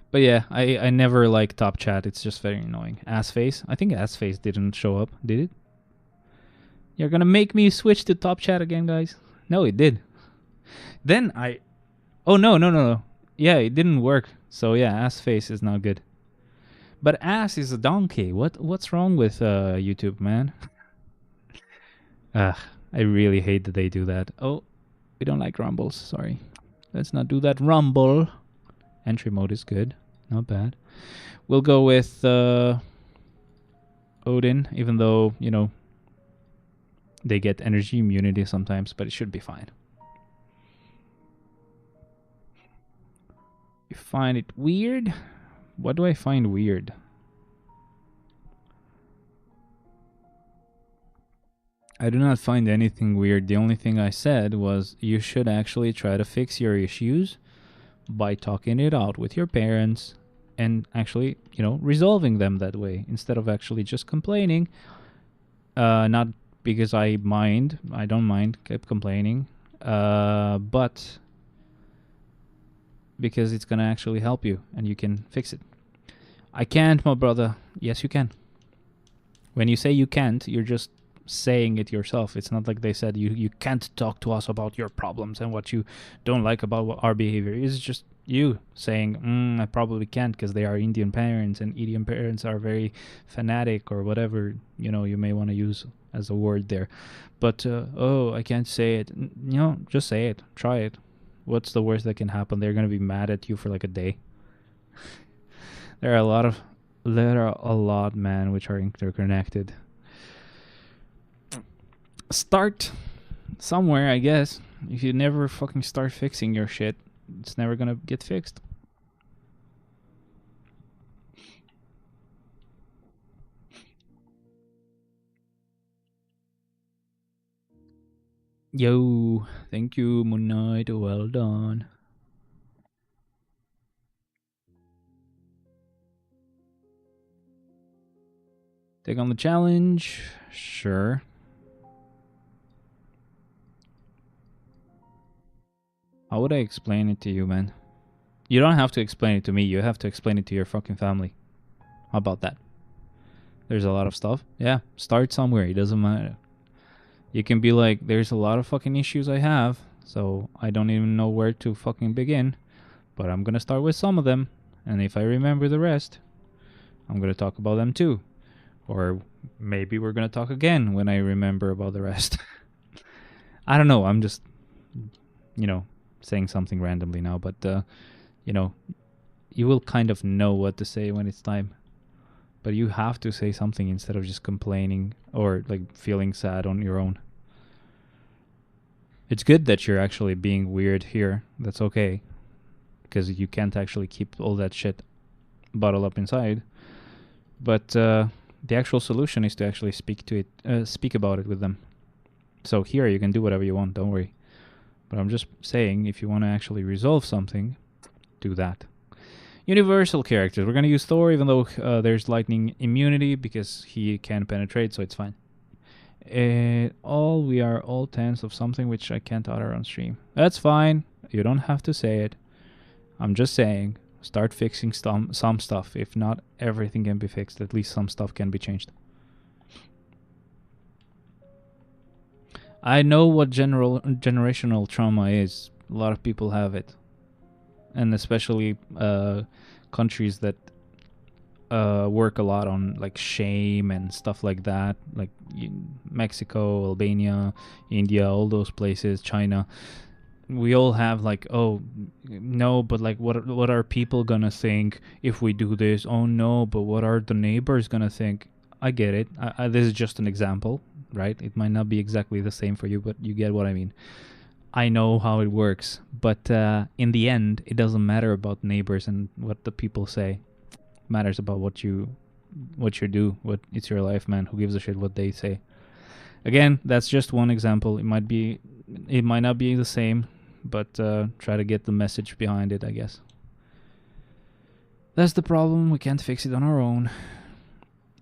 But yeah, I never like top chat. It's just very annoying. Ass face. I think ass face didn't show up, did it? You're gonna make me switch to top chat again, guys? No, it did. Then I. Oh no. Yeah, it didn't work. So yeah, ass face is not good. But ass is a donkey. What's wrong with YouTube, man? Ugh, I really hate that they do that. Oh, we don't like rumbles. Sorry. Let's not do that rumble. Entry mode is good. Not bad. We'll go with Odin, even though, they get energy immunity sometimes, but it should be fine. You find it weird? What do I find weird? I do not find anything weird. The only thing I said was you should actually try to fix your issues by talking it out with your parents and actually, resolving them that way instead of actually just complaining. Not because I don't mind, keep complaining, but because it's gonna actually help you and you can fix it. I can't, my brother. Yes, you can. When you say you can't, you're just saying it yourself. It's not like they said you can't talk to us about your problems and what you don't like about our behavior. It's just you saying, I probably can't because they are Indian parents and Indian parents are very fanatic or whatever, you may want to use as a word there. But, I can't say it. Just say it. Try it. What's the worst that can happen? They're going to be mad at you for like a day. There are a lot, man, which are interconnected. Start somewhere, I guess. If you never fucking start fixing your shit, it's never gonna get fixed. Yo, thank you, Moon Knight. Well done. Take on the challenge. Sure. How would I explain it to you, man? You don't have to explain it to me. You have to explain it to your fucking family. How about that? There's a lot of stuff. Yeah, start somewhere. It doesn't matter. You can be like, there's a lot of fucking issues I have, so I don't even know where to fucking begin. But I'm gonna start with some of them, and if I remember the rest, I'm gonna talk about them too. Or maybe we're gonna talk again when I remember about the rest. I don't know. I'm just, saying something randomly now, but you will kind of know what to say when it's time. But you have to say something instead of just complaining or like feeling sad on your own. It's good that you're actually being weird here. That's okay. Because you can't actually keep all that shit bottled up inside. But the actual solution is to actually speak about it with them. So here you can do whatever you want, don't worry. But I'm just saying, if you want to actually resolve something, do that. Universal characters. We're going to use Thor, even though there's lightning immunity, because he can penetrate, so it's fine. We are all tense of something which I can't utter on stream. That's fine. You don't have to say it. I'm just saying, start fixing some stuff. If not everything can be fixed, at least some stuff can be changed. I know what generational trauma is. A lot of people have it. And especially countries that work a lot on like shame and stuff like that, like Mexico, Albania, India, all those places, China. We all have like, oh no, but like what are people gonna think if we do this? Oh no, but what are the neighbors gonna think? I get it. This is just an example, right? It might not be exactly the same for you, but you get what I mean. I know how it works, but in the end, it doesn't matter about neighbors and what the people say. It matters about what you do. It's your life, man. Who gives a shit what they say? Again, that's just one example. It might not be the same, but try to get the message behind it, I guess. That's the problem. We can't fix it on our own.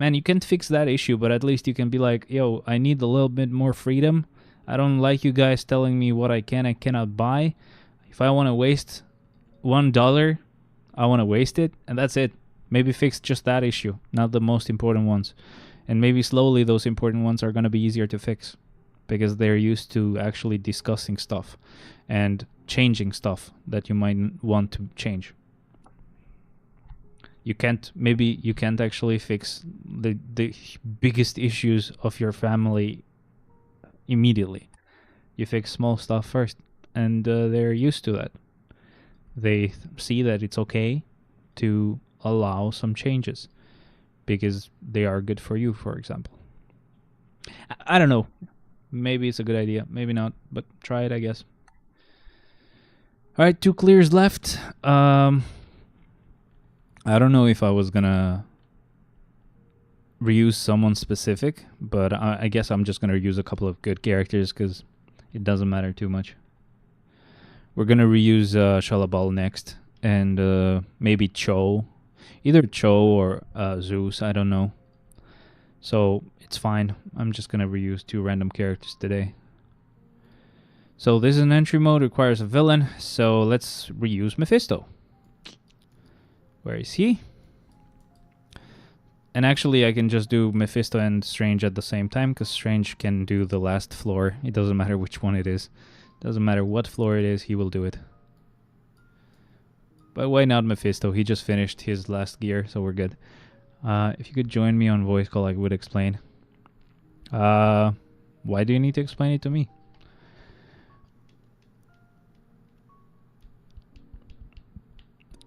Man, you can't fix that issue, but at least you can be like, yo, I need a little bit more freedom. I don't like you guys telling me what I can and cannot buy. If I want to waste $1, I want to waste it, and that's it. Maybe fix just that issue, not the most important ones. And maybe slowly those important ones are going to be easier to fix because they're used to actually discussing stuff and changing stuff that you might want to change. You can't actually fix the biggest issues of your family immediately. You fix small stuff first, and they're used to that. They see that it's okay to allow some changes because they are good for you, for example. I don't know. Maybe it's a good idea, maybe not, but try it, I guess. All right, 2 clears left. I don't know if I was gonna reuse someone specific, but I guess I'm just gonna reuse a couple of good characters because it doesn't matter too much. We're gonna reuse Shalabal next, and maybe Cho. Either Cho or Zeus, I don't know. So it's fine. I'm just gonna reuse 2 random characters today. So this is an entry mode, requires a villain, so let's reuse Mephisto. Where is he? And actually I can just do Mephisto and Strange at the same time, because Strange can do the last floor. It doesn't matter which one it is. Doesn't matter what floor it is, he will do it. But why not Mephisto? He just finished his last gear, so we're good. If you could join me on voice call, I would explain. Why do you need to explain it to me?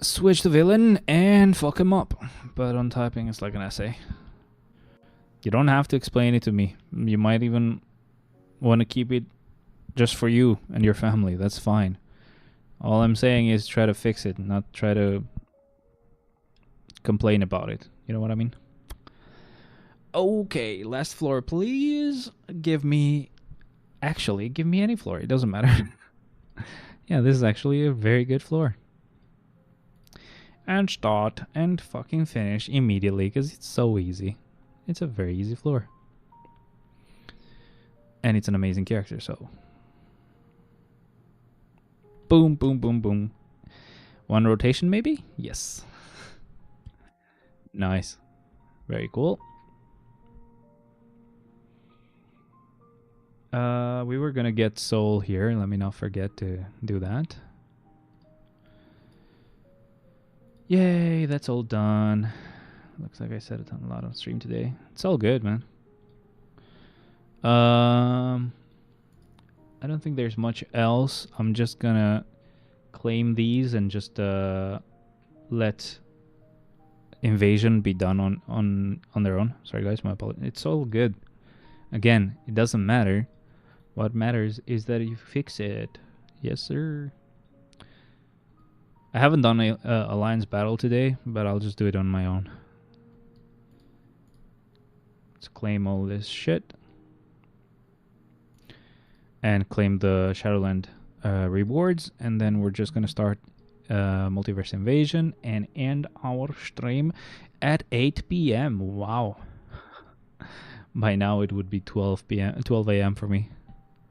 Switch the villain and fuck him up. But on typing, it's like an essay. You don't have to explain it to me. You might even want to keep it just for you and your family. That's fine. All I'm saying is try to fix it, not try to complain about it. You know what I mean? Okay, last floor, please. Give me any floor. It doesn't matter. Yeah, this is actually a very good floor. And start and fucking finish immediately because it's so easy. It's a very easy floor. And it's an amazing character, so. Boom, boom, boom, boom. 1 rotation maybe? Yes. Nice. Very cool. We were gonna get soul here. Let me not forget to do that. Yay, that's all done. Looks like I said it a lot on stream today. It's all good, man. I don't think there's much else. I'm just gonna claim these and just let invasion be done on their own. Sorry guys, my apologies. It's all good. Again, it doesn't matter. What matters is that you fix it. Yes, sir. I haven't done a alliance battle today, but I'll just do it on my own. Let's claim all this shit. And claim the Shadowland rewards. And then we're just going to start Multiverse Invasion and end our stream at 8 p.m. Wow. By now it would be 12 a.m. for me.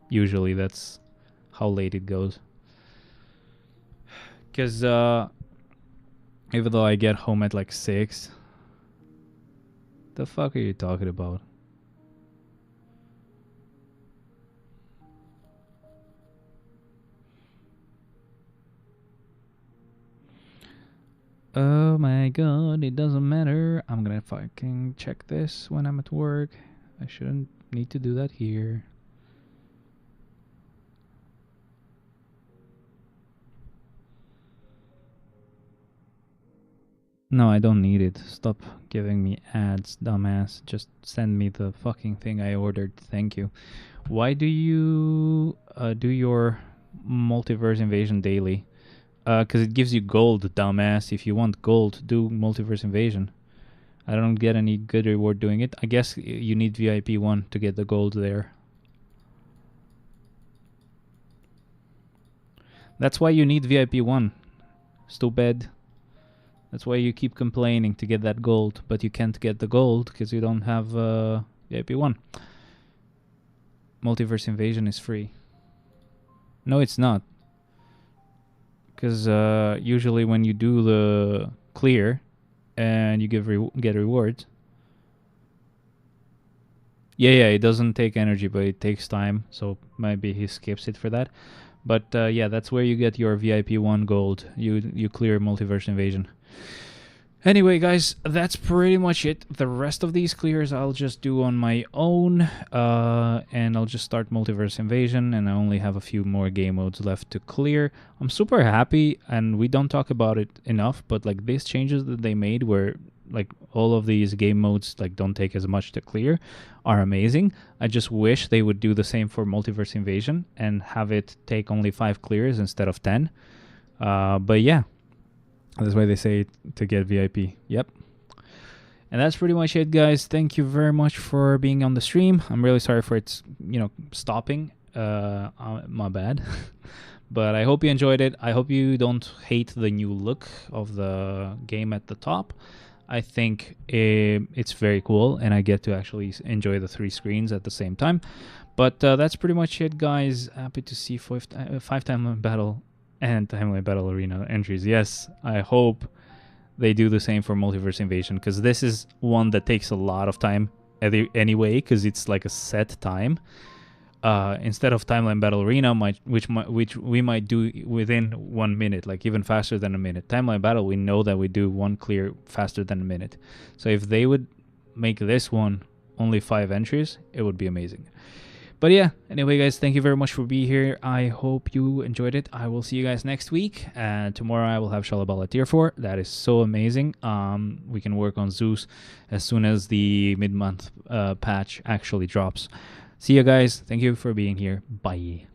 Usually that's how late it goes. Because even though I get home at like 6, the fuck are you talking about? Oh my god, it doesn't matter. I'm gonna fucking check this when I'm at work. I shouldn't need to do that here. No, I don't need it. Stop giving me ads, dumbass. Just send me the fucking thing I ordered. Thank you. Why do you do your Multiverse Invasion daily? Because it gives you gold, dumbass. If you want gold, do Multiverse Invasion. I don't get any good reward doing it. I guess you need VIP 1 to get the gold there. That's why you need VIP 1. Stupid. That's why you keep complaining to get that gold, but you can't get the gold because you don't have VIP 1. Multiverse Invasion is free. No, it's not. Because usually when you do the clear and you get rewards. Yeah, it doesn't take energy, but it takes time. So maybe he skips it for that. But yeah, that's where you get your VIP 1 gold. You clear Multiverse Invasion. Anyway, guys, that's pretty much it. The rest of these clears I'll just do on my own. And I'll just start Multiverse Invasion. And I only have a few more game modes left to clear. I'm super happy, and we don't talk about it enough. But like these changes that they made where like all of these game modes like don't take as much to clear are amazing. I just wish they would do the same for Multiverse Invasion and have it take only 5 clears instead of 10. But yeah. That's why they say to get VIP. Yep. And that's pretty much it, guys. Thank you very much for being on the stream. I'm really sorry for its, stopping. My bad. But I hope you enjoyed it. I hope you don't hate the new look of the game at the top. I think it's very cool, and I get to actually enjoy the 3 screens at the same time. But that's pretty much it, guys. Happy to see 5-time battle and Timeline Battle Arena entries. Yes, I hope they do the same for Multiverse Invasion, because this is one that takes a lot of time anyway, because it's like a set time. Instead of Timeline Battle Arena, which we might do within 1 minute, like even faster than a minute. Timeline Battle, we know that we do 1 clear faster than a minute. So if they would make this one only 5 entries, it would be amazing. But yeah, anyway, guys, thank you very much for being here. I hope you enjoyed it. I will see you guys next week. And tomorrow I will have Shalabala Tier 4. That is so amazing. We can work on Zeus as soon as the mid-month patch actually drops. See you guys. Thank you for being here. Bye.